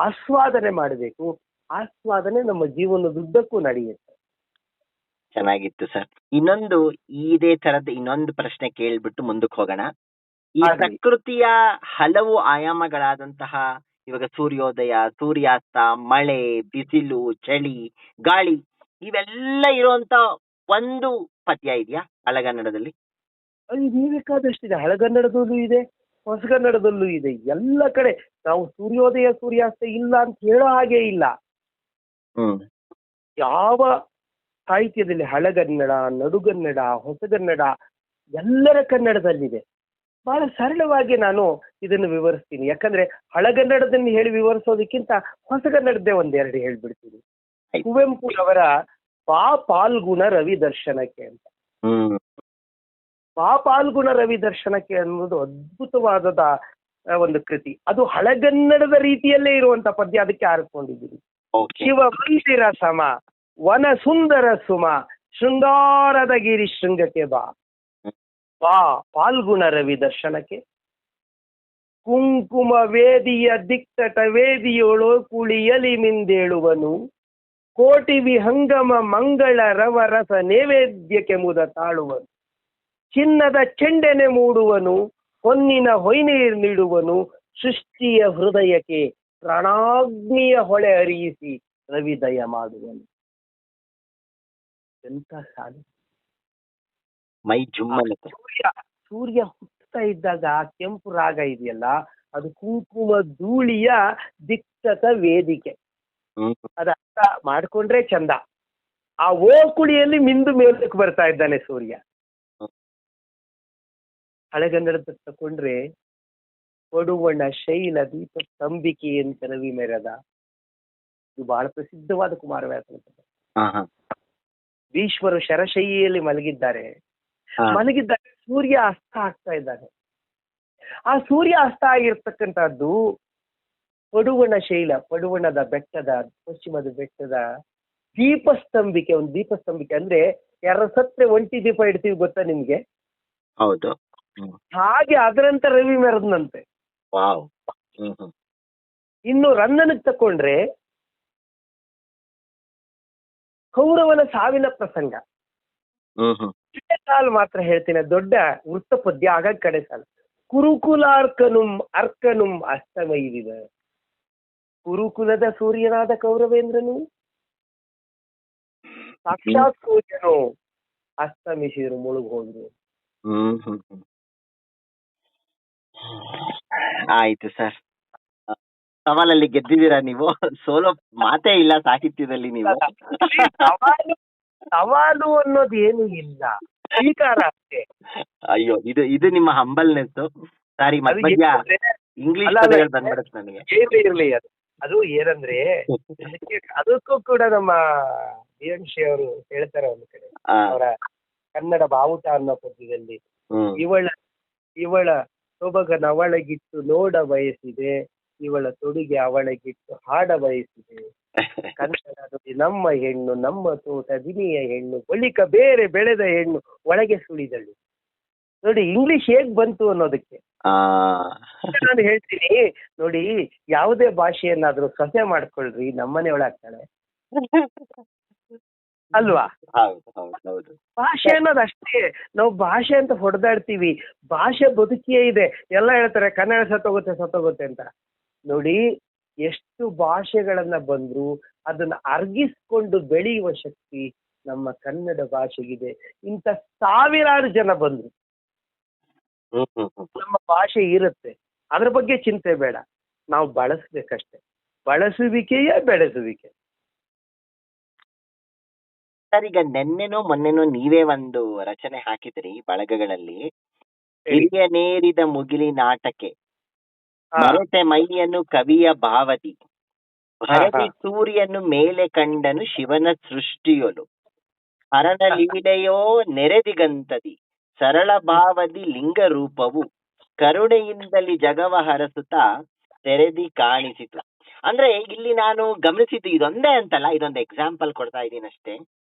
ಆಸ್ವಾದನೆ ಮಾಡಬೇಕು. ಆಸ್ವಾದನೆ ನಮ್ಮ ಜೀವನದುದ್ದಕ್ಕೂ ನಡೆಯುತ್ತೆ. ಚೆನ್ನಾಗಿತ್ತು ಸರ್. ಇನ್ನೊಂದು ಇದೇ ತರದ ಇನ್ನೊಂದು ಪ್ರಶ್ನೆ ಕೇಳ್ಬಿಟ್ಟು ಮುಂದಕ್ಕೆ ಹೋಗೋಣ. ಈ ಆಗ್ಲಿ. ಪ್ರಕೃತಿಯ ಹಲವು ಆಯಾಮಗಳಾದಂತಹ ಇವಾಗ ಸೂರ್ಯೋದಯ, ಸೂರ್ಯಾಸ್ತ, ಮಳೆ, ಬಿಸಿಲು, ಚಳಿ, ಗಾಳಿ ಇವೆಲ್ಲ ಇರುವಂತ ಒಂದು ಪದ್ಯ ಇದೆಯಾ ಹಳೆಗನ್ನಡದಲ್ಲಿ? ಅದು ಬೇಕಾದಷ್ಟಿದೆ. ಹಳೆಗನ್ನಡದಲ್ಲೂ ಇದೆ, ಹೊಸಗನ್ನಡದಲ್ಲೂ ಇದೆ. ಎಲ್ಲ ಕಡೆ ನಾವು ಸೂರ್ಯೋದಯ ಸೂರ್ಯಾಸ್ತ ಇಲ್ಲ ಅಂತ ಹೇಳೋ ಹಾಗೆ ಇಲ್ಲ. ಯಾವ ಸಾಹಿತ್ಯದಲ್ಲಿ ಹಳೆಗನ್ನಡ, ನಡುಗನ್ನಡ, ಹೊಸಗನ್ನಡ ಎಲ್ಲರ ಕನ್ನಡದಲ್ಲಿದೆ. ಬಹಳ ಸರಳವಾಗಿ ನಾನು ಇದನ್ನು ವಿವರಿಸ್ತೀನಿ. ಯಾಕಂದ್ರೆ ಹಳೆಗನ್ನಡದಲ್ಲಿ ಹೇಳಿ ವಿವರಿಸೋದಕ್ಕಿಂತ ಹೊಸಗನ್ನಡದ್ದೇ ಒಂದೆರಡು ಹೇಳ್ಬಿಡ್ತೀನಿ. ಕುವೆಂಪು ಅವರ ಪಾಲ್ಗುಣ ರವಿ ದರ್ಶನಕ್ಕೆ ಅಂತ. ಪಾಲ್ಗುಣ ರವಿ ದರ್ಶನಕ್ಕೆ ಅನ್ನೋದು ಅದ್ಭುತವಾದ ಒಂದು ಕೃತಿ. ಅದು ಹಳೆಗನ್ನಡದ ರೀತಿಯಲ್ಲೇ ಇರುವಂತ ಪದ್ಯ, ಅದಕ್ಕೆ ಆರಿಸ್ಕೊಂಡಿದ್ದೀನಿ. ಶಿವ ಮಂದಿರ ಸಮ ವನ ಸುಂದರ ಸುಮ ಶೃಂಗಾರದ ಗಿರಿ ಶೃಂಗಕ್ಕೆ ಬಾ ಪಾಲ್ಗುಣ ರವಿ ದರ್ಶನಕ್ಕೆ. ಕುಂಕುಮ ವೇದಿಯ ದಿಕ್ಕಟ ವೇದಿಯೋಳು ಕುಳಿಯಲಿ ಮಿಂದೇಳುವನು ಕೋಟಿ ವಿಹಂಗಮ ಮಂಗಳ ರವ ರಸ ನೈವೇದ್ಯಕ್ಕೆ ಮುದ ತಾಳುವನು. ಚಿನ್ನದ ಚೆಂಡೆನೆ ಮೂಡುವನು ಹೊನ್ನಿನ ಹೊಯ್ನೀರ್ ನೀಡುವನು ಸೃಷ್ಟಿಯ ಹೃದಯಕ್ಕೆ ಪ್ರಾಣಾಗ್ನಿಯ ಹೊಳೆ ಹರಿಯಿಸಿ ರವಿದಯ ಮಾಡುವನು. ಎಂತ ಸಾಲು! ಮೈ ಜುಮ್ಮನೆ. ಸೂರ್ಯ ಹುಟ್ಟುತ್ತಾ ಇದ್ದಾಗ ಕೆಂಪು ರಾಗ ಇದೆಯಲ್ಲ, ಅದು ಕುಂಕುಮ ಧೂಳಿಯ ದಿಕ್ಕತ ವೇದಿಕೆ. ಅದ ಅರ್ಥ ಮಾಡ್ಕೊಂಡ್ರೆ ಚಂದ. ಆ ಓಕುಳಿಯಲ್ಲಿ ಮಿಂದು ಮೇಲಕ್ಕೆ ಬರ್ತಾ ಇದ್ದಾನೆ ಸೂರ್ಯ. ಹಳೆಗನ್ನಡದ ತಕೊಂಡ್ರೆ ಕೊಡುವಣ ಶೈಲ ದೀಪ ತಂಬಿಕೆ ಅಂತ ರವಿ ಮೆರೆದ. ಇದು ಬಹಳ ಪ್ರಸಿದ್ಧವಾದ ಕುಮಾರವ್ಯಾಸನ. ಭೀಷ್ಮರು ಶರಶೈಲಿಯಲ್ಲಿ ಮಲಗಿದ್ದಾರೆ. ಸೂರ್ಯ ಅಸ್ತ ಆಗ್ತಾ ಇದ್ದಾನೆ. ಆ ಸೂರ್ಯ ಅಸ್ತ ಆಗಿರ್ತಕ್ಕಂಥದ್ದು ಪಡುವಣ ಶೈಲ, ಪಡುವಣದ ಬೆಟ್ಟದ, ಪಶ್ಚಿಮದ ಬೆಟ್ಟದ ದೀಪಸ್ತಂಭಿಕೆ. ಒಂದು ದೀಪಸ್ತಂಭಿಕೆ ಅಂದ್ರೆ ಯಾರ ಸತ್ರೆ ಒಂಟಿ ದೀಪ ಇಡ್ತೀವಿ ಗೊತ್ತಾ ನಿಮ್ಗೆ? ಹೌದು. ಹಾಗೆ ಅದರಂತ ರವಿ ಮೆರೆದನಂತೆ. ಇನ್ನು ರಂಗನಿಗೆ ತಕೊಂಡ್ರೆ ಕೌರವನ ಸಾವಿನ ಪ್ರಸಂಗ. ಸಾಲು ಮಾತ್ರ ಹೇಳ್ತೀನಿ, ದೊಡ್ಡ ವೃತ್ತ ಪದ್ಯ. ಆಗ ಕಡೆ ಸಾಲು. ಕುರುಕುಲಾರ್ಕನುಂ ಅರ್ಕನುಂ ಅಸ್ತಮೈದಿದ. ಕುರುಕುಲದ ಸೂರ್ಯನಾದ ಕೌರವೇಂದ್ರನು ಸಾಕ್ಷಾತ್ ಸೂರ್ಯನು ಅಸ್ತಮಿಸಿದ್ರು, ಮುಳುಗ್ ಹೋದ್ರು. ಆಯ್ತು ಸರ್, ಸವಾಲಲ್ಲಿ ಗೆದ್ದಿದ್ದೀರಾ ನೀವು. ಸೋಲೋ ಮಾತೇ ಇಲ್ಲ ಸಾಹಿತ್ಯದಲ್ಲಿ ನೀವು. ಸವಾಲು ಅನ್ನೋದು ಏನು ಇಲ್ಲ, ಸ್ವೀಕಾರ ಅಷ್ಟೇ. ಅಯ್ಯೋ, ಇದು ನಿಮ್ಮ ಹಂಬಲ್ನೆಸ್. ಸಾರಿ, ಇಂಗ್ಲಿಷ್ ಬಂದ್ಬಿಡುತ್ತೆ ನನಗೆ. ಇರ್ಲಿ ಅದು ಏನಂದ್ರೆ ಅದಕ್ಕೂ ಕೂಡ ನಮ್ಮ ಬಿಎಂಶಿ ಅವರು ಹೇಳ್ತಾರೆ ಒಂದು ಕಡೆ ಅವರ ಕನ್ನಡ ಬಾವುಟ ಅನ್ನೋ ಪದ್ಯದಲ್ಲಿ, ಇವಳ ಸೊಬಗನ ಅವಳಗಿಟ್ಟು ನೋಡ ಬಯಸಿದೆ, ಇವಳ ತೊಡುಗೆ ಅವಳಗಿಟ್ಟು ಹಾಡ ಬಯಸಿದೆ. ಕನ್ನಡ ನಮ್ಮ ಹೆಣ್ಣು, ನಮ್ಮ ತೋಟ ದಿನಿಯ ಹೆಣ್ಣು, ಬಳಿಕ ಬೇರೆ ಬೆಳೆದ ಹೆಣ್ಣು ಒಳಗೆ ಸುಳಿದಳು. ನೋಡಿ ಇಂಗ್ಲಿಷ್ ಹೇಗ್ ಬಂತು ಅನ್ನೋದಕ್ಕೆ ನಾನು ಹೇಳ್ತೀನಿ ನೋಡಿ. ಯಾವುದೇ ಭಾಷೆಯನ್ನಾದ್ರೂ ಸೊಸೆ ಮಾಡ್ಕೊಳ್ರಿ, ನಮ್ಮನೆ ಒಳಗ್ತಾಳೆ ಅಲ್ವಾ? ಭಾಷೆ ಅನ್ನೋದು ಅಷ್ಟೇ. ನಾವು ಭಾಷೆ ಅಂತ ಹೊಡೆದಾಡ್ತೀವಿ, ಭಾಷೆ ಬದುಕಿಯೇ ಇದೆ. ಎಲ್ಲ ಹೇಳ್ತಾರೆ ಕನ್ನಡ ಸತ್ತೋಗುತ್ತೆ ಅಂತ. ನೋಡಿ, ಎಷ್ಟು ಭಾಷೆಗಳನ್ನ ಬಂದ್ರು ಅದನ್ನ ಅರ್ಗಿಸ್ಕೊಂಡು ಬೆಳೆಯುವ ಶಕ್ತಿ ನಮ್ಮ ಕನ್ನಡ ಭಾಷೆಗಿದೆ. ಇಂಥ ಸಾವಿರಾರು ಜನ ಬಂದ್ರು, ನಮ್ಮ ಭಾಷೆ ಇರುತ್ತೆ. ಅದ್ರ ಬಗ್ಗೆ ಚಿಂತೆ ಬೇಡ, ನಾವು ಬಳಸ್ಬೇಕಷ್ಟೆ. ಬಳಸುವಿಕೆಯೇ ಬೆಳೆಸುವಿಕೆ. ಸರ್, ಈಗ ನೆನ್ನೆನೋ ಮೊನ್ನೆನೋ ನೀವೇ ಒಂದು ರಚನೆ ಹಾಕಿದ್ರಿ ಬಳಗಗಳಲ್ಲಿ, ಹಿರಿಯ ನೇರಿದ ಮುಗಿಲಿನಾಟಕ್ಕೆ ಮರೆತೆ ಮೈಯನ್ನು ಕವಿಯ ಭಾವದಿ ಭರದಿ ಸೂರ್ಯನು ಮೇಲೆ ಕಂಡನು ಶಿವನ ಸೃಷ್ಟಿಯೊಲು ಹರನ ಲೀಲೆಯೋ ನೆರೆದಿಗಂತದಿ ಸರಳ ಭಾವದಿ ಲಿಂಗ ರೂಪವು ಕರುಣೆಯಿಂದಲಿ ಜಗವ ಹರಸುತ್ತಾ ತೆರೆದಿ ಕಾಣಿಸಿತು. ಅಂದ್ರೆ ಇಲ್ಲಿ ನಾನು ಗಮನಿಸಿದ್ದು ಇದೊಂದೇ ಅಂತಲ್ಲ, ಇದೊಂದು ಎಕ್ಸಾಂಪಲ್ ಕೊಡ್ತಾ ಇದ್ದೀನಿ ಅಷ್ಟೇ.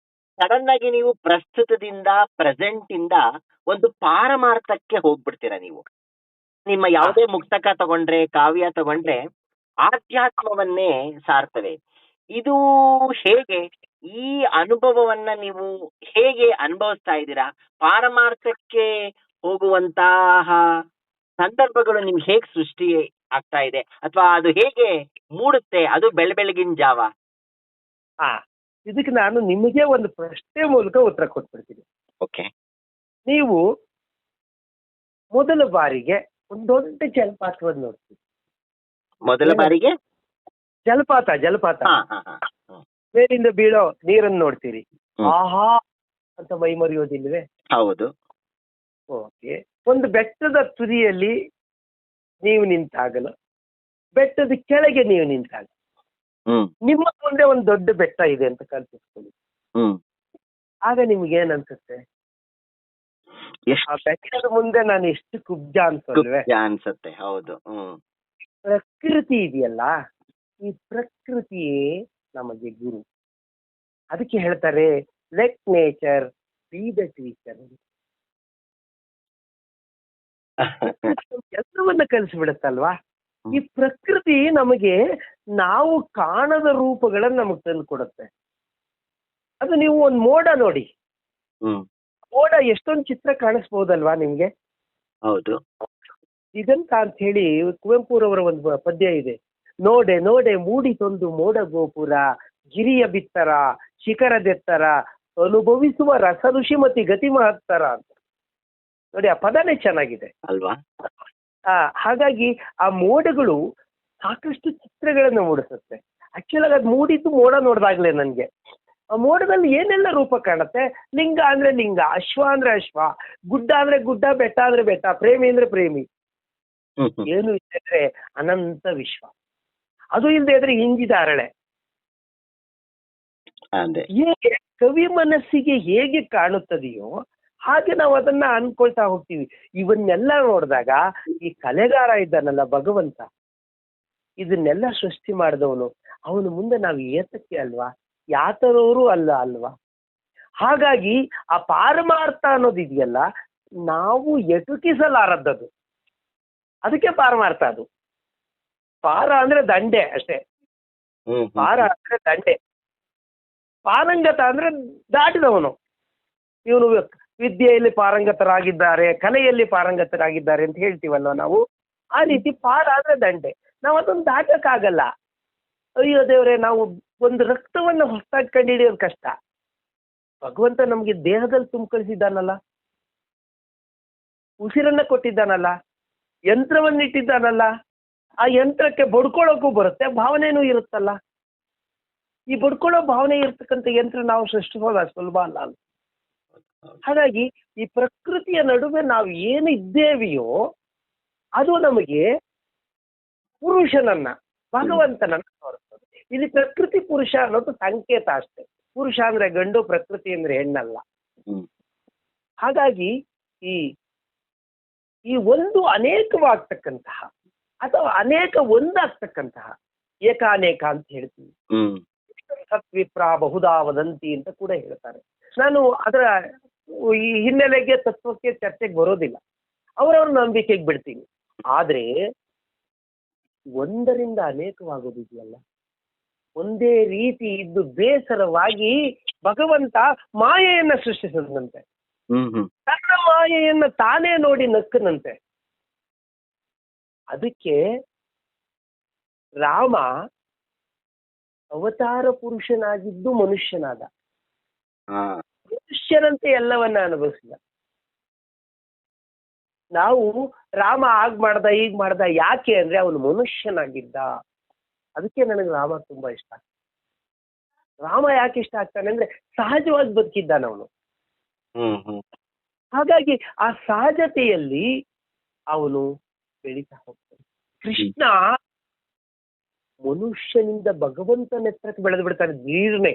ಸಡನ್ ಆಗಿ ನೀವು ಪ್ರಸ್ತುತದಿಂದ ಪ್ರೆಸೆಂಟ್ ಇಂದ ಒಂದು ಪಾರಮಾರ್ಥಕ್ಕೆ ಹೋಗ್ಬಿಡ್ತೀರಾ ನೀವು. ನಿಮ್ಮ ಯಾವುದೇ ಮುಕ್ತಕ ತಗೊಂಡ್ರೆ, ಕಾವ್ಯ ತಗೊಂಡ್ರೆ ಆಧ್ಯಾತ್ಮವನ್ನೇ ಸಾರ್ತವೆ. ಇದು ಹೇಗೆ, ಈ ಅನುಭವವನ್ನ ನೀವು ಹೇಗೆ ಅನುಭವಿಸ್ತಾ ಇದ್ದೀರಾ? ಪಾರಮಾರ್ಥಕ್ಕೆ ಹೋಗುವಂತಹ ಸಂದರ್ಭಗಳು ನಿಮ್ಗೆ ಹೇಗೆ ಸೃಷ್ಟಿ ಆಗ್ತಾ ಇದೆ, ಅಥವಾ ಅದು ಹೇಗೆ ಮೂಡುತ್ತೆ, ಅದು ಬೆಳಗಿನ ಜಾವ? ಹಾ, ಇದಕ್ಕೆ ನಾನು ನಿಮಗೆ ಒಂದು ಪ್ರಶ್ನೆ ಮೂಲಕ ಉತ್ತರ ಕೊಟ್ಬಿಡ್ತೀನಿ. ಓಕೆ. ನೀವು ಮೊದಲ ಬಾರಿಗೆ ಒಂದು ದೊಡ್ಡ ಜಲಪಾತವನ್ನು ನೋಡ್ತೀವಿ. ಮೊದಲ ಬಾರಿಗೆ ಜಲಪಾತ ಹಾ ಹಾ ಹಾ ಹ್ಮ್. ಮೇಲಿಂದ ಬೀಳೋ ನೀರನ್ನು ನೋಡ್ತೀರಿ. ಹ್ಮ್. ಆಹಾ ಅಂತ ಮೈ ಮರೆಯೋದಿಲ್ವೇ? ಹೌದು. ಓಕೆ. ಒಂದು ಬೆಟ್ಟದ ತುದಿಯಲ್ಲಿ ನೀವು ನಿಂತಾಗಲು, ಬೆಟ್ಟದ ಕೆಳಗೆ ನೀವು ನಿಂತಾಗ, ಹ್ಮ್ ನಿಮ್ಮ ಮುಂದೆ ಒಂದು ದೊಡ್ಡ ಬೆಟ್ಟ ಇದೆ ಅಂತ ಕಲ್ಪಿಸ್ಕೊಳ್ಳಿ. ಹ್ಮ್ ಆಗ ನಿಮ್ಗೆ ಏನ್ ಅನ್ಸುತ್ತೆ? ಆ ಎಷ್ಟು ಬೆಟ್ಟದ ಮುಂದೆ ನಾನು ಎಷ್ಟು ಕುಬ್ಜ ಅನ್ಸಲ್ವೇ? ಅನ್ಸತ್ತೆ. ಹೌದು. ಹ್ಮ್ ಪ್ರಕೃತಿ ಇದೆಯಲ್ಲ, ಈ ಪ್ರಕೃತಿಯೇ ನಮಗೆ ಗುರು. ಅದಕ್ಕೆ ಹೇಳ್ತಾರೆ let nature B the teacher. ಎಲ್ಲವನ್ನ ಕಲಿಸ್ಬಿಡುತ್ತಲ್ವಾ? ಈ ಪ್ರಕೃತಿ ನಮಗೆ ನಾವು ಕಾಣದ ರೂಪಗಳನ್ನ ನಮಗೆ ತಂದು ಕೊಡುತ್ತೆ. ಅದು ನೀವು ಒಂದು ಮೋಡ ನೋಡಿ, ಹ್ಮ್ ಮೋಡ ಎಷ್ಟೊಂದು ಚಿತ್ರ ಕಾಣಿಸ್ಬೋದಲ್ವಾ ನಿಮ್ಗೆ? ಹೌದು. ಇದಂತ ಅಂತ ಹೇಳಿ ಕುವೆಂಪುರವರ ಒಂದು ಪದ್ಯ ಇದೆ. ನೋಡೆ ನೋಡೆ ಮೂಡಿತೊಂದು ಮೋಡ ಗೋಪುರ, ಗಿರಿಯ ಬಿತ್ತರ ಶಿಖರದೆತ್ತರ, ಅನುಭವಿಸುವ ರಸ ಋಷಿಮತಿ ಗತಿ ಮಹತ್ತರ ಅಂತ ನೋಡಿ. ಆ ಪದನೇ ಚೆನ್ನಾಗಿದೆ ಅಲ್ವಾ? ಹಾಗಾಗಿ ಆ ಮೋಡಗಳು ಸಾಕಷ್ಟು ಚಿತ್ರಗಳನ್ನು ಮೂಡಿಸುತ್ತೆ. ಆಕ್ಚುಲಾಗಿ ಅದು ಮೂಡಿದ್ದು ಮೋಡ ನೋಡಿದಾಗ್ಲೇ ನನಗೆ. ಆ ಮೋಡದಲ್ಲಿ ಏನೆಲ್ಲ ರೂಪ ಕಾಣುತ್ತೆ. ಲಿಂಗ ಅಂದ್ರೆ ಲಿಂಗ, ಅಶ್ವ ಅಂದ್ರೆ ಅಶ್ವ, ಗುಡ್ಡ ಅಂದ್ರೆ ಗುಡ್ಡ, ಬೆಟ್ಟ ಅಂದ್ರೆ ಬೆಟ್ಟ, ಪ್ರೇಮಿ ಅಂದ್ರೆ ಪ್ರೇಮಿ. ಏನು ಇದ್ರೆ ಅನಂತ ವಿಶ್ವ. ಅದು ಇಲ್ಲದೆ ಇದ್ರೆ ಹಿಂಜಿದ ಅರಳೆ. ಹೇಗೆ ಕವಿ ಮನಸ್ಸಿಗೆ ಹೇಗೆ ಕಾಣುತ್ತದೆಯೋ ಹಾಗೆ ನಾವು ಅದನ್ನ ಅನ್ಕೊಳ್ತಾ ಹೋಗ್ತೀವಿ. ಇವನ್ನೆಲ್ಲ ನೋಡಿದಾಗ ಈ ಕಲೆಗಾರ ಇದ್ದಾನಲ್ಲ ಭಗವಂತ, ಇದನ್ನೆಲ್ಲ ಸೃಷ್ಟಿ ಮಾಡಿದವನು, ಅವನು ಮುಂದೆ ನಾವು ಏತಕ್ಕೆ ಅಲ್ವಾ, ಯಾತರವರು ಅಲ್ವಾ? ಹಾಗಾಗಿ ಆ ಪಾರಮಾರ್ಥ ಅನ್ನೋದಿದೆಯಲ್ಲ, ನಾವು ಎಟುಕಿಸಲಾರದ್ದದು. ಅದಕ್ಕೆ ಪಾರಮಾರ್ಥ. ಅದು ಪಾರ ಅಂದ್ರೆ ದಂಡೆ ಅಷ್ಟೇ. ಪಾರ ಅಂದ್ರೆ ದಂಡೆ. ಪಾರಂಗತ ಅಂದ್ರೆ ದಾಟಿದವನು. ಇವನು ವಿದ್ಯೆಯಲ್ಲಿ ಪಾರಂಗತರಾಗಿದ್ದಾರೆ, ಕಲೆಯಲ್ಲಿ ಪಾರಂಗತರಾಗಿದ್ದಾರೆ ಅಂತ ಹೇಳ್ತೀವಲ್ವ ನಾವು. ಆ ರೀತಿ ಪಾರ ಅಂದ್ರೆ ದಂಡೆ. ನಾವು ಅದನ್ನು ದಾಟಕ್ಕಾಗಲ್ಲ. ಅಯ್ಯೋ ದೇವ್ರೆ, ನಾವು ಒಂದು ರಕ್ತವನ್ನು ಹೊಸದಾಗಿ ಕಂಡುಹಿಡಿಯೋದು ಕಷ್ಟ. ಭಗವಂತ ನಮ್ಗೆ ದೇಹದಲ್ಲಿ ತುಂಬಿಕಳಿಸಿದ್ದಾನಲ್ಲ, ಉಸಿರನ್ನ ಕೊಟ್ಟಿದ್ದಾನಲ್ಲ, ಯಂತ್ರವನ್ನಿಟ್ಟಿದ್ದಾನಲ್ಲ, ಆ ಯಂತ್ರಕ್ಕೆ ಬಡ್ಕೊಳ್ಳೋಕ್ಕೂ ಬರುತ್ತೆ, ಭಾವನೆನೂ ಇರುತ್ತಲ್ಲ. ಈ ಬಡ್ಕೊಳ್ಳೋ ಭಾವನೆ ಇರ್ತಕ್ಕಂಥ ಯಂತ್ರ ನಾವು ಸೃಷ್ಟಿಸೋದು ಸುಲಭ ಅಲ್ಲ. ಹಾಗಾಗಿ ಈ ಪ್ರಕೃತಿಯ ನಡುವೆ ನಾವು ಏನು ಇದ್ದೇವೆಯೋ ಅದು ನಮಗೆ ಪುರುಷನನ್ನ, ಭಗವಂತನನ್ನ ತೋರಿಸ್ತದೆ. ಇಲ್ಲಿ ಪ್ರಕೃತಿ ಪುರುಷ ಅನ್ನೋದು ಸಂಕೇತ ಅಷ್ಟೇ. ಪುರುಷ ಅಂದ್ರೆ ಗಂಡು, ಪ್ರಕೃತಿ ಅಂದ್ರೆ ಹೆಣ್ಣಲ್ಲ. ಹಾಗಾಗಿ ಈ ಒಂದು ಅನೇಕವಾಗ್ತಕ್ಕಂತಹ ಅಥವಾ ಅನೇಕ ಒಂದಾಗ್ತಕ್ಕಂತಹ ಏಕಾನೇಕ ಅಂತ ಹೇಳ್ತೀವಿ. ಸತ್ವಿಪ್ರ ಬಹುದಾ ವದಂತಿ ಅಂತ ಕೂಡ ಹೇಳ್ತಾರೆ. ನಾನು ಅದರ ಈ ಹಿನ್ನೆಲೆಗೆ ತತ್ವಕ್ಕೆ ಚರ್ಚೆಗೆ ಬರೋದಿಲ್ಲ, ಅವರವ್ರ ನಂಬಿಕೆಗೆ ಬಿಡ್ತೀನಿ. ಆದ್ರೆ ಒಂದರಿಂದ ಅನೇಕವಾಗೋದಿದೆಯಲ್ಲ, ಒಂದೇ ರೀತಿ ಇದ್ದು ಬೇಸರವಾಗಿ ಭಗವಂತ ಮಾಯೆಯನ್ನ ಸೃಷ್ಟಿಸದಂತೆ, ತನ್ನ ಮಾಯೆಯನ್ನ ತಾನೇ ನೋಡಿ ನಕ್ಕನಂತೆ. ಅದಕ್ಕೆ ರಾಮ ಅವತಾರ ಪುರುಷನಾಗಿದ್ದು ಮನುಷ್ಯನಾದ. ಮನುಷ್ಯನಂತೆ ಎಲ್ಲವನ್ನ ಅನುಭವಿಸಿದ. ನಾವು ರಾಮ ಆಗ್ ಮಾಡ್ದ ಈಗ ಮಾಡ್ದ ಯಾಕೆ ಅಂದ್ರೆ ಅವನು ಮನುಷ್ಯನಾಗಿದ್ದ. ಅದಕ್ಕೆ ನನಗೆ ರಾಮ ತುಂಬಾ ಇಷ್ಟ. ರಾಮ ಯಾಕೆ ಇಷ್ಟ ಆಗ್ತಾನೆ ಅಂದ್ರೆ ಸಹಜವಾಗಿ ಬದುಕಿದ್ದಾನವನು. ಹಾಗಾಗಿ ಆ ಸಹಜತೆಯಲ್ಲಿ ಅವನು ಬೆಳೀತಾ ಹೋಗ್ತಾನೆ. ಕೃಷ್ಣ ಮನುಷ್ಯನಿಂದ ಭಗವಂತನ ಎತ್ತರಕ್ಕೆ ಬೆಳೆದು ಬಿಡ್ತಾನೆ ನೀರ್ನೆ.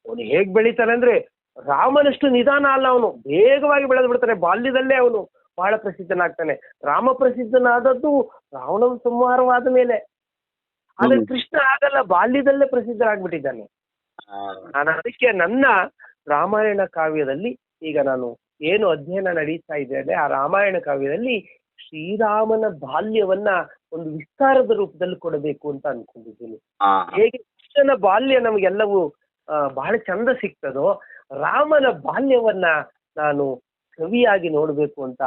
ಅವನು ಹೇಗ್ ಬೆಳೀತಾನೆ ಅಂದ್ರೆ ರಾಮನಷ್ಟು ನಿಧಾನ ಅಲ್ಲ, ಅವನು ವೇಗವಾಗಿ ಬೆಳೆದು ಬಿಡ್ತಾನೆ. ಬಾಲ್ಯದಲ್ಲೇ ಅವನು ಬಹಳ ಪ್ರಸಿದ್ಧನಾಗ್ತಾನೆ. ರಾಮ ಪ್ರಸಿದ್ಧನಾದದ್ದು ರಾವಣ ಸಂಹಾರವಾದ ಮೇಲೆ. ಆದ್ರೆ ಕೃಷ್ಣ ಆಗಲ್ಲ, ಬಾಲ್ಯದಲ್ಲೇ ಪ್ರಸಿದ್ಧರಾಗ್ಬಿಟ್ಟಿದ್ದಾನೆ. ನಾನು ಅದಕ್ಕೆ ನನ್ನ ರಾಮಾಯಣ ಕಾವ್ಯದಲ್ಲಿ ಈಗ ನಾನು ಏನು ಅಧ್ಯಯನ ನಡೀತಾ ಇದ್ದೇನೆ, ಆ ರಾಮಾಯಣ ಕಾವ್ಯದಲ್ಲಿ ಶ್ರೀರಾಮನ ಬಾಲ್ಯವನ್ನ ಒಂದು ವಿಸ್ತಾರದ ರೂಪದಲ್ಲಿ ಕೊಡಬೇಕು ಅಂತ ಅನ್ಕೊಂಡಿದ್ದೀನಿ. ಹಾ ಹೇಗೆ ಕೃಷ್ಣನ ಬಾಲ್ಯ ನಮಗೆಲ್ಲವೂ ಬಹಳ ಚಂದ ಸಿಗ್ತದೋ, ರಾಮನ ಬಾಲ್ಯವನ್ನ ನಾನು ಕವಿಯಾಗಿ ನೋಡ್ಬೇಕು ಅಂತ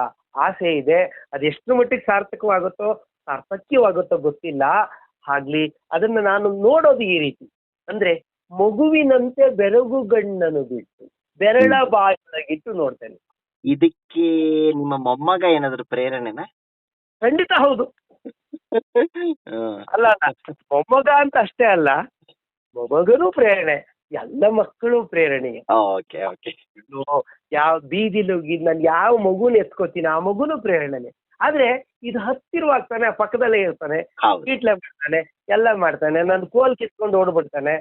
ಆಸೆ ಇದೆ. ಅದೆಷ್ಟು ಮಟ್ಟಿಗೆ ಸಾರ್ಥಕವಾಗುತ್ತೋ ಸಾರ್ಥಕ್ಯವಾಗುತ್ತೋ ಗೊತ್ತಿಲ್ಲ. ಆಗ್ಲಿ ಅದನ್ನ ನಾನು ನೋಡೋದು ಈ ರೀತಿ, ಅಂದ್ರೆ ಮಗುವಿನಂತೆ ಬೆರಗುಗಣ್ಣನು ಬಿಟ್ಟು ಬೆರಳ ಬಾಯೊಳಗಿಟ್ಟು ನೋಡ್ತೇನೆ. ಇದಕ್ಕೆ ನಿಮ್ಮ ಮೊಮ್ಮಗ ಏನಾದ್ರು ಪ್ರೇರಣೆನಾ? ಖಂಡಿತ ಹೌದು. ಅಲ್ಲ ಮೊಮ್ಮಗ ಅಂತ ಅಷ್ಟೇ ಅಲ್ಲ, ಮೊಮ್ಮಗನೂ ಪ್ರೇರಣೆ, ಎಲ್ಲ ಮಕ್ಕಳು ಪ್ರೇರಣೆಗೆ. Okay okay. ಯಾವ ಬೀದಿಲು ನಾನು ಯಾವ ಮಗುನ ಎತ್ಕೋತೀನಿ ಆ ಮಗುನು ಪ್ರೇರಣೆನೆ. ಆದ್ರೆ ಇದು ಹತ್ತಿರವಾಗ್ತಾನೆ, ಪಕ್ಕದಲ್ಲೇ ಇರ್ತಾನೆ, ಕೀಟ್ಲೆ ಮಾಡ್ತಾನೆ, ಎಲ್ಲ ಮಾಡ್ತಾನೆ, ನನ್ನ ಕೋಲ್ ಕಿತ್ಕೊಂಡು ಓಡ್ಬಿಡ್ತಾನೆ,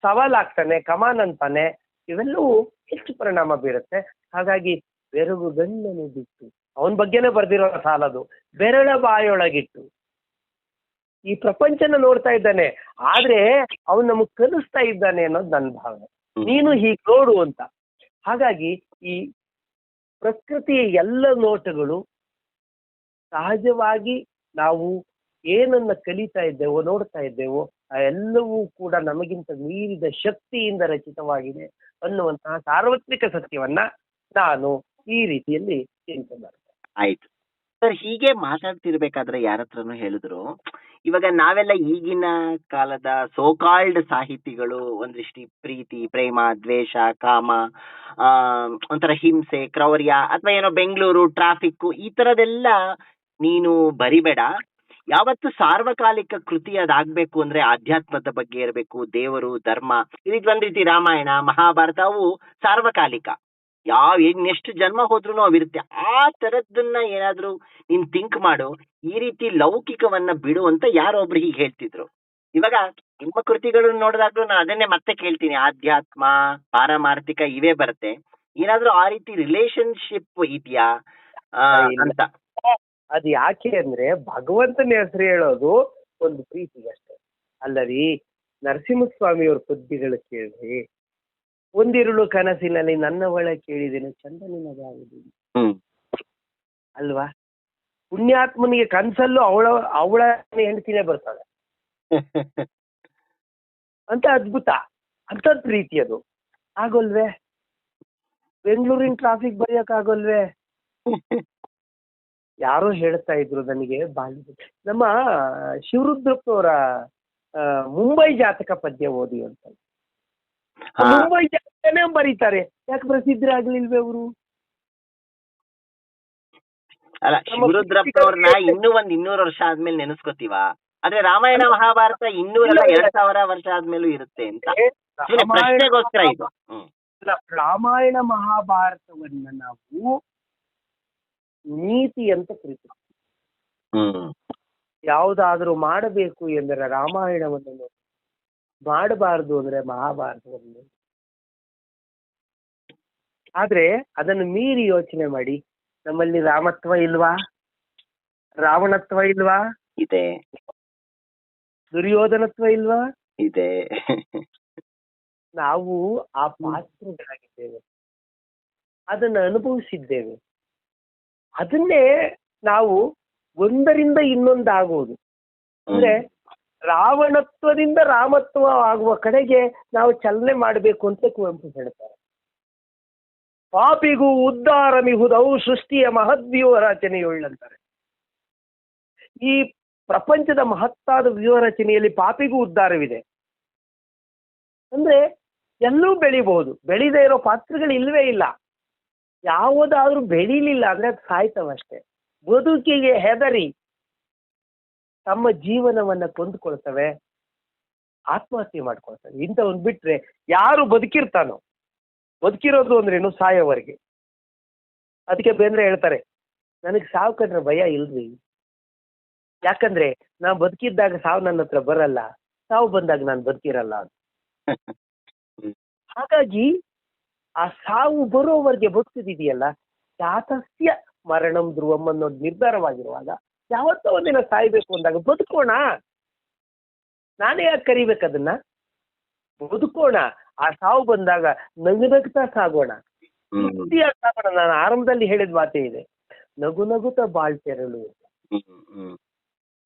ಸವಾಲಾಗ್ತಾನೆ, ಕಮಾನ್ ಅಂತಾನೆ, ಇವೆಲ್ಲವೂ ಹೆಚ್ಚು ಪರಿಣಾಮ ಬೀರುತ್ತೆ. ಹಾಗಾಗಿ ಬೆರಗು ಗಣ್ಣನು ಬಿಟ್ಟು, ಅವನ ಬಗ್ಗೆನೇ ಬರ್ದಿರೋ ಸಾಲದು, ಬೆರಳ ಬಾಯೊಳಗಿಟ್ಟು ಈ ಪ್ರಪಂಚನ ನೋಡ್ತಾ ಇದ್ದಾನೆ. ಆದ್ರೆ ಅವನು ನಮಗ್ ಕಲಿಸ್ತಾ ಇದ್ದಾನೆ ಅನ್ನೋದು ನನ್ನ ಭಾವನೆ. ನೀನು ಹೀಗೆ ನೋಡು ಅಂತ. ಹಾಗಾಗಿ ಈ ಪ್ರಕೃತಿಯ ಎಲ್ಲ ನೋಟಗಳು ಸಹಜವಾಗಿ ನಾವು ಏನನ್ನ ಕಲಿತಾ ಇದ್ದೇವೋ ನೋಡ್ತಾ ಇದ್ದೇವೋ ಆ ಎಲ್ಲವೂ ಕೂಡ ನಮಗಿಂತ ಮೀರಿದ ಶಕ್ತಿಯಿಂದ ರಚಿತವಾಗಿದೆ ಅನ್ನುವಂತಹ ಸಾರ್ವತ್ರಿಕ ಸತ್ಯವನ್ನ ನಾನು ಈ ರೀತಿಯಲ್ಲಿ ಚಿಂತೆ ಮಾಡ್ತೇನೆ. ಆಯ್ತು ಸರ್. ಹೀಗೆ ಮಾತಾಡ್ತಿರ್ಬೇಕಾದ್ರೆ ಯಾರ ಹತ್ರನೂ ಹೇಳಿದ್ರು, ಇವಾಗ ನಾವೆಲ್ಲ ಈಗಿನ ಕಾಲದ ಸೋಕಾಲ್ಡ್ ಸಾಹಿತಿಗಳು ಒಂದಿಷ್ಟು ಪ್ರೀತಿ, ಪ್ರೇಮ, ದ್ವೇಷ, ಕಾಮ, ಒಂಥರ ಹಿಂಸೆ, ಕ್ರೌರ್ಯ, ಅಥವಾ ಏನೋ ಬೆಂಗಳೂರು ಟ್ರಾಫಿಕ್, ಈ ತರದೆಲ್ಲ ನೀನು ಬರಿಬೇಡ. ಯಾವತ್ತು ಸಾರ್ವಕಾಲಿಕ ಕೃತಿ ಅದಾಗ್ಬೇಕು ಅಂದ್ರೆ ಆಧ್ಯಾತ್ಮದ ಬಗ್ಗೆ ಇರಬೇಕು, ದೇವರು, ಧರ್ಮ. ಇದಕ್ಕೆ ಒಂದ್ ರೀತಿ ರಾಮಾಯಣ, ಮಹಾಭಾರತ ಅವು ಸಾರ್ವಕಾಲಿಕ, ಇನ್ನೆಷ್ಟು ಜನ್ಮ ಹೋದ್ರು ಅವಿರುತ್ತೆ. ಆ ತರದ್ದನ್ನ ಏನಾದ್ರು ನೀನ್ ಥಿಂಕ್ ಮಾಡು, ಈ ರೀತಿ ಲೌಕಿಕವನ್ನ ಬಿಡು ಅಂತ ಯಾರೊಬ್ರು ಹೀಗೆ ಹೇಳ್ತಿದ್ರು. ಇವಾಗ ನಿಮ್ಮ ಕೃತಿಗಳನ್ನ ನೋಡಿದಾಗ್ಲೂ ನಾನು ಅದನ್ನೇ ಮತ್ತೆ ಕೇಳ್ತೀನಿ, ಆಧ್ಯಾತ್ಮ, ಪಾರಮಾರ್ಥಿಕ ಇವೇ ಬರುತ್ತೆ. ಏನಾದ್ರೂ ಆ ರೀತಿ ರಿಲೇಶನ್ಶಿಪ್ ಇದೆಯಾ ಅಂತ? ಅದು ಯಾಕೆ ಅಂದ್ರೆ ಭಗವಂತನ ಹೆಸರು ಹೇಳೋದು ಒಂದು ಪ್ರೀತಿಗಷ್ಟೇ ಅಲ್ಲರಿ. ನರಸಿಂಹಸ್ವಾಮಿಯವ್ರ ಪದ್ಯಗಳು ಕೇಳ್ರಿ, ಒಂದಿರುಳು ಕನಸಿನಲ್ಲಿ ನನ್ನ ಒಳ ಕೇಳಿದೇನೆ ಚಂದನಿನದಾಗುವುದು ಅಲ್ವಾ. ಪುಣ್ಯಾತ್ಮನಿಗೆ ಕನ್ಸಲ್ಲೂ ಅವಳ ಹೆಂಡತಿನೇ ಬರ್ತಾಳೆ ಅಂತ ಅದ್ಭುತ, ಅಂತ ಪ್ರೀತಿ ಅದು ಆಗೋಲ್ವೇ? ಬೆಂಗಳೂರಿನ ಟ್ರಾಫಿಕ್ ಬರೆಯಕ್ ಆಗೋಲ್ವೇ? ಯಾರೋ ಹೇಳ್ತಾ ಇದ್ರು ನನಗೆ, ನಮ್ಮ ಶಿವರುದ್ರಪ್ಪನವರ ಮುಂಬೈ ಜಾತಕ ಪದ್ಯ ಓದಿ ಅಂತ. ಮುಂಬೈ ಜಾತಕನೇ ಬರೀತಾರೆ, ಯಾಕೆ ಪ್ರಸಿದ್ಧರಾಗ್ಲಿಲ್ವೇ ಅವರು? ಅಲ್ಲ, ಶಿವರುದ್ರಪ್ಪನವ್ರನ್ನ ಇನ್ನೂ 200 ವರ್ಷ ಆದ್ಮೇಲೆ ನೆನೆಸ್ಕೋತೀವ, ಆದ್ರೆ ರಾಮಾಯಣ ಮಹಾಭಾರತ 200-2000 ವರ್ಷ ಆದ್ಮೇಲೂ ಇರುತ್ತೆ ಅಂತ ಪ್ರಶ್ನೆಗೋಸ್ಕರ ಇದು. ರಾಮಾಯಣ ಮಹಾಭಾರತವನ್ನ ನಾವು ನೀತಿ ಅಂತ ಕರೀತೀವಿ. ಯಾವುದಾದ್ರೂ ಮಾಡಬೇಕು ಎಂದರೆ ರಾಮಾಯಣವನ್ನು, ಮಾಡಬಾರದು ಅಂದ್ರೆ ಮಹಾಭಾರತವನ್ನು. ಆದ್ರೆ ಅದನ್ನು ಮೀರಿ ಯೋಚನೆ ಮಾಡಿ, ನಮ್ಮಲ್ಲಿ ರಾಮತ್ವ ಇಲ್ವಾ? ರಾವಣತ್ವ ಇಲ್ವಾ? ಇದೆ. ದುರ್ಯೋಧನತ್ವ ಇಲ್ವಾ? ಇದೆ. ನಾವು ಆ ಪಾತ್ರಗಳಾಗಿದ್ದೇವೆ, ಅದನ್ನು ಅನುಭವಿಸಿದ್ದೇವೆ. ಅದನ್ನೇ ನಾವು ಒಂದರಿಂದ ಇನ್ನೊಂದಾಗುವುದು ಅಂದ್ರೆ ರಾವಣತ್ವದಿಂದ ರಾಮತ್ವ ಆಗುವ ಕಡೆಗೆ ನಾವು ಚಲನೆ ಮಾಡಬೇಕು ಅಂತ ಕುವೆಂಪು ಹೇಳ್ತಾರೆ. ಪಾಪಿಗೂ ಉದ್ಧಾರ ಮಿಹುದವು ಸೃಷ್ಟಿಯ ಮಹದ್ವ್ಯೂಹ ರಚನೆಯುಳ್ಳಂತಾರೆ. ಈ ಪ್ರಪಂಚದ ಮಹತ್ತಾದ ವ್ಯೂಹ ರಚನೆಯಲ್ಲಿ ಪಾಪಿಗೂ ಉದ್ಧಾರವಿದೆ. ಅಂದ್ರೆ ಎಲ್ಲೂ ಬೆಳಿಬಹುದು, ಬೆಳೀದೇ ಇರೋ ಪಾತ್ರಗಳು ಇಲ್ವೇ ಇಲ್ಲ. ಯಾವುದಾದ್ರೂ ಬೆಳೀಲಿಲ್ಲ ಅಂದ್ರೆ ಅದು ಸಾಯ್ತವಷ್ಟೇ. ಬದುಕಿಗೆ ಹೆದರಿ ತಮ್ಮ ಜೀವನವನ್ನ ಕೊಂದುಕೊಳ್ತವೆ, ಆತ್ಮಹತ್ಯೆ ಮಾಡ್ಕೊಳ್ತವೆ. ಇಂಥವನ್ ಬಿಟ್ರೆ ಯಾರು ಬದುಕಿರ್ತಾನೋ, ಬದುಕಿರೋದು ಅಂದ್ರೇನು ಸಾಯೋವರೆಗೆ. ಅದಕ್ಕೆ ಬೇಂದ್ರೆ ಹೇಳ್ತಾರೆ, ನನಗೆ ಸಾವು ಕಂಡ್ರೆ ಭಯ ಇಲ್ರಿ, ಯಾಕಂದ್ರೆ ನಾ ಬದುಕಿದ್ದಾಗ ಸಾವು ನನ್ನ ಹತ್ರ ಬರಲ್ಲ, ಸಾವು ಬಂದಾಗ ನಾನು ಬದುಕಿರಲ್ಲ ಅಂತ. ಹಾಗಾಗಿ ಆ ಸಾವು ಬರೋವರೆಗೆ ಬದುಕಿದೆಯಲ್ಲ, ಯಾತಸ್ಯ ಮರಣಂ ಧ್ರುವಂ ಅನ್ನೋದು ನಿರ್ಧಾರವಾಗಿರುವಾಗ ಯಾವತ್ತೋ ಒಂದಿನ ಸಾಯ್ಬೇಕು ಅಂದಾಗ ಬದುಕೋಣ. ನಾನೇ ಯಾಕೆ ಕರಿಬೇಕದನ್ನ? ಬದುಕೋಣ. ಆ ಸಾವು ಬಂದಾಗ ನಗನಗ್ತಾ ಸಾಗೋಣ, ತೃಪ್ತಿಯಾಗಿ ಸಾಗೋಣ. ನಾನು ಆರಂಭದಲ್ಲಿ ಹೇಳಿದ ಮಾತೇ ಇದೆ, ನಗು ನಗುತ್ತಾ ಬಾಳ್ತೆರಳು. ಹ್ಮ್.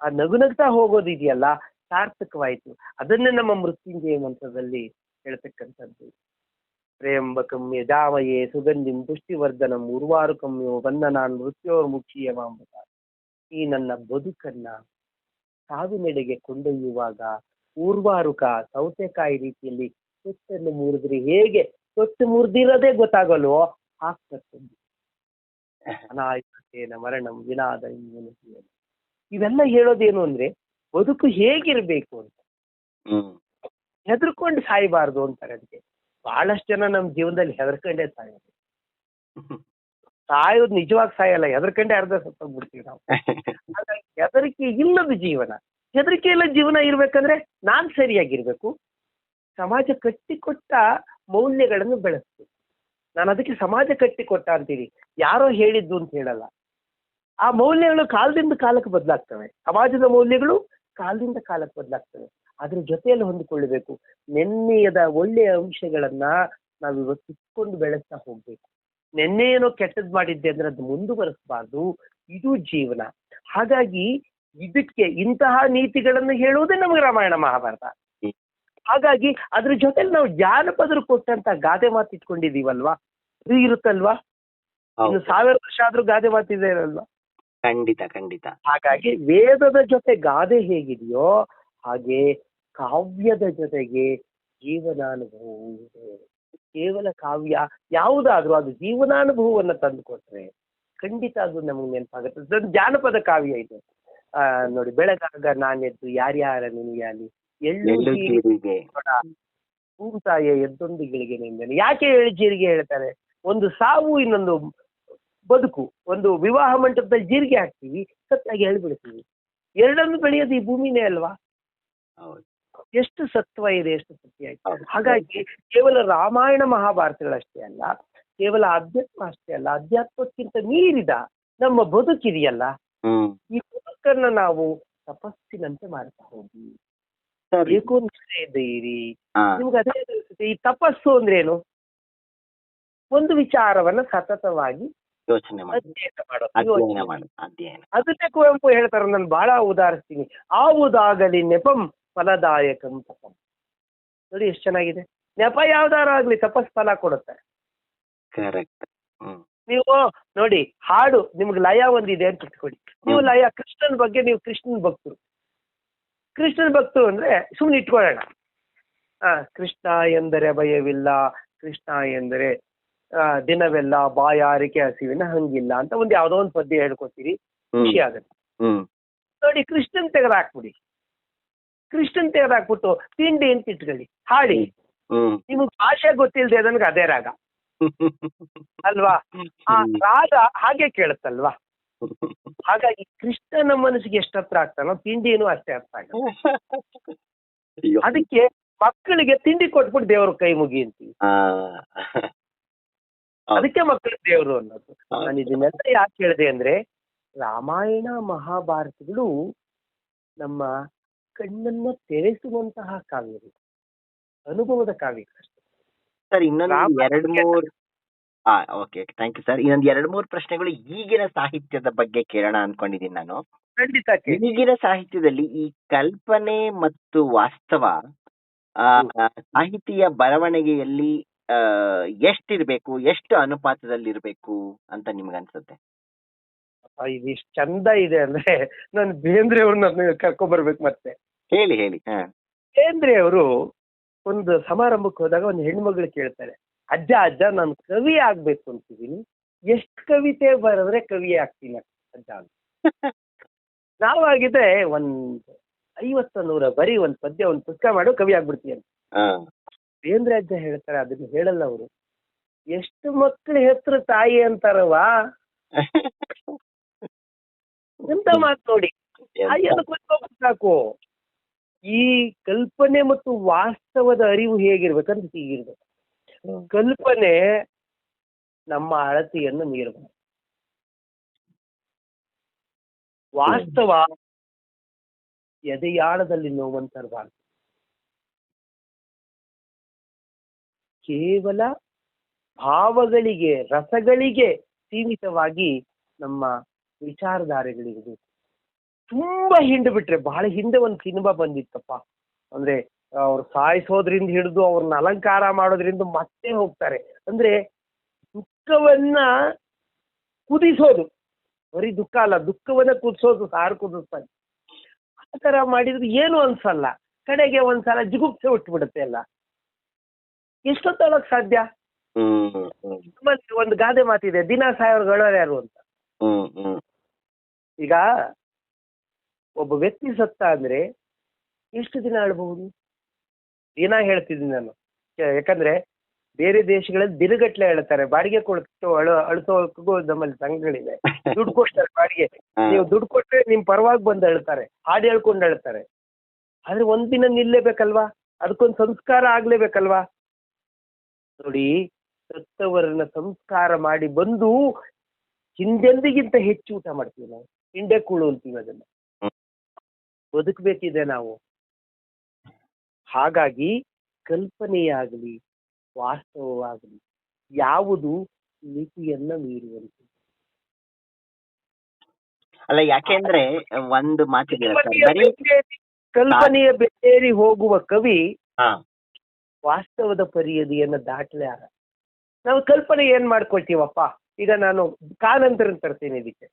ಆ ನಗು ನಗ್ತಾ ಹೋಗೋದಿದೆಯಲ್ಲ ಸಾರ್ಥಕವಾಯಿತು. ಅದನ್ನೇ ನಮ್ಮ ಮೃತ್ಯುಂಜಯ ಮಂತ್ರದಲ್ಲಿ ಹೇಳ್ತಕ್ಕಂಥದ್ದು. ತ್ರ್ಯಂಬಕಂ ಯಜಾಮಯೇ ಸುಗಂಧಿಂ ಪುಷ್ಟಿವರ್ಧನಂ ಉರ್ವಾರುಕಮ್ಯೋ ಬಂಧನಾನ್ ಮೃತ್ಯೋರ್ ಮುಕ್ಷೀಯ ಮಾಂಬತ. ಈ ನನ್ನ ಬದುಕನ್ನ ಸಾವಿನೆಡೆಗೆ ಕೊಂಡೊಯ್ಯುವಾಗ ಊರ್ವಾರುಕ ಸೌತೆಕಾಯಿ ರೀತಿಯಲ್ಲಿ ತೊಟ್ಟನ್ನು ಮುರಿದ್ರಿ ಹೇಗೆ ತೊಟ್ಟು ಮುರಿದಿರೋದೇ ಗೊತ್ತಾಗಲ್ವೋ ಹಾಕ್ತಕ್ಕಂಥ ಅನಾಯುತೇನ ಮರಣಂ ವಿನಾದ ಇವೆಲ್ಲ ಹೇಳೋದೇನು ಅಂದ್ರೆ ಬದುಕು ಹೇಗಿರ್ಬೇಕು ಅಂತ. ಹೆದರ್ಕೊಂಡು ಸಾಯಬಾರ್ದು ಅಂತಾರೆ. ಅದಕ್ಕೆ ಬಹಳಷ್ಟು ಜನ ನಮ್ಮ ಜೀವನದಲ್ಲಿ ಹೆದರ್ಕೊಂಡೇ ಸಾಯೋದು. ಸಾಯೋದು ನಿಜವಾಗಿ ಸಾಯಲ್ಲ, ಹೆದರ್ಕೊಂಡೆ ಅರ್ಧ ಸತ್ತೋಗ್ಬಿಡ್ತೀವಿ ನಾವು. ಹಾಗಾಗಿ ಹೆದರಿಕೆ ಇಲ್ಲದ ಜೀವನ, ಹೆದರಿಕೆ ಇಲ್ಲದ ಜೀವನ ಇರ್ಬೇಕಂದ್ರೆ ನಾನ್ ಸರಿಯಾಗಿರ್ಬೇಕು, ಸಮಾಜ ಕಟ್ಟಿಕೊಟ್ಟ ಮೌಲ್ಯಗಳನ್ನು ಬೆಳೆಸ್ಬೇಕು. ನಾನು ಅದಕ್ಕೆ ಸಮಾಜ ಕಟ್ಟಿಕೊಟ್ಟ ಅಂತೀನಿ, ಯಾರೋ ಹೇಳಿದ್ದು ಅಂತ ಹೇಳಲ್ಲ. ಆ ಮೌಲ್ಯಗಳು ಕಾಲದಿಂದ ಕಾಲಕ್ಕೆ ಬದಲಾಗ್ತವೆ, ಸಮಾಜದ ಮೌಲ್ಯಗಳು ಕಾಲದಿಂದ ಕಾಲಕ್ಕೆ ಬದಲಾಗ್ತವೆ. ಅದ್ರ ಜೊತೆಯಲ್ಲಿ ಹೊಂದಿಕೊಳ್ಳಬೇಕು. ನೆನ್ನೆಯದ ಒಳ್ಳೆಯ ಅಂಶಗಳನ್ನ ನಾವಿವತ್ತು ಇಟ್ಕೊಂಡು ಬೆಳೆಸ್ತಾ ಹೋಗ್ಬೇಕು. ನೆನ್ನೆ ಏನೋ ಕೆಟ್ಟದ್ ಮಾಡಿದ್ದೆ ಅಂದ್ರೆ ಅದು ಮುಂದುವರಿಸಬಾರ್ದು. ಇದು ಜೀವನ. ಹಾಗಾಗಿ ಇದಕ್ಕೆ ಇಂತಹ ನೀತಿಗಳನ್ನು ಹೇಳುವುದೇ ನಮಗೆ ರಾಮಾಯಣ ಮಹಾಭಾರತ. ಹಾಗಾಗಿ ಅದ್ರ ಜೊತೆಲಿ ನಾವು ಜಾನಪದರು ಕೊಟ್ಟಂತ ಗಾದೆ ಮಾತು ಇಟ್ಕೊಂಡಿದೀವಲ್ವಾ, ಅದು ಇರುತ್ತಲ್ವಾ. ಇನ್ನು 1000 ವರ್ಷ ಆದ್ರೂ ಗಾದೆ ಮಾತಿದೆ ಅಲ್ವಾ. ಖಂಡಿತ ಖಂಡಿತ. ಹಾಗಾಗಿ ವೇದದ ಜೊತೆ ಗಾದೆ ಹೇಗಿದೆಯೋ ಹಾಗೆ ಕಾವ್ಯದ ಜೊತೆಗೆ ಜೀವನಾನುಭವವೂ ಇದೆ. ಕೇವಲ ಕಾವ್ಯ ಯಾವುದಾದ್ರೂ ಅದು ಜೀವನಾನುಭವವನ್ನು ತಂದುಕೊಟ್ರೆ ಖಂಡಿತ ಅದು ನಮಗೆ ನೆನಪಾಗುತ್ತೆ. ಅದೊಂದು ಜಾನಪದ ಕಾವ್ಯ ಇದೆ ನೋಡಿ. ಬೆಳಗಾಗ ನಾನೆದ್ದು ಯಾರ್ಯಾರ ನೆನೆಯಾಲಿ ಎಳ್ಳು ಜೀರಿಗೆ ಭೂಮಿತಾಯ ಎದ್ದೊಂದಿಗಳಿಗೆ ನೆಂದನೆ. ಯಾಕೆ ಎಳ್ಳು ಜೀರಿಗೆ ಹೇಳ್ತಾರೆ? ಒಂದು ಸಾವು, ಇನ್ನೊಂದು ಬದುಕು. ಒಂದು ವಿವಾಹ ಮಂಟಪದಲ್ಲಿ ಜೀರಿಗೆ ಹಾಕ್ತೀವಿ, ಸತ್ತಾಗಿ ಎಳ್ಳು ಬಿಡ್ತೀವಿ. ಎರಡನ್ನು ಬೆಳೆಯೋದು ಈ ಭೂಮಿನೇ ಅಲ್ವಾ. ಎಷ್ಟು ಸತ್ವ ಇದೆ, ಎಷ್ಟು ಸತ್ಯ ಆಯ್ತು. ಹಾಗಾಗಿ ಕೇವಲ ರಾಮಾಯಣ ಮಹಾಭಾರತಗಳಷ್ಟೇ ಅಲ್ಲ, ಕೇವಲ ಅಧ್ಯಾತ್ಮ ಅಷ್ಟೇ ಅಲ್ಲ, ಅಧ್ಯಾತ್ಮಕ್ಕಿಂತ ಮೀರಿದ ನಮ್ಮ ಬದುಕಿದೆಯಲ್ಲ, ಈ ಬದುಕನ್ನ ನಾವು ತಪಸ್ಸಿನಂತೆ ಮಾಡ್ತಾ ಹೋಗಿ ಏಕೋನ್ನಿಷ್ಠೆ ಇದ್ದೀರಿ. ನಿಮ್ಗೆ ಅದೇ ಈ ತಪಸ್ಸು ಅಂದ್ರೇನು? ಒಂದು ವಿಚಾರವನ್ನ ಸತತವಾಗಿ ಯೋಚನೆ ಮಾಡೋದು. ಅದನ್ನೇ ಕುವೆಂಪು ಹೇಳ್ತಾರೆ, ನಾನು ಬಹಳ ಉದಾಹರಿಸ್ತೀನಿ. ಆವುದಾಗಲಿ ನೆಪಂ ಫಲದಾಯಕಂ ತಪಂ. ನೋಡಿ ಎಷ್ಟು ಚೆನ್ನಾಗಿದೆ. ನೆಪ ಯಾವ್ದಾರು ಆಗ್ಲಿ ತಪಸ್ ಫಲ ಕೊಡುತ್ತೆ. ನೀವು ನೋಡಿ, ಹಾಡು ನಿಮ್ಗೆ ಲಯ ಒಂದಿದೆ ಅಂತ ಇಟ್ಕೊಳ್ಳಿ. ನೀವು ಲಯ ಕೃಷ್ಣನ ಬಗ್ಗೆ, ನೀವು ಕೃಷ್ಣನ್ ಭಕ್ತರು. ಕೃಷ್ಣನ್ ಭಕ್ತರು ಅಂದ್ರೆ ಸುಮ್ಮನೆ ಇಟ್ಕೊಳ್ಳೋಣ. ಕೃಷ್ಣ ಎಂದರೆ ಭಯವಿಲ್ಲ, ಕೃಷ್ಣ ಎಂದರೆ ದಿನವೆಲ್ಲ ಬಾಯಾರಿಕೆ ಹಸಿವಿನ ಹಂಗಿಲ್ಲ ಅಂತ ಒಂದು ಯಾವ್ದೋ ಒಂದು ಪದ್ಯ ಹೇಳ್ಕೊತೀರಿ, ಖುಷಿ ಆಗುತ್ತೆ. ನೋಡಿ ಕೃಷ್ಣನ್ ತೆಗೆದಾಕ್ಬಿಡಿ. ಕೃಷ್ಣನ್ ತೆಗೆದಾಕ್ಬಿಟ್ಟು ತಿಂಡಿ ಅಂತ ಇಟ್ಕೊಳ್ಳಿ, ಹಾಡಿ. ನಿಮಗ್ ಭಾಷೆ ಗೊತ್ತಿಲ್ದೆ ನನ್ಗೆ ಅದೇ ರಾಗ ಅಲ್ವಾ? ಆ ರಾಗ ಹಾಗೆ ಕೇಳುತ್ತಲ್ವಾ? ಹಾಗಾಗಿ ಕೃಷ್ಣನ ಮನಸ್ಸಿಗೆ ಎಷ್ಟು ಹತ್ರ ಆಗ್ತಾನೋ ತಿಂಡಿನೂ ಅಷ್ಟೇ ಅರ್ಥ ಆಗುತ್ತೆ. ಅದಕ್ಕೆ ಮಕ್ಕಳಿಗೆ ತಿಂಡಿ ಕೊಟ್ಬಿಟ್ಟು ದೇವ್ರ ಕೈ ಮುಗಿ ಅಂತೀವಿ. ಅದಕ್ಕೆ ಮಕ್ಕಳಿಗೆ ದೇವರು ಅನ್ನೋದು. ನಾನು ಇದನ್ನೆಲ್ಲ ಯಾಕೆ ಹೇಳಿದೆ ಅಂದ್ರೆ, ರಾಮಾಯಣ ಮಹಾಭಾರತಗಳು ನಮ್ಮ ಕಣ್ಣನ್ನ ತೆರೆಸುವಂತಹ ಕಾವ್ಯಗಳು, ಅನುಭವದ ಕಾವ್ಯಗಳು. ಸರ್ ಇನ್ನೊಂದು 2-3 ಓಕೆ, ಥ್ಯಾಂಕ್ ಯು ಸರ್. ಇನ್ನೊಂದು 2-3 ಪ್ರಶ್ನೆಗಳು ಈಗಿನ ಸಾಹಿತ್ಯದ ಬಗ್ಗೆ ಕೇಳೋಣ ಅನ್ಕೊಂಡಿದ್ದೀನಿ ನಾನು. ಖಂಡಿತ. ಈಗಿನ ಸಾಹಿತ್ಯದಲ್ಲಿ ಈ ಕಲ್ಪನೆ ಮತ್ತು ವಾಸ್ತವ ಸಾಹಿತ್ಯ ಬರವಣಿಗೆಯಲ್ಲಿ ಎಷ್ಟಿರ್ಬೇಕು, ಎಷ್ಟು ಅನುಪಾತದಲ್ಲಿರ್ಬೇಕು ಅಂತ ನಿಮ್ಗನ್ಸುತ್ತೆ? ಇದಿಷ್ಟು ಚಂದ ಇದೆ ಅಂದ್ರೆ ನಾನು ಬೇಂದ್ರೆ ಅವ್ರನ್ನ ಕರ್ಕೊಂಡ್ಬರ್ಬೇಕು ಮತ್ತೆ. ಹೇಳಿ. ಬೇಂದ್ರೆ ಅವರು ಒಂದು ಸಮಾರಂಭಕ್ಕೆ ಹೋದಾಗ ಒಂದು ಹೆಣ್ಮಗಳು ಕೇಳ್ತಾರೆ, ಅಜ್ಜ ನಾನು ಕವಿ ಆಗ್ಬೇಕು ಅಂತಿದ್ದೀನಿ, ಎಷ್ಟು ಕವಿತೆ ಬರೆದ್ರೆ ಕವಿ ಆಗ್ತೀನಿ ಅಜ್ಜ ಅಂತ. ನಾವಾಗಿದ್ರೆ 50-100 ಬರೀ ಒಂದು ಪದ್ಯ, ಒಂದು ಪುಸ್ತಕ ಮಾಡು, ಕವಿ ಆಗ್ಬಿಡ್ತೀನಿ ಅಂತ. ಬೇಂದ್ರೆ ಅಜ್ಜ ಹೇಳ್ತಾರೆ, ಅದನ್ನ ಹೇಳಲ್ಲ ಅವರು. ಎಷ್ಟು ಮಕ್ಕಳು ಹೆಸರು ತಾಯಿ ಅಂತಾರವಾ ಎಂತ ಮಾತು ನೋಡಿ. ಸಾಕು. ಈ ಕಲ್ಪನೆ ಮತ್ತು ವಾಸ್ತವದ ಅರಿವು ಹೇಗಿರ್ಬೇಕಂತ ಹೀಗಿರ್ಬೇಕು. ಕಲ್ಪನೆ ನಮ್ಮ ಅಳತೆಯನ್ನು ಮೀರಬಹುದು, ವಾಸ್ತವ ಎದೆಯಾಳದಲ್ಲಿ ನೋವಂತರಬಾರ್ದು. ಕೇವಲ ಭಾವಗಳಿಗೆ, ರಸಗಳಿಗೆ ಸೀಮಿತವಾಗಿ ನಮ್ಮ ವಿಚಾರಧಾರೆಗಳಿರ್ಬೇಕು. ತುಂಬಾ ಹಿಂಡು ಬಿಟ್ರೆ, ಬಹಳ ಹಿಂದೆ ಒಂದು ಸಿನಿಮಾ ಬಂದಿತ್ತಪ್ಪ, ಅಂದ್ರೆ ಅವ್ರು ಸಾಯಿಸೋದ್ರಿಂದ ಹಿಡಿದು ಅವ್ರನ್ನ ಅಲಂಕಾರ ಮಾಡೋದ್ರಿಂದ ಮತ್ತೆ ಹೋಗ್ತಾರೆ. ಅಂದ್ರೆ ದುಃಖವನ್ನ ಕುದಿಸೋದು, ಬರೀ ದುಃಖ ಅಲ್ಲ, ದುಃಖವನ್ನ ಕುದಿಸೋದು, ಸಾರು ಕುದಿಸ್ತಾನೆ. ಆ ತರ ಮಾಡಿದ್ರೆ ಏನು ಅನ್ಸಲ್ಲ, ಕಡೆಗೆ ಒಂದ್ಸಲ ಜಿಗುಪ್ಸೆ ಬಿಡುತ್ತೆ ಎಲ್ಲ. ಎಷ್ಟೊತ್ತೊಳಗ್ ಸಾಧ್ಯ? ನಮ್ಮಲ್ಲಿ ಒಂದು ಗಾದೆ ಮಾತಿದೆ, ದಿನ ಸಾಯೋರ್ಗಳು ಯಾರು ಅಂತ. ಈಗ ಒಬ್ಬ ವ್ಯಕ್ತಿ ಸತ್ತ ಅಂದ್ರೆ ಎಷ್ಟು ದಿನ ಆಳ್ಬಹುದು? ದಿನ ಹೇಳ್ತಿದ್ದೀನಿ ನಾನು, ಯಾಕಂದ್ರೆ ಬೇರೆ ದೇಶಗಳಲ್ಲಿ ದಿನಗಟ್ಲೆ ಹೇಳ್ತಾರೆ. ಬಾಡಿಗೆ ಕೊಟ್ಟು ಅಳಿಸೋಕ್ಕೂ ನಮ್ಮಲ್ಲಿ ಸಂಘಗಳಿದೆ. ದುಡ್ಡು ಕೊಡ್ತಾರೆ ಬಾಡಿಗೆ, ನೀವು ದುಡ್ಡು ಕೊಟ್ರೆ ನಿಮ್ ಪರವಾಗಿ ಬಂದು ಹೇಳ್ತಾರೆ, ಹಾಡು ಹೇಳ್ಕೊಂಡು ಹೇಳ್ತಾರೆ. ಆದ್ರೆ ಒಂದಿನ ನಿಲ್ಲೇಬೇಕಲ್ವಾ, ಅದಕ್ಕೊಂದು ಸಂಸ್ಕಾರ ಆಗ್ಲೇಬೇಕಲ್ವಾ? ನೋಡಿ, ಸತ್ತವರನ್ನ ಸಂಸ್ಕಾರ ಮಾಡಿ ಬಂದು ಹಿಂದೆಂದಿಗಿಂತ ಹೆಚ್ಚು ಊಟ ಮಾಡ್ತೀವಿ ನಾವು, ಹಿಂಡೆ ಕೂಳು ಅಂತೀವಿ ಅದನ್ನ. ಬದುಕಬೇಕಿದೆ ನಾವು. ಹಾಗಾಗಿ ಕಲ್ಪನೆಯಾಗಲಿ ವಾಸ್ತವವಾಗಲಿ ಯಾವುದು ಮಿತಿಯನ್ನ ಮೀರುವಂತೆ. ಅಲ್ಲ, ಯಾಕೆಂದ್ರೆ ಒಂದು ಮಾತಿದೆ ಕಲ್ಪನೆಯ ಬೇರಿ ಹೋಗುವ ಕವಿ ವಾಸ್ತವದ ಪರಿಯದಿಯನ್ನ ದಾಟಲಾರ. ನಾವು ಕಲ್ಪನೆ ಏನ್ ಮಾಡ್ಕೊಳ್ತೀವಪ್ಪ, ಈಗ ನಾನು ಕಾನಂತರ ತರ್ತೀನಿ ಇದಕ್ಕೆ.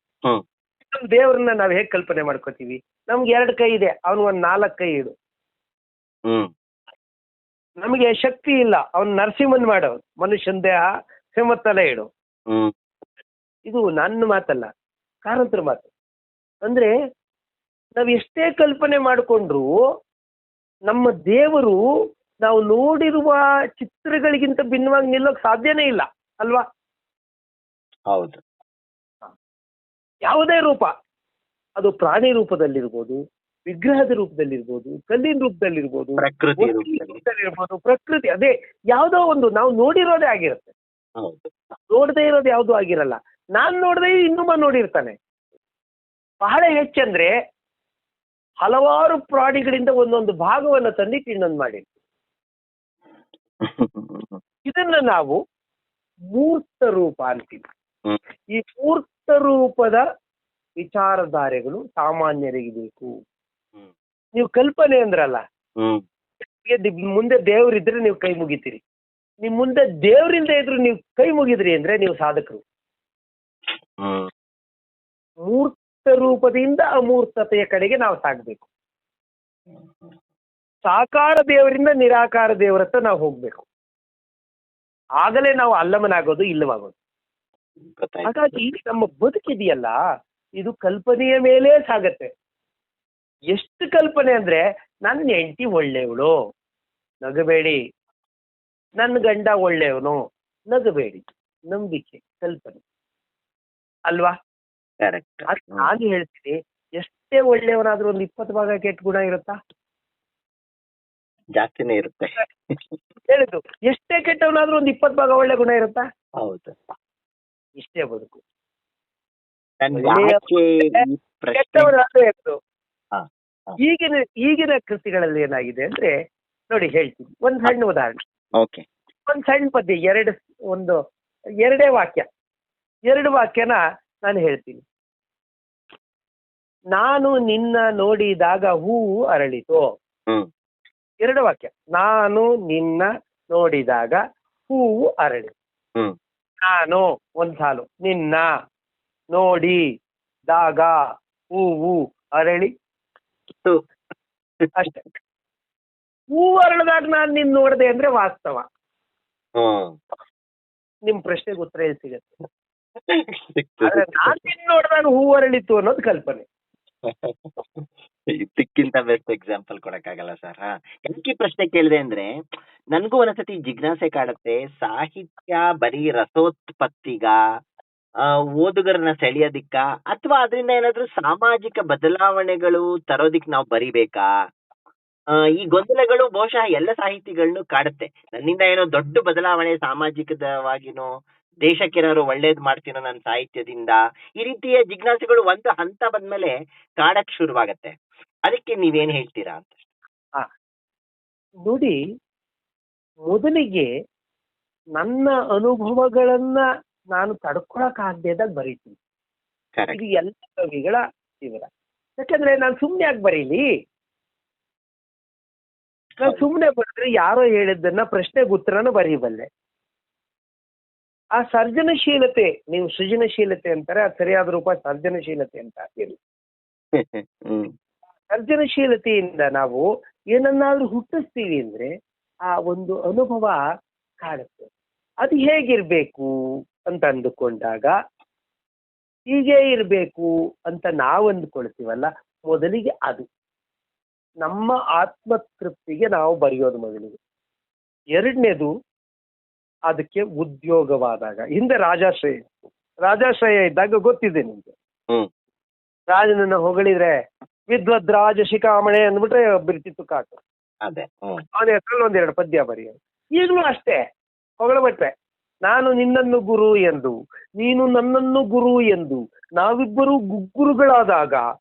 ನಮ್ ದೇವ್ರನ್ನ ನಾವ್ ಹೇಗ್ ಕಲ್ಪನೆ ಮಾಡ್ಕೋತೀವಿ? ನಮ್ಗೆ 2 ಕೈ ಇದೆ, ಅವನು ಒಂದ್ 4 ಕೈ ಇಡು. ನಮಗೆ ಶಕ್ತಿ ಇಲ್ಲ, ಅವನ್ ನರಸಿಂಹನ್ ಮಾಡೋ, ಮನುಷ್ಯನ ದೇಹ ಸಿಂಹತ್ತಲೆ ಇಡು. ಇದು ನನ್ನ ಮಾತಲ್ಲ, ಕಾರಂತರ ಮಾತು. ಅಂದ್ರೆ ನಾವ್ ಎಷ್ಟೇ ಕಲ್ಪನೆ ಮಾಡಿಕೊಂಡ್ರು ನಮ್ಮ ದೇವರು ನಾವು ನೋಡಿರುವ ಚಿತ್ರಗಳಿಗಿಂತ ಭಿನ್ನವಾಗಿ ನಿಲ್ಲೋಕ್ ಸಾಧ್ಯನೇ ಇಲ್ಲ ಅಲ್ವಾ? ಹೌದು. ಯಾವುದೇ ರೂಪ, ಅದು ಪ್ರಾಣಿ ರೂಪದಲ್ಲಿರ್ಬೋದು, ವಿಗ್ರಹದ ರೂಪದಲ್ಲಿರ್ಬೋದು, ಕಲ್ಲಿನ ರೂಪದಲ್ಲಿರ್ಬೋದು, ರೂಪದಲ್ಲಿರ್ಬೋದು, ಪ್ರಕೃತಿ, ಅದೇ ಯಾವುದೋ ಒಂದು ನಾವು ನೋಡಿರೋದೇ ಆಗಿರುತ್ತೆ. ನೋಡದೇ ಇರೋದು ಯಾವುದು ಆಗಿರಲ್ಲ. ನಾನ್ ನೋಡದೆ ಇನ್ನೊಬ್ಬ ನೋಡಿರ್ತಾನೆ. ಬಹಳ ಹೆಚ್ಚಂದ್ರೆ ಹಲವಾರು ಪ್ರಾಣಿಗಳಿಂದ ಒಂದೊಂದು ಭಾಗವನ್ನು ತಂದಿಟ್ಟು ಇನ್ನೊಂದು ಮಾಡಿ, ಇದನ್ನ ನಾವು ಮೂರ್ತ ರೂಪ ಅಂತೀವಿ. ಈ ಮೂರ್ತ ರೂಪದ ವಿಚಾರಧಾರೆಗಳು ಸಾಮಾನ್ಯರಿಗೆ ಬೇಕು. ನೀವು ಕಲ್ಪನೆ ಅಂದ್ರಲ್ಲ, ಮುಂದೆ ದೇವ್ರಿದ್ರೆ ನೀವು ಕೈ ಮುಗಿತೀರಿ. ನಿಮ್ ಮುಂದೆ ದೇವ್ರಿಂದ ಇದ್ರು ನೀವು ಕೈ ಮುಗಿದ್ರಿ ಅಂದ್ರೆ ನೀವು ಸಾಧಕರು. ಮೂರ್ತ ರೂಪದಿಂದ ಅಮೂರ್ತತೆಯ ಕಡೆಗೆ ನಾವು ಸಾಗಬೇಕು. ಸಾಕಾರ ದೇವರಿಂದ ನಿರಾಕಾರ ದೇವರತ್ತ ನಾವು ಹೋಗ್ಬೇಕು. ಆಗಲೇ ನಾವು ಅಲ್ಲಮನಾಗೋದು, ಇಲ್ಲವಾಗೋದು. ಹಾಗಾಗಿ ನಮ್ಮ ಬದುಕಿದೆಯಲ್ಲ, ಇದು ಕಲ್ಪನೆಯ ಮೇಲೆ ಸಾಗತ್ತೆ. ಎಷ್ಟು ಕಲ್ಪನೆ ಅಂದ್ರೆ, ನನ್ನ ಹೆಂಡತಿ ಒಳ್ಳೆಯವಳು, ನಗಬೇಡಿ. ನನ್ನ ಗಂಡ ಒಳ್ಳೆಯವನು, ನಗಬೇಡಿ. ನಂಬಿಕೆ, ಕಲ್ಪನೆ ಅಲ್ವಾ? ನಾನು ಹೇಳ್ತೀನಿ, ಎಷ್ಟೇ ಒಳ್ಳೆಯವನಾದ್ರೂ ಒಂದು 20 ಭಾಗ ಕೆಟ್ಟ ಗುಣ ಇರುತ್ತಾ? ಜಾಸ್ತಿನೇ ಇರುತ್ತೆ. ಹೇಳಿದ್ದು, ಎಷ್ಟೇ ಕೆಟ್ಟವನಾದ್ರೂ ಒಂದು 20 ಭಾಗ ಒಳ್ಳೆ ಗುಣ ಇರುತ್ತಾ? ಹೌದು. ಇಷ್ಟೇ ಬದುಕು. ಈಗಿನ ಕೃತಿಗಳಲ್ಲಿ ಏನಾಗಿದೆ ಅಂದ್ರೆ, ನೋಡಿ ಹೇಳ್ತೀನಿ, ಒಂದ್ ಸಣ್ಣ ಉದಾಹರಣೆ. ಒಂದ್ ಸಣ್ಣ ಪದ್ಯ, ಎರಡೇ ವಾಕ್ಯ, 2 ವಾಕ್ಯನ ನಾನು ಹೇಳ್ತೀನಿ. ನಾನು ನಿನ್ನ ನೋಡಿದಾಗ ಹೂವು ಅರಳಿತು. 2 ವಾಕ್ಯ. ನಾನು ನಿನ್ನ ನೋಡಿದಾಗ ಹೂವು ಅರಳಿತು. ನಾನು ಒಂದ್ ಸಾಲು, ನಿನ್ನ ನೋಡಿದಾಗ ಹೂವು ಅರಳಿ ಅಷ್ಟೇ. ಹೂವು ಅರಳಿದಾಗ ನಾನು ನಿನ್ ನೋಡಿದೆ ಅಂದ್ರೆ ವಾಸ್ತವ. ನಿಮ್ ಪ್ರಶ್ನೆಗೆ ಉತ್ತರ ಎಲ್ಲಿ ಸಿಗತ್ತೆ? ಆದ್ರೆ ನಾನ್ ನಿನ್ ನೋಡಿದಾಗ ಹೂವು ಅರಳಿತು ಅನ್ನೋದು ಕಲ್ಪನೆ. ಇದಕ್ಕಿಂತ ಬೆಸ್ಟ್ ಎಕ್ಸಾಂಪಲ್ ಕೊಡಕ್ಕಾಗಲ್ಲ ಸರ್. ಯಾಕೆ ಪ್ರಶ್ನೆ ಕೇಳಿದೆ ಅಂದ್ರೆ, ನನ್ಗೂ ಒಂದ್ಸತಿ ಜಿಜ್ಞಾಸೆ ಕಾಡುತ್ತೆ. ಸಾಹಿತ್ಯ ಬರೀ ರಸೋತ್ಪತ್ತಿಗ, ಓದುಗರನ್ನ ಸೆಳೆಯೋದಿಕ್ಕ, ಅಥವಾ ಅದರಿಂದ ಏನಾದ್ರೂ ಸಾಮಾಜಿಕ ಬದಲಾವಣೆಗಳು ತರೋದಿಕ್ ನಾವು ಬರಿಬೇಕಾ? ಈ ಗೊಂದಲಗಳು ಬಹುಶಃ ಎಲ್ಲ ಸಾಹಿತಿಗಳನ್ನು ಕಾಡುತ್ತೆ. ನನ್ನಿಂದ ಏನೋ ದೊಡ್ಡ ಬದಲಾವಣೆ ಸಾಮಾಜಿಕವಾಗಿನೋ, ದೇಶಕ್ಕೇನಾದ್ರು ಒಳ್ಳೇದ್ ಮಾಡ್ತೀನೋ ನನ್ನ ಸಾಹಿತ್ಯದಿಂದ, ಈ ರೀತಿಯ ಜಿಜ್ಞಾಸೆಗಳು ಒಂದು ಹಂತ ಬಂದ್ಮೇಲೆ ಕಾಡಕ್ ಶುರುವಾಗತ್ತೆ. ಅದಕ್ಕೆ ನೀವೇನ್ ಹೇಳ್ತೀರಾ ಅಂತ? ನೋಡಿ, ಮೊದಲಿಗೆ ನನ್ನ ಅನುಭವಗಳನ್ನ ನಾನು ತಡ್ಕೊಳಕ್ ಆಗದೇದಾಗ ಬರೀತೀನಿ. Correct. ಇದು ಎಲ್ಲ ಕವಿಗಳ ಶಿಬಿರ. ಯಾಕಂದ್ರೆ ನಾನು ಸುಮ್ಮನೆ ಆಗಿ ಬರೀಲಿ, ನಾನು ಸುಮ್ಮನೆ ಬರೆದ್ರೆ ಯಾರೋ ಹೇಳಿದ್ದನ್ನ ಪ್ರಶ್ನೆಗೆ ಉತ್ತರನ ಬರೀಬಲ್ಲೆ. ಆ ಸರ್ಜನಶೀಲತೆ, ನೀವು ಸೃಜನಶೀಲತೆ ಅಂತಾರೆ, ಅದು ಸರಿಯಾದ ರೂಪ ಸರ್ಜನಶೀಲತೆ ಅಂತ ಹೇಳಿ. ಹ್ಮ್ ಸರ್ಜನಶೀಲತೆಯಿಂದ ನಾವು ಏನನ್ನಾದ್ರೂ ಹುಟ್ಟಿಸ್ತೀವಿ ಅಂದ್ರೆ ಆ ಒಂದು ಅನುಭವ ಕಾಡುತ್ತೆ. ಅದು ಹೇಗಿರ್ಬೇಕು ಅಂತ ಅಂದುಕೊಂಡಾಗ, ಹೀಗೆ ಇರಬೇಕು ಅಂತ ನಾವು ಅಂದ್ಕೊಳ್ತೀವಲ್ಲ, ಮೊದಲಿಗೆ ಅದು ನಮ್ಮ ಆತ್ಮತೃಪ್ತಿಗೆ ನಾವು ಬರೆಯೋದು ಮೊದಲಿಗೆ. ಎರಡನೇದು ಅದಕ್ಕೆ ಉದ್ಯೋಗವಾದಾಗ. ಹಿಂದೆ ರಾಜಾಶ್ರಯ ಇದ್ದಾಗ ಗೊತ್ತಿದೆ ನಿಮ್ಗೆ, ಹ್ಮ್ ರಾಜನನ್ನ ಹೊಗಳಿದ್ರೆ ವಿದ್ವದ್ರಾಜ ಶಿಖಾಮಣೆ ಅಂದ್ಬಿಟ್ರೆ ಬಿರ್ತಿತ್ತು ಕಾಟು. ಅದೇ. ಹ್ಮ್ ಅವನ ಹೆಸರಲ್ಲಿ ಒಂದೆರಡು ಪದ್ಯ ಬರೆಯೋದು. ಈಗಲೂ ಅಷ್ಟೇ, ಹೊಗಳಬಿಟ್ರೆ ನಾನು ನಿನ್ನನ್ನು ಗುರು ಎಂದು, ನೀನು ನನ್ನನ್ನು ಗುರು ಎಂದು, ನಾವಿಬ್ಬರು ಗುರುಗಳಾದಾಗ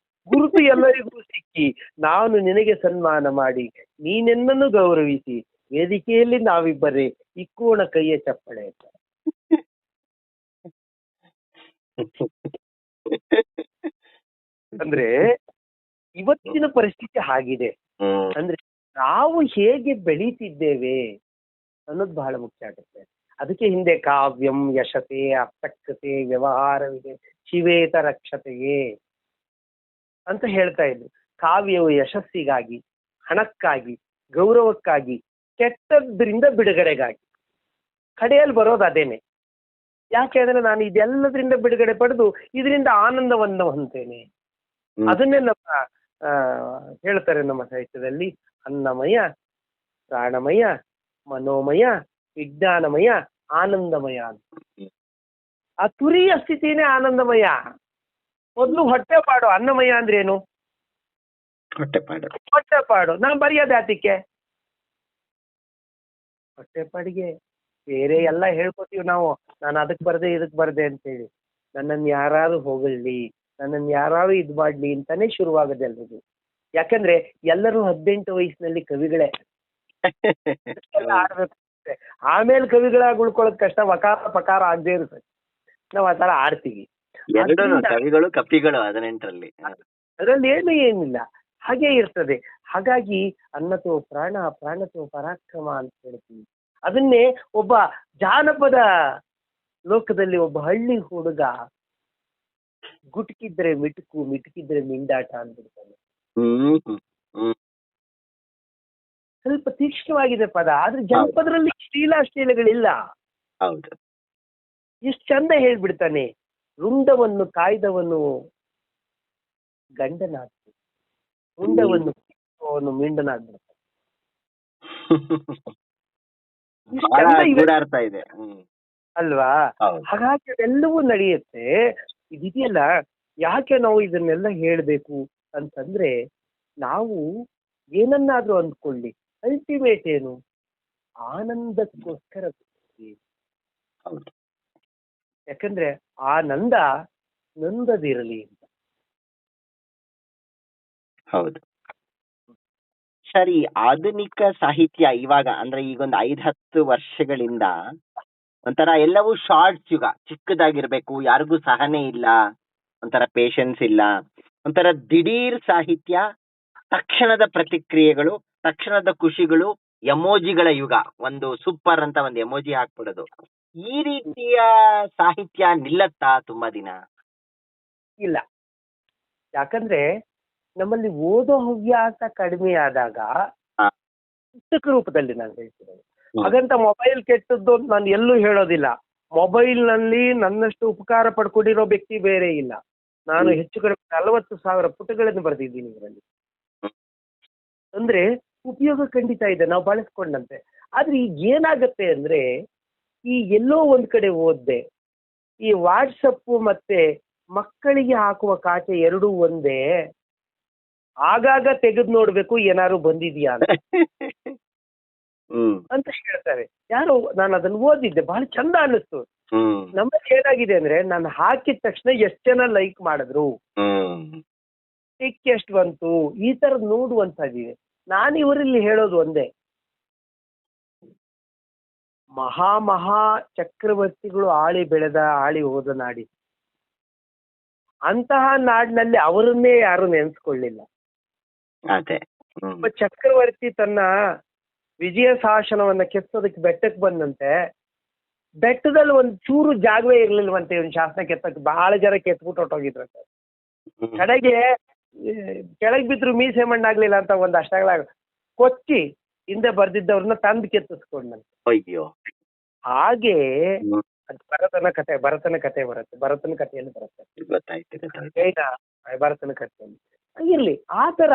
ಗುರುತು ಎಲ್ಲರಿಗೂ ಸಿಕ್ಕಿ, ನಾನು ನಿನಗೆ ಸನ್ಮಾನ ಮಾಡಿ ನೀನೆನ್ನನ್ನು ಗೌರವಿಸಿ, ವೇದಿಕೆಯಲ್ಲಿ ನಾವಿಬ್ಬರೇ ಇಕ್ಕೋಣ ಕೈಯ ಚಪ್ಪಳೆ ಅಂತ. ಅಂದ್ರೆ ಇವತ್ತಿನ ಪರಿಸ್ಥಿತಿ ಆಗಿದೆ. ಅಂದ್ರೆ ನಾವು ಹೇಗೆ ಬೆಳೀತಿದ್ದೇವೆ ಅನ್ನೋದು ಬಹಳ ಮುಖ್ಯ ಆಗುತ್ತೆ. ಅದಕ್ಕೆ ಹಿಂದೆ ಕಾವ್ಯಂ ಯಶತೆ ಅರ್ಥಕತೆ ವ್ಯವಹಾರವಿದೆ ಶಿವೇತ ರಕ್ಷತೆಯೇ ಅಂತ ಹೇಳ್ತಾ ಇದ್ರು. ಕಾವ್ಯವು ಯಶಸ್ಸಿಗಾಗಿ, ಹಣಕ್ಕಾಗಿ, ಗೌರವಕ್ಕಾಗಿ, ಕೆಟ್ಟದ್ರಿಂದ ಬಿಡುಗಡೆಗಾಗಿ. ಕಡೆಯಲ್ಲಿ ಬರೋದು ಅದೇನೆ. ಯಾಕೆ ಅಂದ್ರೆ ನಾನು ಇದೆಲ್ಲದರಿಂದ ಬಿಡುಗಡೆ ಪಡೆದು ಇದರಿಂದ ಆನಂದವನ್ನು ಹೊಂತೇನೆ. ಅದನ್ನೇ ನಮ್ಮ ಹೇಳ್ತಾರೆ ನಮ್ಮ ಸಾಹಿತ್ಯದಲ್ಲಿ, ಅನ್ನಮಯ, ಪ್ರಾಣಮಯ, ಮನೋಮಯ, ವಿಜ್ಞಾನಮಯ, ಆನಂದಮಯ ಅಂತ. ಆ ತುರಿಯ ಸ್ಥಿತಿನೇ ಆನಂದಮಯ. ಮೊದಲು ಹೊಟ್ಟೆಪಾಡು. ಅನ್ನಮಯ ಅಂದ್ರೆ ಏನು? ಹೊಟ್ಟೆಪಾಡು. ನಾವು ಬರೆಯೋದು ಯಾತಕ್ಕೆ? ಹೊಟ್ಟೆಪಾಡಿಗೆ. ಬೇರೆ ಎಲ್ಲ ಹೇಳ್ಕೊತೀವಿ ನಾವು, ನಾನು ಅದಕ್ಕೆ ಬರ್ದೆ ಇದಕ್ಕೆ ಬರ್ದೆ ಅಂತೇಳಿ. ನನ್ನನ್ನು ಯಾರು ಹೊಗಳ್ಲಿ, ನನ್ನನ್ನು ಯಾರು ಇದು ಮಾಡ್ಲಿ ಅಂತಾನೆ ಶುರುವಾಗದೆ ಎಲ್ರಿಗೂ. ಯಾಕಂದ್ರೆ ಎಲ್ಲರೂ 18 ವಯಸ್ಸಿನಲ್ಲಿ ಕವಿಗಳೇ. ಆಡ್ಬೇಕು. ಆಮೇಲೆ ಕವಿಗಳಾಗಿ ಉಳ್ಕೊಳ್ಳೋದು ಕಷ್ಟ, ವಕಾರ ಪಕಾರ ಆಗದೆ ಇರುತ್ತೆ. ನಾವು ಆ ತರ ಆಡ್ತೀವಿ. ಕವಿಗಳು ಕಪಿಗಳು 18ರಲ್ಲಿ. ಅದರಲ್ಲಿ ಏನಿಲ್ಲ, ಹಾಗೆ ಇರ್ತದೆ. ಹಾಗಾಗಿ ಅನ್ನತೋ ಪ್ರಾಣ, ಪ್ರಾಣತೋ ಪರಾಕ್ರಮ ಅಂತ ಹೇಳ್ತೀವಿ. ಅದನ್ನೇ ಒಬ್ಬ ಜಾನಪದ ಲೋಕದಲ್ಲಿ ಒಬ್ಬ ಹಳ್ಳಿ ಹುಡುಗ ಗುಟ್ಕಿದ್ರೆ ಮಿಟುಕು, ಮಿಟುಕಿದ್ರೆ ಮಿಂಡಾಟ ಅಂದ್ಬಿಡ್ತಾನೆ. ಸ್ವಲ್ಪ ತೀಕ್ಷ್ಣವಾಗಿದೆ ಪದ, ಆದ್ರೆ ಜನಪದರಲ್ಲಿ ಶ್ಲೀಲಾಶ್ಲೀಲಗಳಿಲ್ಲ. ಹೌದು. ಎಷ್ಟು ಚಂದ ಹೇಳ್ಬಿಡ್ತಾನೆ. ರುಂಡವನ್ನು ಕಾಯ್ದವನು ಗಂಡನಾಗ್ತು, ರುಂಡವನ್ನು ಅವನು ಮಿಂಡನಾಗ್ಬಿಡ್ತಾನೆ. ಅಲ್ವಾ? ಹಾಗಾಗಿ ಅದೆಲ್ಲವೂ ನಡೆಯುತ್ತೆ. ಇದೆಯಲ್ಲ, ಯಾಕೆ ನಾವು ಇದನ್ನೆಲ್ಲ ಹೇಳ್ಬೇಕು ಅಂತಂದ್ರೆ, ನಾವು ಏನನ್ನಾದ್ರೂ ಅಂದ್ಕೊಳ್ಳಿ, ಅಲ್ಟಿಮೇಟ್ ಏನು? ಆನಂದಕ್ಕೋಸ್ಕರ. ಯಾಕಂದ್ರೆ ಆ ನಂದ ನಂದದಿರಲಿ ಅಂತ. ಹೌದು. ಸರಿ, ಆಧುನಿಕ ಸಾಹಿತ್ಯ ಇವಾಗ ಅಂದ್ರೆ ಈಗೊಂದು 5-10 ವರ್ಷಗಳಿಂದ ಒಂಥರ ಎಲ್ಲವೂ ಶಾರ್ಟ್ಸ್ ಯುಗ, ಚಿಕ್ಕದಾಗಿರ್ಬೇಕು, ಯಾರಿಗೂ ಸಹನೆ ಇಲ್ಲ, ಒಂಥರ ಪೇಶನ್ಸ್ ಇಲ್ಲ, ಒಂಥರ ದಿಢೀರ್ ಸಾಹಿತ್ಯ, ತಕ್ಷಣದ ಪ್ರತಿಕ್ರಿಯೆಗಳು, ತಕ್ಷಣದ ಖುಷಿಗಳು, ಎಮೋಜಿಗಳ ಯುಗ. ಒಂದು ಸೂಪರ್ ಅಂತ ಒಂದು ಎಮೋಜಿ ಹಾಕ್ಬಿಡೋದು. ಈ ರೀತಿಯ ಸಾಹಿತ್ಯ ನಿಲ್ಲತ್ತಾ ತುಂಬಾ ದಿನ? ಇಲ್ಲ. ಯಾಕಂದ್ರೆ ನಮ್ಮಲ್ಲಿ ಓದೋ ಹವ್ಯಾಸ ಕಡಿಮೆ ಆದಾಗ ಪುಸ್ತಕ ರೂಪದಲ್ಲಿ ನಾನು ಹೇಳ್ತಿರೋದು. ಹಾಗಂತ ಮೊಬೈಲ್ ಕೆಟ್ಟದ್ದು ನಾನು ಎಲ್ಲೂ ಹೇಳೋದಿಲ್ಲ. ಮೊಬೈಲ್ ನಲ್ಲಿ ನನ್ನಷ್ಟು ಉಪಕಾರ ಪಡ್ಕೊಂಡಿರೋ ವ್ಯಕ್ತಿ ಬೇರೆ ಇಲ್ಲ. ನಾನು ಹೆಚ್ಚು ಕಡಿಮೆ 40,000 ಪುಟಗಳನ್ನು ಬರೆದಿದ್ದೀನಿ ಇದರಲ್ಲಿ. ಅಂದ್ರೆ ಉಪಯೋಗ ಖಂಡಿತ ಇದೆ, ನಾವು ಬಳಸ್ಕೊಂಡಂತೆ. ಆದ್ರೆ ಈಗ ಏನಾಗತ್ತೆ ಅಂದ್ರೆ, ಈ ಎಲ್ಲೋ ಒಂದ್ ಕಡೆ ಓದ್ದೆ, ಈ ವಾಟ್ಸಪ್ ಮತ್ತೆ ಮಕ್ಕಳಿಗೆ ಹಾಕುವ ಕಾಚೆ ಎರಡೂ ಒಂದೇ. ಆಗಾಗ ತೆಗೆದು ನೋಡ್ಬೇಕು ಏನಾದ್ರು ಬಂದಿದ್ಯಾ ಅಂತ ಹೇಳ್ತಾರೆ ಯಾರು. ನಾನು ಅದನ್ನ ಓದಿದ್ದೆ, ಬಹಳ ಚಂದ ಅನ್ನಿಸ್ತು. ನಮ್ಮಲ್ಲಿ ಏನಾಗಿದೆ ಅಂದ್ರೆ, ನಾನು ಹಾಕಿದ ತಕ್ಷಣ ಎಷ್ಟು ಜನ ಲೈಕ್ ಮಾಡಿದ್ರು, ಟಿಕ್ ಎಷ್ಟು ಬಂತು, ಈ ತರ ನೋಡುವಂತದಿದೆ. ನಾನು ಇವರಲ್ಲಿ ಹೇಳೋದು ಒಂದೇ, ಮಹಾ ಚಕ್ರವರ್ತಿಗಳು ಆಳಿ ಬೆಳೆದ ಆಳಿ ಹೋದ ನಾಡಿ. ಅಂತಹ ನಾಡಿನಲ್ಲಿ ಅವರನ್ನೇ ಯಾರು ನೆನೆಸ್ಕೊಳ್ಳಿಲ್ಲ. ಅದೇ. ಒಬ್ಬ ಚಕ್ರವರ್ತಿ ತನ್ನ ವಿಜಯ ಶಾಸನವನ್ನ ಕೆತ್ತೋದಕ್ಕೆ ಬೆಟ್ಟಕ್ಕೆ ಬಂದಂತೆ, ಬೆಟ್ಟದಲ್ಲಿ ಒಂದು ಚೂರು ಜಾಗವೇ ಇರ್ಲಿಲ್ವಂತೆ ಒಂದು ಶಾಸನ ಕೆತ್ತಕ್ಕೆ. ಬಹಳ ಜನ ಕೆತ್ಬಿಟ್ಟು ಹೊಟ್ಟೋಗಿದ್ರಂತೆ. ಕಡೆಗೆ ಕೆಳಗೆ ಬಿದ್ರು ಮೀಸೆ ಮಣ್ಣಾಗ್ಲಿಲ್ಲ ಅಂತ ಒಂದು ಅಷ್ಟಾಗ್ಲಾಗ ಕೊಚ್ಚಿ ಹಿಂದೆ ಬರ್ದಿದ್ದವ್ರನ್ನ ತಂದು ಕೆತ್ತಿಸ್ಕೊಂಡಂತೆ. ಅಯ್ಯೋ. ಹಾಗೆ ಅದು ಭರತನ ಕಥೆ ಬರುತ್ತೆ, ಭರತನ ಕಥೆಯಲ್ಲಿ ಬರುತ್ತೆ, ಗೊತ್ತಾಯ್ತು. ಬೇಗ ಭರತನ ಕಥೆಯಲ್ಲಿ ಇರ್ಲಿ. ಆ ತರ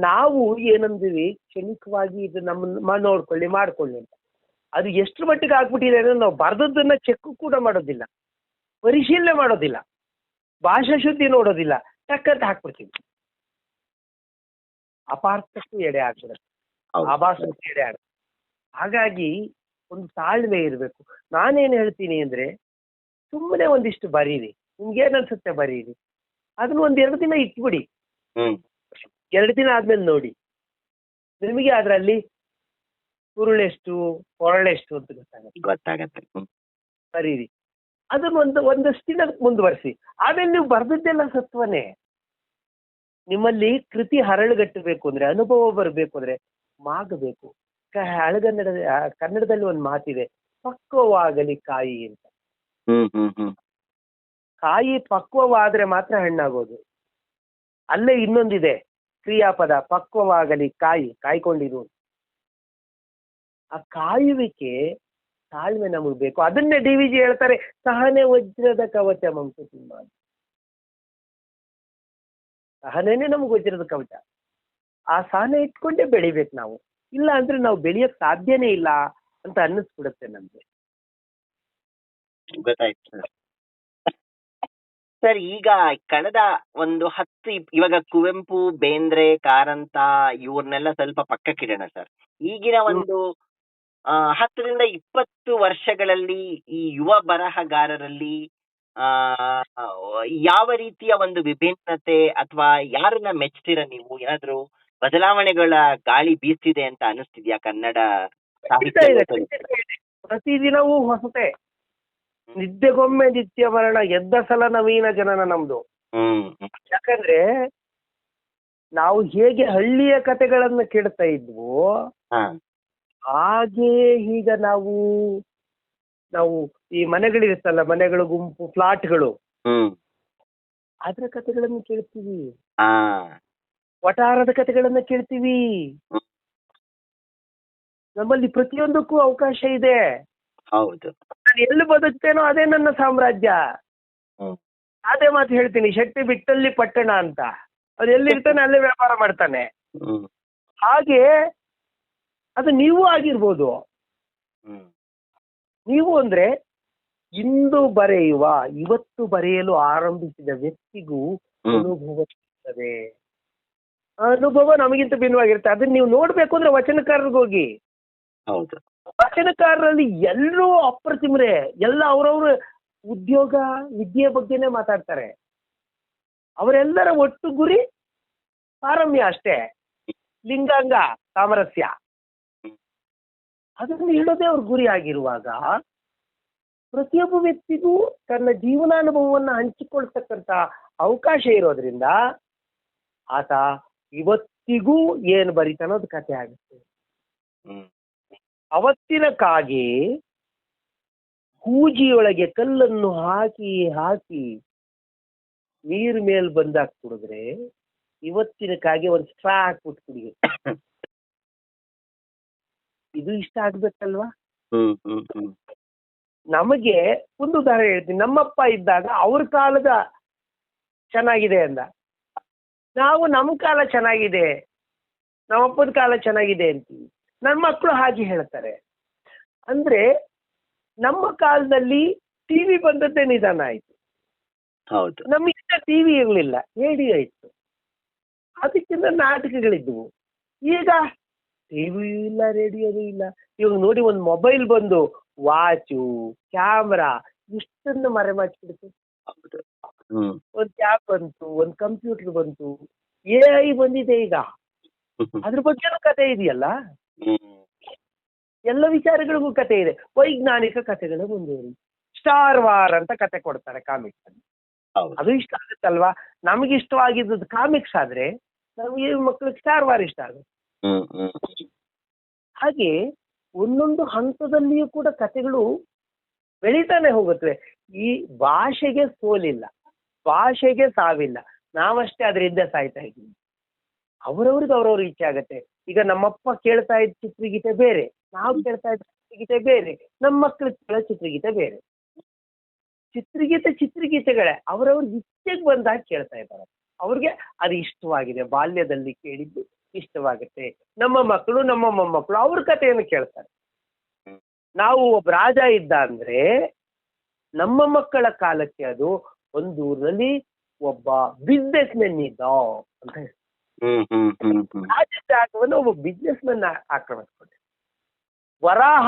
ನಾವು ಏನಂದಿವಿ, ಕ್ಷಣಿಕವಾಗಿ ಇದು ನಮ್ಮ ನೋಡ್ಕೊಳ್ಳಿ ಮಾಡ್ಕೊಳ್ಳಿ ಅಂತ. ಅದು ಎಷ್ಟ್ರ ಮಟ್ಟಿಗೆ ಆಗ್ಬಿಟ್ಟಿದೆ ಅಂದ್ರೆ ನಾವು ಬರ್ದದ್ದನ್ನ ಚೆಕ್ ಕೂಡ ಮಾಡೋದಿಲ್ಲ, ಪರಿಶೀಲನೆ ಮಾಡೋದಿಲ್ಲ, ಭಾಷಾ ಶುದ್ಧಿ ನೋಡೋದಿಲ್ಲ, ಟಕ್ಕಂತ ಹಾಕ್ಬಿಡ್ತೀವಿ. ಅಪಾರ್ಥಕ್ಕೂ ಎಡೆ ಆಗ್ಬಿಡುತ್ತೆ, ಆಭಾಸಕ್ಕೂ ಎಡೆ ಆಗುತ್ತೆ. ಹಾಗಾಗಿ ಒಂದು ತಾಳ್ಮೆ ಇರಬೇಕು. ನಾನೇನು ಹೇಳ್ತೀನಿ ಅಂದ್ರೆ, ಸುಮ್ಮನೆ ಒಂದಿಷ್ಟು ಬರೀರಿ, ನಿಮ್ಗೆ ಏನನ್ಸುತ್ತೆ ಬರೀರಿ, ಅದನ್ನ ಒಂದ್ 2 ದಿನ ಇಟ್ಬಿಡಿ. 2 ದಿನ ಆದ್ಮೇಲೆ ನೋಡಿ, ನಿಮಗೆ ಅದರಲ್ಲಿ ಸುರುಳೆಷ್ಟು ಕೊರಳೆಷ್ಟು ಅಂತ ಗೊತ್ತಾಗತ್ತೆ. ಬರೀರಿ, ಅದನ್ನ ಒಂದಷ್ಟು ದಿನ ಮುಂದುವರಿಸಿ. ಆಮೇಲೆ ನೀವು ಬರ್ದದ್ದೆಲ್ಲ ಸತ್ವನೇ. ನಿಮ್ಮಲ್ಲಿ ಕೃತಿ ಹರಳುಗಟ್ಟಬೇಕು ಅಂದ್ರೆ, ಅನುಭವ ಬರಬೇಕು ಅಂದ್ರೆ ಮಾಗಬೇಕು. ಕನ್ನಡದಲ್ಲಿ ಒಂದು ಮಾತಿದೆ, ಪಕ್ವವಾಗಲಿ ಕಾಯಿ ಅಂತ. ಕಾಯಿ ಪಕ್ವವಾದ್ರೆ ಮಾತ್ರ ಹಣ್ಣಾಗೋದು. ಅಲ್ಲೇ ಇನ್ನೊಂದಿದೆ ಕ್ರಿಯಾಪದ, ಪಕ್ವವಾಗಲಿ ಕಾಯಿ, ಕಾಯ್ಕೊಂಡಿರು. ಆ ಕಾಯುವಿಕೆ ತಾಳ್ಮೆ ನಮಗ್ ಬೇಕು. ಅದನ್ನೇ DVG ಹೇಳ್ತಾರೆ, ಸಹನೆ ವಜ್ರದ ಕವಚ ಮಂಕುತಿಮ್ಮ. ಸಹನೇನೆ ನಮಗ್ ವಜ್ರದ ಕವಚ. ಆ ಸಹನೆ ಇಟ್ಕೊಂಡೇ ಬೆಳಿಬೇಕು ನಾವು. ಇಲ್ಲ ಅಂದ್ರೆ ನಾವು ಬೆಳೆಯಕ್ ಸಾಧ್ಯನೇ ಇಲ್ಲ ಅಂತ ಅನ್ನಿಸ್ಬಿಡುತ್ತೆ ನಮ್ಗೆ. ಗೊತ್ತಾಯ್ತು ಸರ್. ಈಗ ಕಳೆದ ಒಂದು 10 ಇವಾಗ ಕುವೆಂಪು, ಬೇಂದ್ರೆ, ಕಾರಂತ ಇವ್ರನ್ನೆಲ್ಲ ಸ್ವಲ್ಪ ಪಕ್ಕಕ್ಕಿಡೋಣ ಸರ್. ಈಗಿನ ಒಂದು 10ರಿಂದ 20 ವರ್ಷಗಳಲ್ಲಿ ಈ ಯುವ ಬರಹಗಾರರಲ್ಲಿ ಯಾವ ರೀತಿಯ ಒಂದು ವಿಭಿನ್ನತೆ ಅಥವಾ ಯಾರನ್ನ ಮೆಚ್ತೀರ ನೀವು? ಏನಾದ್ರು ಬದಲಾವಣೆಗಳ ಗಾಳಿ ಬೀಸ್ತಿದೆ ಅಂತ ಅನಿಸ್ತಿದ್ಯಾ ಕನ್ನಡ ಸಾಹಿತ್ಯ? ಪ್ರತಿದಿನವೂ ಹೊಸತೆ, ನಿದ್ದೆಗೊಮ್ಮೆ ನಿತ್ಯ ಮರಣ, ಎದ್ದ ಸಲ ನವೀನ ಜನನ ನಮ್ದು. ಯಾಕಂದ್ರೆ ನಾವು ಹೇಗೆ ಹಳ್ಳಿಯ ಕಥೆಗಳನ್ನ ಕೇಳ್ತಾ ಇದ್ವು, ಹಾಗೆ ಈಗ ನಾವು ಈ ಮನೆಗಳಿರುತ್ತಲ್ಲ, ಮನೆಗಳು, ಗುಂಪು, ಫ್ಲಾಟ್ಗಳು, ಅದ್ರ ಕಥೆಗಳನ್ನು ಕೇಳ್ತೀವಿ, ವಟಾರದ ಕಥೆಗಳನ್ನ ಕೇಳ್ತೀವಿ. ನಮ್ಮಲ್ಲಿ ಪ್ರತಿಯೊಂದಕ್ಕೂ ಅವಕಾಶ ಇದೆ. ಹೌದು, ನಾನು ಎಲ್ಲಿ ಬದುಕ್ತೇನೋ ಅದೇ ನನ್ನ ಸಾಮ್ರಾಜ್ಯ. ಅದೇ ಮಾತು ಹೇಳ್ತೀನಿ, ಶಕ್ತಿ ಬಿಟ್ಟಲ್ಲಿ ಪಟ್ಟಣ ಅಂತ. ಅದು ಎಲ್ಲಿರ್ತಾನೆ ಅಲ್ಲೇ ವ್ಯಾಪಾರ ಮಾಡ್ತಾನೆ. ಹಾಗೆ ಅದು ನೀವು ಆಗಿರ್ಬೋದು. ನೀವು ಅಂದ್ರೆ ಇಂದು ಬರೆಯುವ, ಇವತ್ತು ಬರೆಯಲು ಆರಂಭಿಸಿದ ವ್ಯಕ್ತಿಗೂ ಅನುಭವ ಇರ್ತದೆ. ಅನುಭವ ನಮಗಿಂತ ಭಿನ್ನವಾಗಿರುತ್ತೆ. ಅದನ್ನ ನೀವು ನೋಡ್ಬೇಕು ಅಂದ್ರೆ ವಚನಕಾರರಿಗೆ ಹೋಗಿ. ಹೌದು, ವಚನಕಾರರಲ್ಲಿ ಎಲ್ಲರೂ ಅಪ್ರತಿಮ್ರೆ, ಎಲ್ಲ ಅವ್ರವ್ರ ಉದ್ಯೋಗ ವಿದ್ಯೆ ಬಗ್ಗೆನೇ ಮಾತಾಡ್ತಾರೆ. ಅವರೆಲ್ಲರ ಒಟ್ಟು ಗುರಿ ಪಾರಮ್ಯ ಅಷ್ಟೇ, ಲಿಂಗಾಂಗ ಸಾಮರಸ್ಯ. ಅದನ್ನು ಹೇಳೋದೇ ಅವ್ರ ಗುರಿ ಆಗಿರುವಾಗ, ಪ್ರತಿಯೊಬ್ಬ ವ್ಯಕ್ತಿಗೂ ತನ್ನ ಜೀವನಾನುಭವವನ್ನು ಹಂಚಿಕೊಳ್ತಕ್ಕಂಥ ಅವಕಾಶ ಇರೋದ್ರಿಂದ ಆತ ಇವತ್ತಿಗೂ ಏನು ಬರೀತಾನೋದು ಕಥೆ ಆಗುತ್ತೆ. ಅವತ್ತಿನ ಕಾಗೆ ಹೂಜಿಯೊಳಗೆ ಕಲ್ಲನ್ನು ಹಾಕಿ ಹಾಕಿ ನೀರ್ ಮೇಲ್ ಬಂದಾಕ್ ಕುಡಿದ್ರೆ ಇವತ್ತಿನ ಕಾಗೆ ಒಂದು ಸ್ಟ್ರಾ ಹಾಕ್ಬಿಟ್ಟು ಕುಡಿಯುತ್ತೆ. ಇದು ಇಷ್ಟ ಆಗ್ಬೇಕಲ್ವಾ? ನಮಗೆ ಒಂದು ಉದಾಹರಣೆ ಹೇಳ್ತೀನಿ. ನಮ್ಮಪ್ಪ ಇದ್ದಾಗ ಅವ್ರ ಕಾಲದ ಚೆನ್ನಾಗಿದೆ ಅಂದ, ನಾವು ನಮ್ಮ ಕಾಲ ಚೆನ್ನಾಗಿದೆ, ನಮ್ಮಪ್ಪನ ಕಾಲ ಚೆನ್ನಾಗಿದೆ ಅಂತೀವಿ. ನನ್ನ ಮಕ್ಕಳು ಹಾಗೆ ಹೇಳ್ತಾರೆ. ಅಂದ್ರೆ ನಮ್ಮ ಕಾಲದಲ್ಲಿ ಟಿವಿ ಬಂದದ್ದೇ ನಿಧಾನ ಆಯ್ತು. ಹೌದು, ನಮ್ಮಿಷ್ಟ ಟಿವಿ ಇರಲಿಲ್ಲ, ರೇಡಿಯೋ ಇತ್ತು, ಅದಕ್ಕಿಂತ ನಾಟಕಗಳಿದ್ವು. ಈಗ ಟಿವಿಯೂ ಇಲ್ಲ, ರೇಡಿಯೋದು ಇಲ್ಲ. ಇವಾಗ ನೋಡಿ, ಒಂದು ಮೊಬೈಲ್ ಬಂದು ವಾಚು, ಕ್ಯಾಮ್ರಾ ಇಷ್ಟನ್ನು ಮರೆಮಾಚಿಬಿಡ್ತು. ಒಂದು ಟ್ಯಾಬ್ ಬಂತು, ಒಂದು ಕಂಪ್ಯೂಟರ್ ಬಂತು, AI ಬಂದಿದೆ. ಈಗ ಅದ್ರ ಬಗ್ಗೆನೂ ಕತೆ ಇದೆಯಲ್ಲ, ಎಲ್ಲ ವಿಚಾರಗಳಿಗೂ ಕತೆ ಇದೆ. ವೈಜ್ಞಾನಿಕ ಕಥೆಗಳು ಮುಂದುವರಿ. ಸ್ಟಾರ್ ವಾರ್ ಅಂತ ಕತೆ ಕೊಡ್ತಾರೆ ಕಾಮಿಕ್ಸ್ ಅಲ್ಲಿ. ಹೌದು. ಅದು ಇಷ್ಟ ಆಗುತ್ತಲ್ವಾ. ನಮಗೆ ಇಷ್ಟವಾಗಿದ್ದು ಕಾಮಿಕ್ಸ್ ಆದ್ರೆ ನಮಗೆ ಮಕ್ಕಳಿಗೆ ಸ್ಟಾರ್ ವಾರ್ ಇಷ್ಟ ಆಗುತ್ತೆ. ಹ್ಮ್ ಹ್ಮ್ ಹಾಗೆ ಒಂದೊಂದು ಹಂತದಲ್ಲಿಯೂ ಕೂಡ ಕಥೆಗಳು ಬೆಳೀತಾನೆ ಹೋಗುತ್ತವೆ. ಈ ಭಾಷೆಗೆ ಸೋಲಿಲ್ಲ, ಭಾಷೆಗೆ ಸಾವಿಲ್ಲ. ನಾವಷ್ಟೇ ಅದರಿಂದ ಸಾಯ್ತಾ ಇದ್ದೀವಿ. ಅವರವ್ರಿಗೆ ಅವ್ರವ್ರ ಇಚ್ಛೆ ಆಗತ್ತೆ. ಈಗ ನಮ್ಮಪ್ಪ ಕೇಳ್ತಾ ಇದ್ದ ಚಿತ್ರಗೀತೆ ಬೇರೆ, ನಾವು ಕೇಳ್ತಾ ಇದ್ದ ಚಿತ್ರಗೀತೆ ಬೇರೆ, ನಮ್ಮ ಮಕ್ಕಳು ಕೇಳೋ ಚಿತ್ರಗೀತೆ ಬೇರೆ. ಚಿತ್ರಗೀತೆಗಳೇ ಅವರವ್ರಿಗೆ ಇಚ್ಛೆಗೆ ಬಂದಾಗ ಕೇಳ್ತಾ ಇದ್ದಾರೆ. ಅವ್ರಿಗೆ ಅದು ಇಷ್ಟವಾಗಿದೆ, ಬಾಲ್ಯದಲ್ಲಿ ಕೇಳಿದ್ದು ಇಷ್ಟವಾಗುತ್ತೆ. ನಮ್ಮ ಮಕ್ಕಳು ನಮ್ಮ ಮೊಮ್ಮಕ್ಕಳು ಅವ್ರ ಕಥೆಯನ್ನು ಕೇಳ್ತಾರೆ. ನಾವು ಒಬ್ಬ ರಾಜ ಇದ್ದ ಅಂದ್ರೆ ನಮ್ಮ ಮಕ್ಕಳ ಕಾಲಕ್ಕೆ ಅದು ಒಂದೂರಲ್ಲಿ ಒಬ್ಬ ಬಿಸ್ನೆಸ್ ಮೆನ್ ಇದ್ದ ಅಂತ ಹೇಳ್ತಾರೆ. ರಾಜ ಜಾಗವನ್ನು ಒಬ್ಬ ಬಿಸ್ನೆಸ್ ಮೆನ್ ಆಕ್ರಮಿಸ್ಕೊಂಡೆ. ವರಾಹ,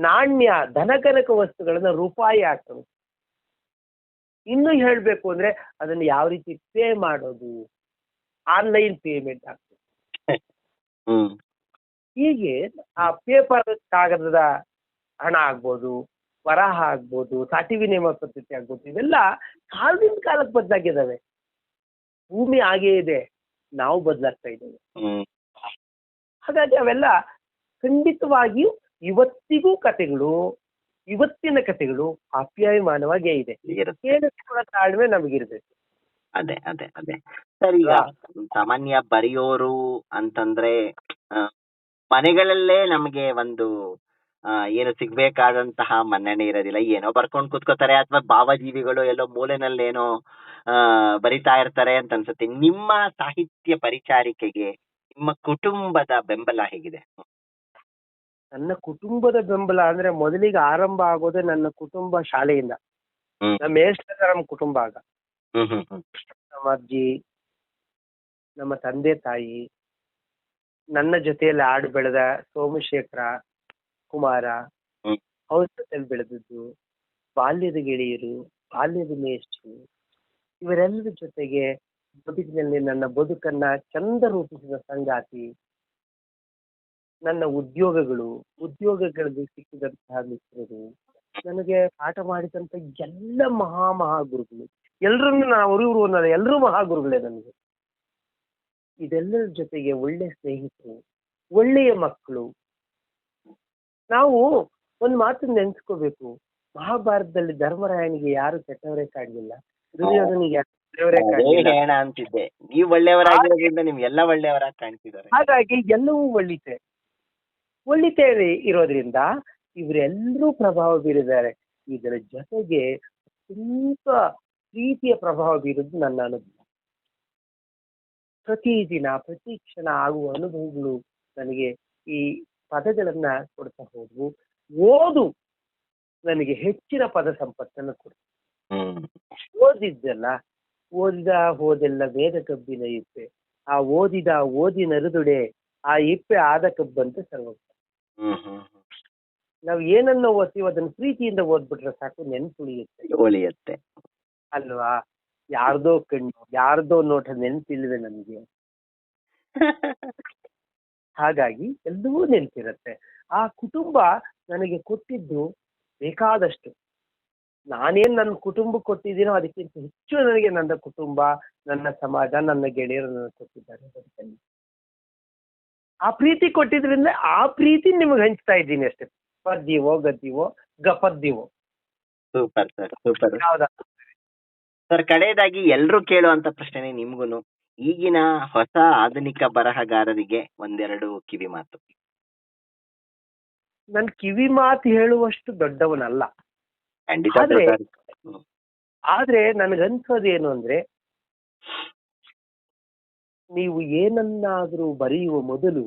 ನಾಣ್ಯ, ಧನಕನಕ ವಸ್ತುಗಳನ್ನ ರೂಪಾಯಿ ಆಕ್ರಮಿಸ್ಕೊಂಡೆ. ಇನ್ನು ಹೇಳ್ಬೇಕು ಅಂದ್ರೆ ಅದನ್ನ ಯಾವ ರೀತಿ ಪೇ ಮಾಡೋದು, ಆನ್ಲೈನ್ ಪೇಮೆಂಟ್ ಆಗ್ತದೆ. ಹೀಗೆ ಆ ಪೇಪರ್ ಕಾಗದದ ಹಣ ಆಗ್ಬೋದು, ವರಾಹ ಆಗ್ಬೋದು, ಸಾಟಿ ವಿನಿಮಯ ಪದ್ಧತಿ ಆಗ್ಬೋದು, ಇವೆಲ್ಲ ಕಾಲದಿಂದ ಕಾಲಕ್ಕೆ ಬದಲಾಗಿದ್ದಾವೆ. ಭೂಮಿ ಹಾಗೇ ಇದೆ, ನಾವು ಬದಲಾಗ್ತಾ ಇದ್ದೇವೆ. ಹಾಗಾಗಿ ಅವೆಲ್ಲ ಖಂಡಿತವಾಗಿಯೂ ಇವತ್ತಿಗೂ ಕಥೆಗಳು, ಇವತ್ತಿನ ಕಥೆಗಳು ಆಪ್ಯಾಯಮಾನವಾಗೇ ಇದೆ. ಕೇಳಿಸ್ಕೊಳ್ಳೋ ತಾಳ್ಮೆ ನಮಗಿರ್ಬೇಕು. ಅದೇ ಅದೇ ಅದೇ ಸರ್. ಈಗ ಸಾಮಾನ್ಯ ಬರೆಯೋರು ಅಂತಂದ್ರೆ ಮನೆಗಳಲ್ಲೇ ನಮಗೆ ಒಂದು ಏನು ಸಿಗ್ಬೇಕಾದಂತಹ ಮನ್ನಣೆ ಇರೋದಿಲ್ಲ. ಏನೋ ಬರ್ಕೊಂಡು ಕೂತ್ಕೋತಾರೆ, ಅಥವಾ ಭಾವಜೀವಿಗಳು ಎಲ್ಲೋ ಮೂಲೆನಲ್ಲೇನೋ ಬರಿತಾ ಇರ್ತಾರೆ ಅಂತ ಅನ್ಸುತ್ತೆ. ನಿಮ್ಮ ಸಾಹಿತ್ಯ ಪರಿಚಾರಿಕೆಗೆ ನಿಮ್ಮ ಕುಟುಂಬದ ಬೆಂಬಲ ಹೇಗಿದೆ? ನನ್ನ ಕುಟುಂಬದ ಬೆಂಬಲ ಅಂದ್ರೆ ಮೊದಲಿಗೆ ಆರಂಭ ಆಗೋದೇ ನನ್ನ ಕುಟುಂಬ ಶಾಲೆಯಿಂದ. ನಮ್ಮ ಮೇಷ್ಟ್ರ ನಮ್ಮ ಕುಟುಂಬ ಆಗ. ನಮ್ಮ ಅಜ್ಜಿ, ನಮ್ಮ ತಂದೆ ತಾಯಿ, ನನ್ನ ಜೊತೆಯಲ್ಲಿ ಆಡು ಬೆಳೆದ ಸೋಮಶೇಖರ, ಕುಮಾರ, ಅವ್ರ ಜೊತೆಯಲ್ಲಿ ಬೆಳೆದದ್ದು, ಬಾಲ್ಯದ ಗೆಳೆಯರು, ಬಾಲ್ಯದ ಮೇಷ್ಟ್ರು, ಇವರೆಲ್ಲರ ಜೊತೆಗೆ ಬದುಕಿನಲ್ಲಿ ನನ್ನ ಬದುಕನ್ನ ಚಂದ ರೂಪಿಸಿದ ಸಂಗಾತಿ, ನನ್ನ ಉದ್ಯೋಗಗಳಲ್ಲಿ ಸಿಕ್ಕಿದಂತಹ ಮಿತ್ರರು, ನನಗೆ ಪಾಠ ಮಾಡಿದಂತ ಎಲ್ಲ ಮಹಾಗುರುಗಳು, ಎಲ್ಲರನ್ನು ನಾವು ಇವರು ಅನ್ನೋದು ಎಲ್ಲರೂ ಮಹಾಗುರುಗಳೇ ನನಗೆ. ಇದೆಲ್ಲರ ಜೊತೆಗೆ ಒಳ್ಳೆ ಸ್ನೇಹಿತರು, ಒಳ್ಳೆಯ ಮಕ್ಕಳು. ನಾವು ಒಂದು ಮಾತನ್ನ ನೆನ್ಸ್ಕೋಬೇಕು. ಮಹಾಭಾರತದಲ್ಲಿ ಧರ್ಮರಾಯನಿಗೆ ಯಾರು ಕೆಟ್ಟವರೇ ಕಾಣಲಿಲ್ಲ, ದುರ್ಯೋಧನಿಗೆ ಯಾರು ಕೆಟ್ಟವರೇ ಕಾಣಲಿಲ್ಲ. ಅಂತಿದ್ದೆ, ನೀವು ಒಳ್ಳೆಯವರಾಗಿರೋದ್ರಿಂದ ನಿಮ್ಗೆಲ್ಲ ಒಳ್ಳೆಯವರಾಗಿ ಕಾಣ್ತಿದ್ದಾರೆ. ಹಾಗಾಗಿ ಎಲ್ಲವೂ ಒಳ್ಳಿತೆ ಇರೋದ್ರಿಂದ ಇವರೆಲ್ಲರೂ ಪ್ರಭಾವ ಬೀರಿದ್ದಾರೆ. ಇದರ ಜೊತೆಗೆ ತುಂಬ ಪ್ರೀತಿಯ ಪ್ರಭಾವ ಬೀರೋದು ನನ್ನ ಅನುಭವ. ಪ್ರತಿದಿನ ಪ್ರತಿ ಕ್ಷಣ ಆಗುವ ಅನುಭವಗಳು ನನಗೆ ಈ ಪದಗಳನ್ನ ಕೊಡ್ತಾ ಹೋದ್ವು. ಓದು ನನಗೆ ಹೆಚ್ಚಿನ ಪದ ಸಂಪತ್ತನ್ನು ಕೊಡ್ತು. ಓದಿದ ಹೋದೆಲ್ಲ ವೇದ ಕಬ್ಬಿನ ಇಪ್ಪೆ, ಆ ಓದಿನರುದುಡೆ ಆ ಇಪ್ಪೆ ಆದ ಕಬ್ಬಂತ ಸರ್ವಜ್ಞ. ನಾವು ಏನನ್ನ ಓದ್ತೀವೋ ಅದನ್ನ ಪ್ರೀತಿಯಿಂದ ಓದ್ಬಿಟ್ರೆ ಸಾಕು, ನೆನ್ಪುಳಿಯುತ್ತೆ ಅಲ್ವಾ. ಯಾರ್ದೋ ಕಣ್ಣು, ಯಾರ್ದೋ ನೋಟ ನೆನ್ಪಿಲ್ವೇ ನಮಗೆ. ಹಾಗಾಗಿ ಎಲ್ಲವೂ ನೆನ್ಪಿರುತ್ತೆ. ಆ ಕುಟುಂಬ ನನಗೆ ಕೊಟ್ಟಿದ್ದು ಬೇಕಾದಷ್ಟು. ನಾನೇನ್ ನನ್ನ ಕುಟುಂಬ ಕೊಟ್ಟಿದ್ದೀನೋ ಅದಕ್ಕಿಂತ ಹೆಚ್ಚು ನನಗೆ ನನ್ನ ಕುಟುಂಬ, ನನ್ನ ಸಮಾಜ, ನನ್ನ ಗೆಳೆಯರು ನನಗೆ ಕೊಟ್ಟಿದ್ದಾರೆ ಬದುಕಲ್ಲಿ. ಆ ಪ್ರೀತಿ ಕೊಟ್ಟಿದ್ರಿಂದ ಆ ಪ್ರೀತಿ ನಿಮಗೆ ಹಂಚ್ತಾ ಇದ್ದೀನಿ ಅಷ್ಟೇ. ಪದ್ಯವೋ ಗದ್ಯವೋ ಗಪದ್ಯವೋ. Super sir, super. ಸರ್, ಕಡೆಯದಾಗಿ ಎಲ್ರು ಕೇಳುವಂತ ಪ್ರಶ್ನೆ ನಿಮ್ಗುನು, ಈಗಿನ ಹೊಸ ಆಧುನಿಕ ಬರಹಗಾರರಿಗೆ ಒಂದೆರಡು ಕಿವಿ ಮಾತು. ನನ್ ಕಿವಿ ಮಾತು ಹೇಳುವಷ್ಟು ದೊಡ್ಡವನಲ್ಲ, ಆದ್ರೆ ನನ್ಗನ್ಸೋದೇನು ಅಂದ್ರೆ, ನೀವು ಏನನ್ನಾದ್ರೂ ಬರೆಯುವ ಮೊದಲು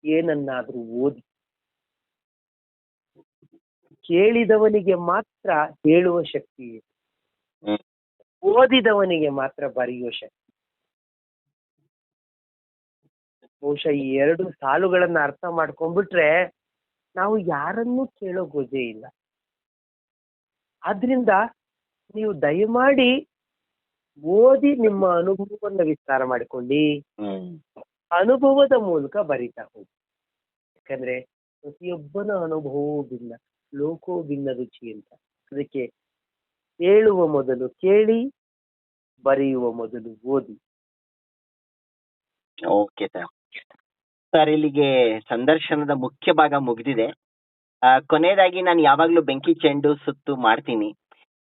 ಏನನ್ನಾದ್ರೂ ಓದಿ. ಕೇಳಿದವನಿಗೆ ಮಾತ್ರ ಹೇಳುವ ಶಕ್ತಿ ಇದೆ, ಓದಿದವನಿಗೆ ಮಾತ್ರ ಬರೆಯುವ ಶಕ್ತಿ. ಬಹುಶಃ ಈ ಎರಡು ಸಾಲುಗಳನ್ನ ಅರ್ಥ ಮಾಡ್ಕೊಂಡ್ಬಿಟ್ರೆ ನಾವು ಯಾರನ್ನೂ ಕೇಳೋ ಗೋಜೆ ಇಲ್ಲ. ಆದ್ರಿಂದ ನೀವು ದಯಮಾಡಿ ಓದಿ ನಿಮ್ಮ ಅನುಭವವನ್ನು ವಿಸ್ತಾರ ಮಾಡಿಕೊಳ್ಳಿ, ಅನುಭವದ ಮೂಲಕ ಬರಿತಾ ಹೋಗಿ. ಯಾಕಂದ್ರೆ ಪ್ರತಿಯೊಬ್ಬನ ಅನುಭವವೂ ಭಿನ್ನ, ಲೋಕೋ ಭಿನ್ನ ರುಚಿ ಅಂತ. ಅದಕ್ಕೆ ಹೇಳುವ ಮೊದಲು ಕೇಳಿ, ಬರೆಯುವ ಮೊದಲು ಓದಿ. Okay sir. ಸರ್, ಇಲ್ಲಿಗೆ ಸಂದರ್ಶನದ ಮುಖ್ಯ ಭಾಗ ಮುಗಿದಿದೆ. ಕೊನೆಯದಾಗಿ ನಾನು ಯಾವಾಗ್ಲೂ ಬೆಂಕಿ ಚೆಂಡು ಸುತ್ತು ಮಾಡ್ತೀನಿ.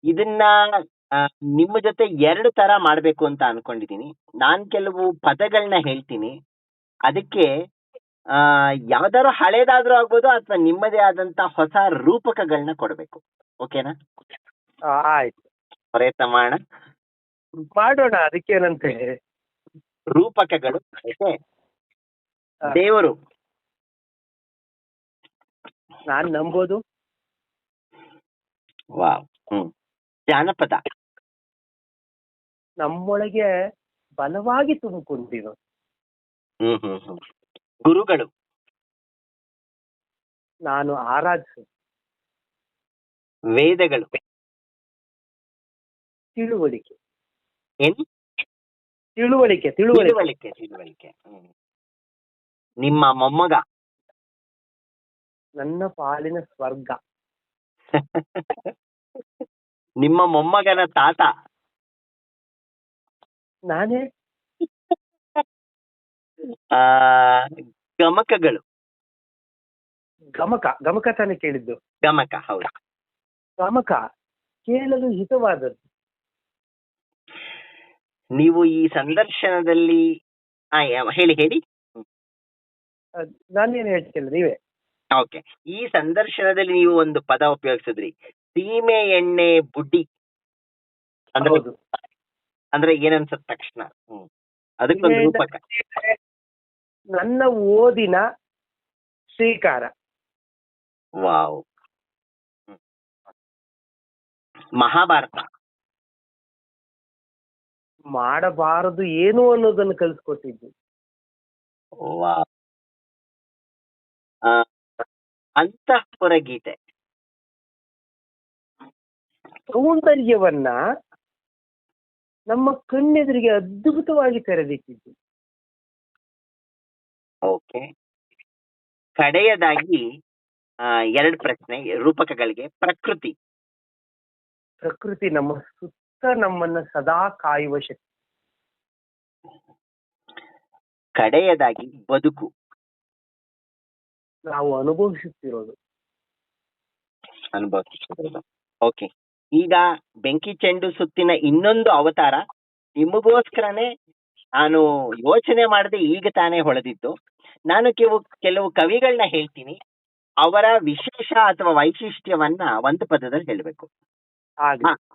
ಇದನ್ನ ನಿಮ್ಮ ಜೊತೆ 2 ತರ ಮಾಡ್ಬೇಕು ಅಂತ ಅನ್ಕೊಂಡಿದೀನಿ. ನಾನ್ ಕೆಲವು ಪದಗಳನ್ನ ಹೇಳ್ತೀನಿ. ಅದಕ್ಕೆ ಯಾವ್ದಾದ್ರು ಹಳೇದಾದ್ರೂ ಆಗ್ಬೋದು ಅಥವಾ ನಿಮ್ಮದೇ ಆದಂತ ಹೊಸ ರೂಪಕಗಳನ್ನ ಕೊಡ್ಬೇಕು. ಓಕೆನಾ? ಆಯ್ತು, ಪ್ರಯತ್ನ ಮಾಡೋಣ. ಮಾಡೋಣ, ಅದಕ್ಕೇನಂತೆ. ರೂಪಕಗಳು. ಓಕೆ. ದೇವರು. ನಾನ್ ನಂಬೋದು. ವಾವ್. ಜಾನಪದ. ನಮ್ಮೊಳಗೆ ಬಲವಾಗಿ ತುಂಬಿಕೊಂಡಿರೋ. ಗುರುಗಳು. ನಾನು ಆರಾಧಿಸು. ವೇದಗಳು. ತಿಳುವಳಿಕೆ. ಏನು? ತಿಳುವಳಿಕೆ. ತಿಳುವಳಿಕೆ. ನಿಮ್ಮ ಮೊಮ್ಮಗ. ನನ್ನ ಪಾಲಿನ ಸ್ವರ್ಗ. ನಿಮ್ಮ ಮೊಮ್ಮಗನ ತಾತ. ನಾನೇ. ಗಮಕಗಳು. ಗಮಕ ತಾನೇ ಕೇಳಿದ್ದು? ಗಮಕ, ಹೌದು. ಗಮಕ ಕೇಳಲು ಹಿತವಾದದ್ದು. ನೀವು ಈ ಸಂದರ್ಶನದಲ್ಲಿ ಹೇಳಿ. ನಾನೇನು ಹೇಳ್ತಿಲ್ಲ, ನೀವೇ. ಓಕೆ. ಈ ಸಂದರ್ಶನದಲ್ಲಿ ನೀವು ಒಂದು ಪದ ಉಪಯೋಗಿಸಿದ್ರಿ, ಸೀಮೆ ಎಣ್ಣೆ ಬುಡ್ಡಿ. ಅಂದ್ರೆ ಏನನ್ಸತ್ ತಕ್ಷಣ? ಅದಕ್ಕೊಂದು ರೂಪಕ. ನನ್ನ ಓದಿನ ಶ್ರೀಕಾರ. ವಾವ್. ಮಹಾಭಾರತ. ಮಾಡಬಾರದು ಏನು ಅನ್ನೋದನ್ನು ಕಲಿಸ್ಕೊಟ್ಟಿದ್ದು. ವಾವ್. ಅಂತಃಪುರ ಗೀತೆ. ಸೌಂದರ್ಯವನ್ನ ನಮ್ಮ ಕಣ್ಣೆದುರಿಗೆ ಅದ್ಭುತವಾಗಿ ತೆರೆದಿಟ್ಟಿದ್ದು. ಓಕೆ. ಕಡೆಯದಾಗಿ 2 ಪ್ರಶ್ನೆ ರೂಪಕಗಳಿಗೆ. ಪ್ರಕೃತಿ. ಪ್ರಕೃತಿ ನಮ್ಮ ಸುತ್ತ ನಮ್ಮನ್ನ ಸದಾ ಕಾಯುವ ಶಕ್ತಿ. ಕಡೆಯದಾಗಿ ಬದುಕು. ನಾವು ಅನುಭವಿಸುತ್ತಿರೋದು. ಓಕೆ. ಈಗ ಬೆಂಕಿ ಚೆಂಡು ಸುತ್ತಿನ ಇನ್ನೊಂದು ಅವತಾರ ನಿಮಗೋಸ್ಕರನೇ ನಾನು ಯೋಚನೆ ಮಾಡದೆ ಈಗ ತಾನೇ ಹೊಳೆದಿದ್ದು. ನಾನು ಕೆಲವು ಕವಿಗಳನ್ನ ಹೇಳ್ತೀನಿ. ಅವರ ವಿಶೇಷ ಅಥವಾ ವೈಶಿಷ್ಟ್ಯವನ್ನ ಒಂದು ಪದದಲ್ಲಿ ಹೇಳ್ಬೇಕು.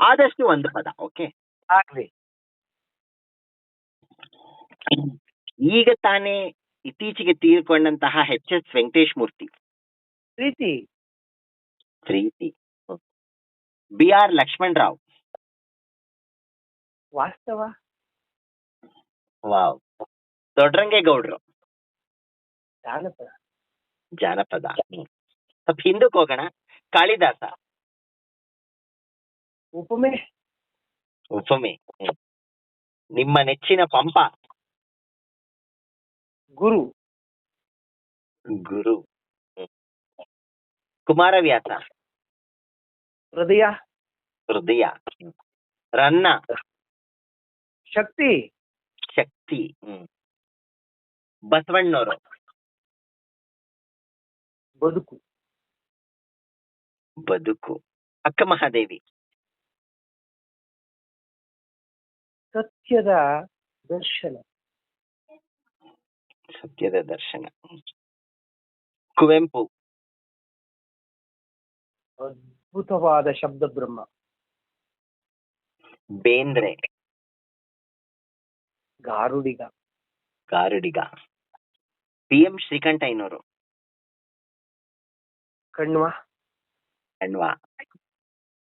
ಆದಷ್ಟು ಒಂದು ಪದ. ಓಕೆ. ಆಗ್ಲಿ. ಈಗ ತಾನೇ ಇತ್ತೀಚೆಗೆ ತೀರ್ಕೊಂಡಂತಹ HS ವೆಂಕಟೇಶ್ ಮೂರ್ತಿ. ಪ್ರೀತಿ. BR ಲಕ್ಷ್ಮಣ್ ರಾವ್. ವಾಸ್ತವ. ವಾವ್. ದೊಡ್ಡರಂಗೇಗೌಡರು. ಜಾನಪದ. ಸ್ವಲ್ಪ ಹಿಂದಕ್ಕೆ ಹೋಗೋಣ. ಕಾಳಿದಾಸ. ಉಪಮೆ. ನಿಮ್ಮ ನೆಚ್ಚಿನ ಪಂಪ. ಗುರು. ಕುಮಾರವ್ಯಾಸ. ಹೃದಯ. ರನ್ನ. ಶಕ್ತಿ. ಬಸವಣ್ಣನವರು. ಬದುಕು. ಅಕ್ಕ ಮಹಾದೇವಿ. ಸತ್ಯದ ದರ್ಶನ. ಕುವೆಂಪು. ಅದ್ಭುತವಾದ ಶಬ್ದ ಬ್ರಹ್ಮ. ಬೇಂದ್ರೆ. ಗಾರುಡಿಗ. PM ಶ್ರೀಕಂಠಯ್ಯನವರು. ಕಣ್ವ.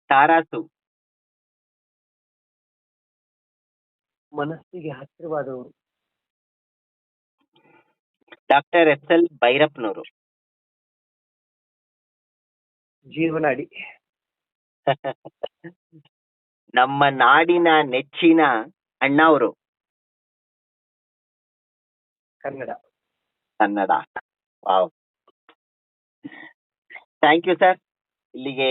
ತಾರಾಸು. ಮನಸ್ಸಿಗೆ ಹತ್ತಿರವಾದವರು. Doctor SL ಭೈರಪ್ಪನವರು. ಜೀವನಾಡಿ. ನಮ್ಮ ನಾಡಿನ ನೆಚ್ಚಿನ ಅಣ್ಣವರು. Kannada. Wow. Thank you sir. ಇಲ್ಲಿಗೆ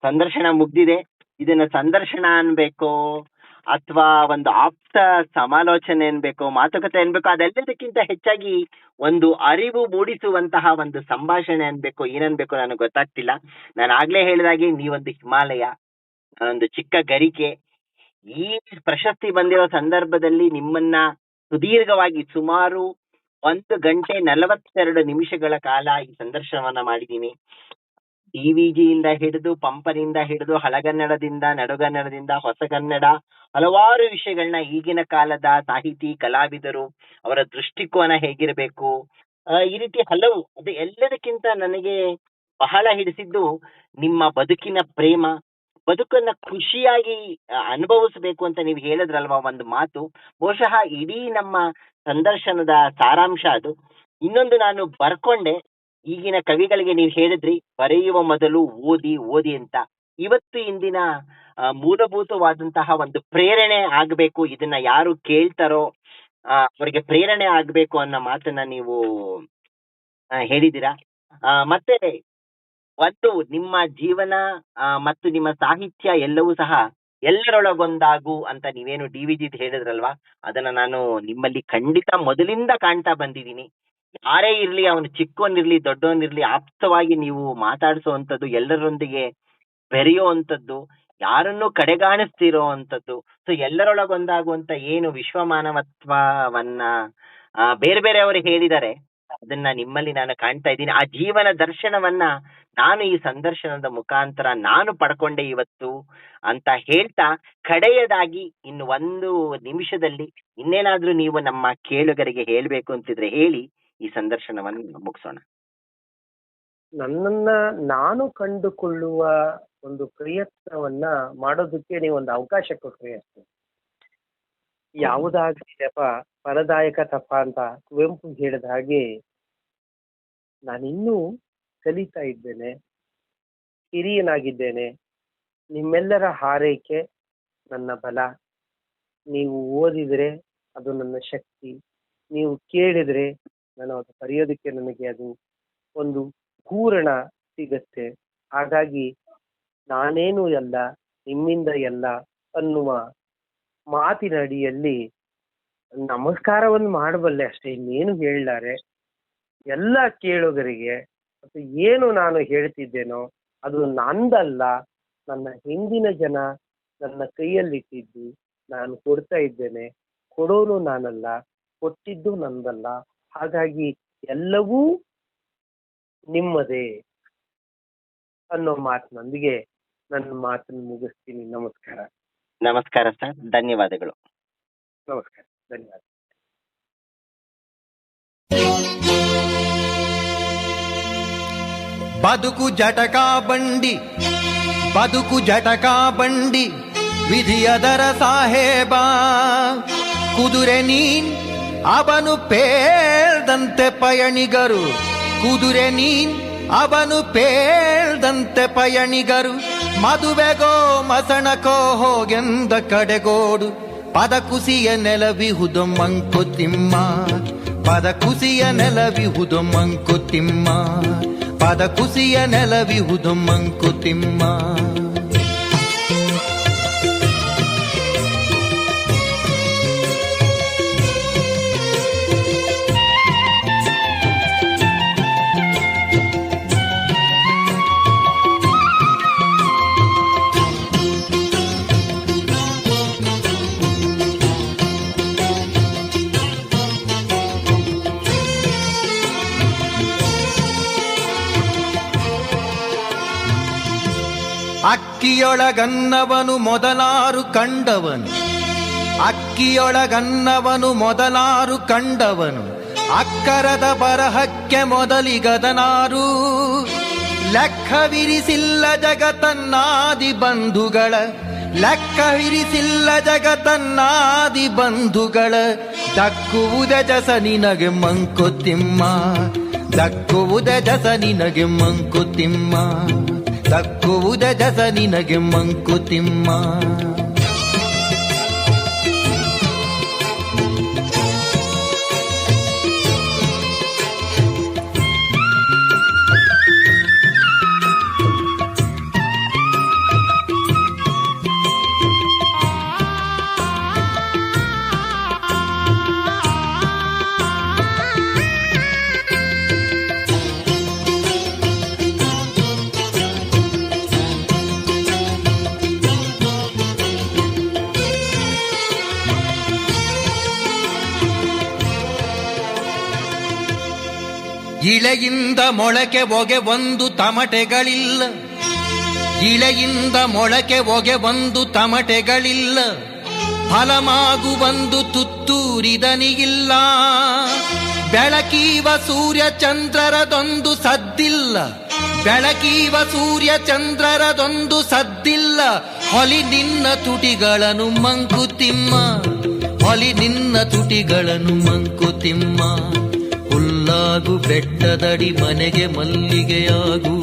ಸಂದರ್ಶನ ಮುಗ್ದಿದೆ. ಇದನ್ನ ಸಂದರ್ಶನ ಅನ್ಬೇಕೋ ಅಥವಾ ಒಂದು ಆಪ್ತ ಸಮಾಲೋಚನೆ ಅನ್ಬೇಕು, ಮಾತುಕತೆ ಅನ್ಬೇಕು, ಅದೆಲ್ಲದಕ್ಕಿಂತ ಹೆಚ್ಚಾಗಿ ಒಂದು ಅರಿವು ಮೂಡಿಸುವಂತಹ ಒಂದು ಸಂಭಾಷಣೆ ಅನ್ಬೇಕು, ಏನನ್ಬೇಕು ನನಗೆ ಗೊತ್ತಾಗ್ತಿಲ್ಲ. ನಾನು ಆಗ್ಲೇ ಹೇಳಿದಾಗೆ ನೀವೊಂದು ಹಿಮಾಲಯ, ನಾನೊಂದು ಚಿಕ್ಕ ಗರಿಕೆ. ಈ ಪ್ರಶಸ್ತಿ ಬಂದಿರೋ ಸಂದರ್ಭದಲ್ಲಿ ನಿಮ್ಮನ್ನ ಸುದೀರ್ಘವಾಗಿ ಸುಮಾರು 1 ಗಂಟೆ 42 ನಿಮಿಷಗಳ ಕಾಲ ಈ ಸಂದರ್ಶನವನ್ನ ಮಾಡಿದ್ದೀನಿ. ಡಿವಿಜಿಯಿಂದ ಹಿಡಿದು, ಪಂಪನಿಂದ ಹಿಡಿದು, ಹಳಗನ್ನಡದಿಂದ, ನಡುಗನ್ನಡದಿಂದ, ಹೊಸಗನ್ನಡ, ಹಲವಾರು ವಿಷಯಗಳನ್ನ, ಈಗಿನ ಕಾಲದ ಸಾಹಿತಿ ಕಲಾವಿದರು, ಅವರ ದೃಷ್ಟಿಕೋನ ಹೇಗಿರಬೇಕು, ಈ ರೀತಿ ಹಲವು. ಅದು ಎಲ್ಲದಕ್ಕಿಂತ ನನಗೆ ಬಹಳ ಹಿಡಿಸಿದ್ದು ನಿಮ್ಮ ಬದುಕಿನ ಪ್ರೇಮ, ಬದುಕನ್ನ ಖುಷಿಯಾಗಿ ಅನುಭವಿಸ್ಬೇಕು ಅಂತ ನೀವು ಹೇಳಿದ್ರಲ್ವಾ ಒಂದು ಮಾತು. ಬಹುಶಃ ಇಡೀ ನಮ್ಮ ಸಂದರ್ಶನದ ಸಾರಾಂಶ ಅದು. ಇನ್ನೊಂದು ನಾನು ಬರ್ಕೊಂಡೆ, ಈಗಿನ ಕವಿಗಳಿಗೆ ನೀವು ಹೇಳಿದ್ರಿ ಬರೆಯುವ ಮೊದಲು ಓದಿ ಓದಿ ಅಂತ. ಇವತ್ತು ಇಂದಿನ ಮೂಲಭೂತವಾದಂತಹ ಒಂದು ಪ್ರೇರಣೆ ಆಗ್ಬೇಕು, ಇದನ್ನ ಯಾರು ಕೇಳ್ತಾರೋ ಅವರಿಗೆ ಪ್ರೇರಣೆ ಆಗ್ಬೇಕು ಅನ್ನೋ ಮಾತನ್ನ ನೀವು ಹೇಳಿದ್ದೀರಾ. ಮತ್ತೆ ಒಂದು ನಿಮ್ಮ ಜೀವನ ಮತ್ತು ನಿಮ್ಮ ಸಾಹಿತ್ಯ ಎಲ್ಲವೂ ಸಹ ಎಲ್ಲರೊಳಗೊಂದಾಗು ಅಂತ ನೀವೇನು ಡಿವಿಜಿ ಹೇಳಿದ್ರಲ್ವಾ, ಅದನ್ನ ನಾನು ನಿಮ್ಮಲ್ಲಿ ಖಂಡಿತ ಮೊದಲಿಂದ ಕಾಣ್ತಾ ಬಂದಿದ್ದೀನಿ. ಯಾರೇ ಇರ್ಲಿ, ಅವನು ಚಿಕ್ಕವನಿರ್ಲಿ ದೊಡ್ಡವನಿರ್ಲಿ, ಆಪ್ತವಾಗಿ ನೀವು ಮಾತಾಡಿಸುವಂಥದ್ದು, ಎಲ್ಲರೊಂದಿಗೆ ಬೆರೆಯುವಂಥದ್ದು, ಯಾರನ್ನು ಕಡೆಗಾಣಿಸ್ತಿರೋ ಅಂಥದ್ದು. ಸೊ ಎಲ್ಲರೊಳಗೊಂದಾಗುವಂತ ಏನು ವಿಶ್ವಮಾನವತ್ವವನ್ನ ಬೇರೆ ಬೇರೆಯವರು ಹೇಳಿದ್ದಾರೆ, ಅದನ್ನ ನಿಮ್ಮಲ್ಲಿ ನಾನು ಕಾಣ್ತಾ ಇದ್ದೀನಿ. ಆ ಜೀವನ ದರ್ಶನವನ್ನ ನಾನು ಈ ಸಂದರ್ಶನದ ಮುಖಾಂತರ ನಾನು ಪಡ್ಕೊಂಡೆ ಇವತ್ತು ಅಂತ ಹೇಳ್ತಾ, ಕಡೆಯದಾಗಿ ಇನ್ನು 1 ನಿಮಿಷದಲ್ಲಿ ಇನ್ನೇನಾದ್ರೂ ನೀವು ನಮ್ಮ ಕೇಳುಗರಿಗೆ ಹೇಳ್ಬೇಕು ಅಂತಿದ್ರೆ ಹೇಳಿ, ಈ ಸಂದರ್ಶನವನ್ನು ಮುಗಿಸೋಣ. ನನ್ನನ್ನ ನಾನು ಕಂಡುಕೊಳ್ಳುವ ಒಂದು ಪ್ರಯತ್ನವನ್ನ ಮಾಡೋದಕ್ಕೆ ನೀವೊಂದು ಅವಕಾಶ ಕೊಟ್ರಿ ಅಷ್ಟೇ. ಯಾವುದಾಗ್ಲಿಲ್ಲಪ್ಪ ಫಲದಾಯಕ ತಪ್ಪ ಅಂತ ಕುವೆಂಪು ಹೇಳಿದ ಹಾಗೆ ನಾನಿನ್ನೂ ಕಲಿತಾ ಇದ್ದೇನೆ, ಹಿರಿಯನಾಗಿದ್ದೇನೆ. ನಿಮ್ಮೆಲ್ಲರ ಹಾರೈಕೆ ನನ್ನ ಬಲ. ನೀವು ಓದಿದ್ರೆ ಅದು ನನ್ನ ಶಕ್ತಿ, ನೀವು ಕೇಳಿದ್ರೆ ನಾನು ಅದು ಬರೆಯೋದಕ್ಕೆ ನನಗೆ ಅದು ಒಂದು ಪೂರ್ಣ ಸಿಗತ್ತೆ. ಹಾಗಾಗಿ ನಾನೇನು ಎಲ್ಲ ನಿಮ್ಮಿಂದ ಎಲ್ಲ ಅನ್ನುವ ಮಾತಿನ ಅಡಿಯಲ್ಲಿ ನಮಸ್ಕಾರವನ್ನು ಮಾಡಬಲ್ಲೆ ಅಷ್ಟೇ, ಇನ್ನೇನು ಹೇಳಲಾರೆ. ಎಲ್ಲ ಕೇಳುಗರಿಗೆ ಮತ್ತು ಏನು ನಾನು ಹೇಳ್ತಿದ್ದೇನೋ ಅದು ನಂದಲ್ಲ, ನನ್ನ ಹಿಂದಿನ ಜನ ನನ್ನ ಕೈಯಲ್ಲಿಟ್ಟಿದ್ದು ನಾನು ಕೊಡ್ತಾ ಇದ್ದೇನೆ. ಕೊಡೋನು ನಾನಲ್ಲ, ಕೊಟ್ಟಿದ್ದು ನಂದಲ್ಲ. ಹಾಗಾಗಿ ಎಲ್ಲವೂ ನಿಮ್ಮದೇ ಅನ್ನೋ ಮಾತಿನೊಂದಿಗೆ ನನ್ನ ಮಾತನ್ನು ಮುಗಿಸ್ತೀನಿ. ನಮಸ್ಕಾರ. ನಮಸ್ಕಾರ ಸರ್, ಧನ್ಯವಾದಗಳು. ನಮಸ್ಕಾರ, ಧನ್ಯವಾದ. ಬದುಕು ಜಟಕಾ ಬಂಡಿ, ಬದುಕು ಜಟಕಾ ಬಂಡಿ, ವಿಧಿಯದರ ಸಾಹೇಬ. ಕುದುರೆ ನೀನ್ ಅವನು ಪೇಳ್ದಂತೆ ಪಯಣಿಗರು, ಕುದುರೆ ನೀನ್ ಅವನು ಪೇಳ್ದಂತೆ ಪಯಣಿಗರು. ಮದುವೆಗೋ ಮಸಣಕೋ ಹೋಗೆಂದ ಕಡೆಗೋಡು, ಪದ ಕುಸಿಯ ನೆಲವಿಹುದು ಮಂಕುತಿಮ್ಮ, ಪದ ಕುಸಿಯ ನೆಲವಿಹುದು ಮಂಕುತಿಮ್ಮ, ಪದ ಕುಸಿಯ ನೆಲವಿಹುದು ಮಂಕುತಿಮ್ಮ. ಅಕ್ಕಿಯೊಳಗನ್ನವನು ಮೊದಲಾರು ಕಂಡವನು, ಅಕ್ಕಿಯೊಳಗನ್ನವನು ಮೊದಲಾರು ಕಂಡವನು, ಅಕ್ಕರದ ಬರಹಕ್ಕೆ ಮೊದಲಿಗದನಾರು. ಲೆಕ್ಕವಿರಿಸಿಲ್ಲ ಜಗತನ್ನಾದಿ ಬಂಧುಗಳ, ಲೆಕ್ಕವಿರಿಸಿಲ್ಲ ಜಗತನ್ನಾದಿ ಬಂಧುಗಳ. ದಕ್ಕುವುದೇ ಜಸ ನಿನಗೆ ಮಂಕುತಿಮ್ಮ, ದಕ್ಕುವುದೇ ಜಸ ನಿನಗೆ ಮಂಕುತಿಮ್ಮ, ದಕ್ಕುವುದೇ ಜಸ ನಿನಗೆ ಮಂಕುತಿಮ್ಮ. ಇಳೆಯಿಂದ ಮೊಳಕೆ ಒಗೆ ಒಂದು ತಮಟೆಗಳಿಲ್ಲ, ಇಳೆಯಿಂದ ಮೊಳಕೆ ಒಗೆ ಒಂದು ತಮಟೆಗಳಿಲ್ಲ, ಫಲಮಾಗು ಒಂದು ತುತ್ತೂರಿದನಿಗಿಲ್ಲ. ಬೆಳಕೀವ ಸೂರ್ಯ ಚಂದ್ರರದೊಂದು ಸದ್ದಿಲ್ಲ, ಬೆಳಕೀವ ಸೂರ್ಯ ಚಂದ್ರರದೊಂದು ಸದ್ದಿಲ್ಲ. ಹೊಲಿ ನಿನ್ನ ತುಟಿಗಳನ್ನು ಮಂಕುತಿಮ್ಮ, ಹೊಲಿ ನಿನ್ನ ತುಟಿಗಳನ್ನು ಮಂಕುತಿಮ್ಮ. ಹುಲ್ಲಾಗು ಬೆಟ್ಟದಡಿ ಮನೆಗೆ ಮಲ್ಲಿಗೆಯಾಗು,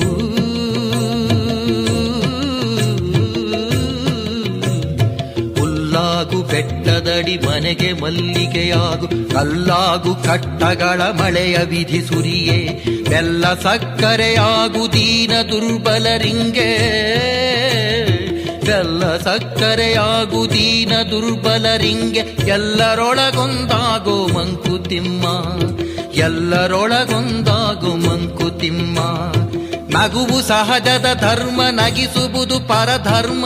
ಹುಲ್ಲಾಗು ಬೆಟ್ಟದಡಿ ಮನೆಗೆ ಮಲ್ಲಿಗೆಯಾಗು. ಕಲ್ಲಾಗು ಕಟ್ಟಗಳ ಮಳೆಯ ವಿಧಿ ಸುರಿಯೇ, ಬೆಲ್ಲ ಸಕ್ಕರೆಯಾಗು ದೀನ ದುರ್ಬಲರಿಂಗೆ, ಬೆಲ್ಲ ಸಕ್ಕರೆಯಾಗು ದೀನ ದುರ್ಬಲರಿಂಗೆ. ಎಲ್ಲರೊಳಗೊಂದಾಗೋ ಮಂಕುತಿಮ್ಮ, ಎಲ್ಲರೊಳಗೊಂದಾಗೋ ಮಂಕುತಿಮ್ಮ. ನಗುವು ಸಹಜದ ಧರ್ಮ, ನಗಿಸುವುದು ಪರಧರ್ಮ.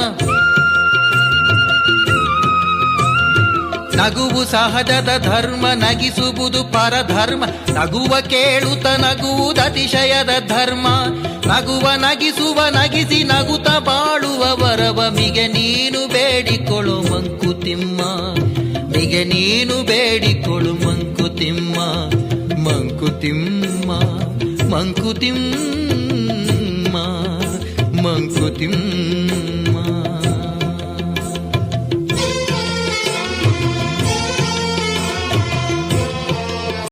ನಗುವು ಸಹಜದ ಧರ್ಮ, ನಗಿಸುವುದು ಪರಧರ್ಮ. ನಗುವ ಕೇಳುತ್ತ ನಗುವುದು ಅತಿಶಯದ ಧರ್ಮ. ನಗುವ ನಗಿಸುವ ನಗಿಸಿ ನಗುತ್ತ ಬಾಳುವ ವರವ ಮಿಗೆ ನೀನು ಬೇಡಿಕೊಳ್ಳು ಮಂಕುತಿಮ್ಮ, ಮಿಗೆ ನೀನು ಬೇಡಿಕೊಳ್ಳು ಮಂಕುತಿಮ್ಮ. ಮಂಕುತಿಮ್ಮ ಮಂಕುತಿಮ್ಮ ಮಂಕುತಿಮ್ಮ.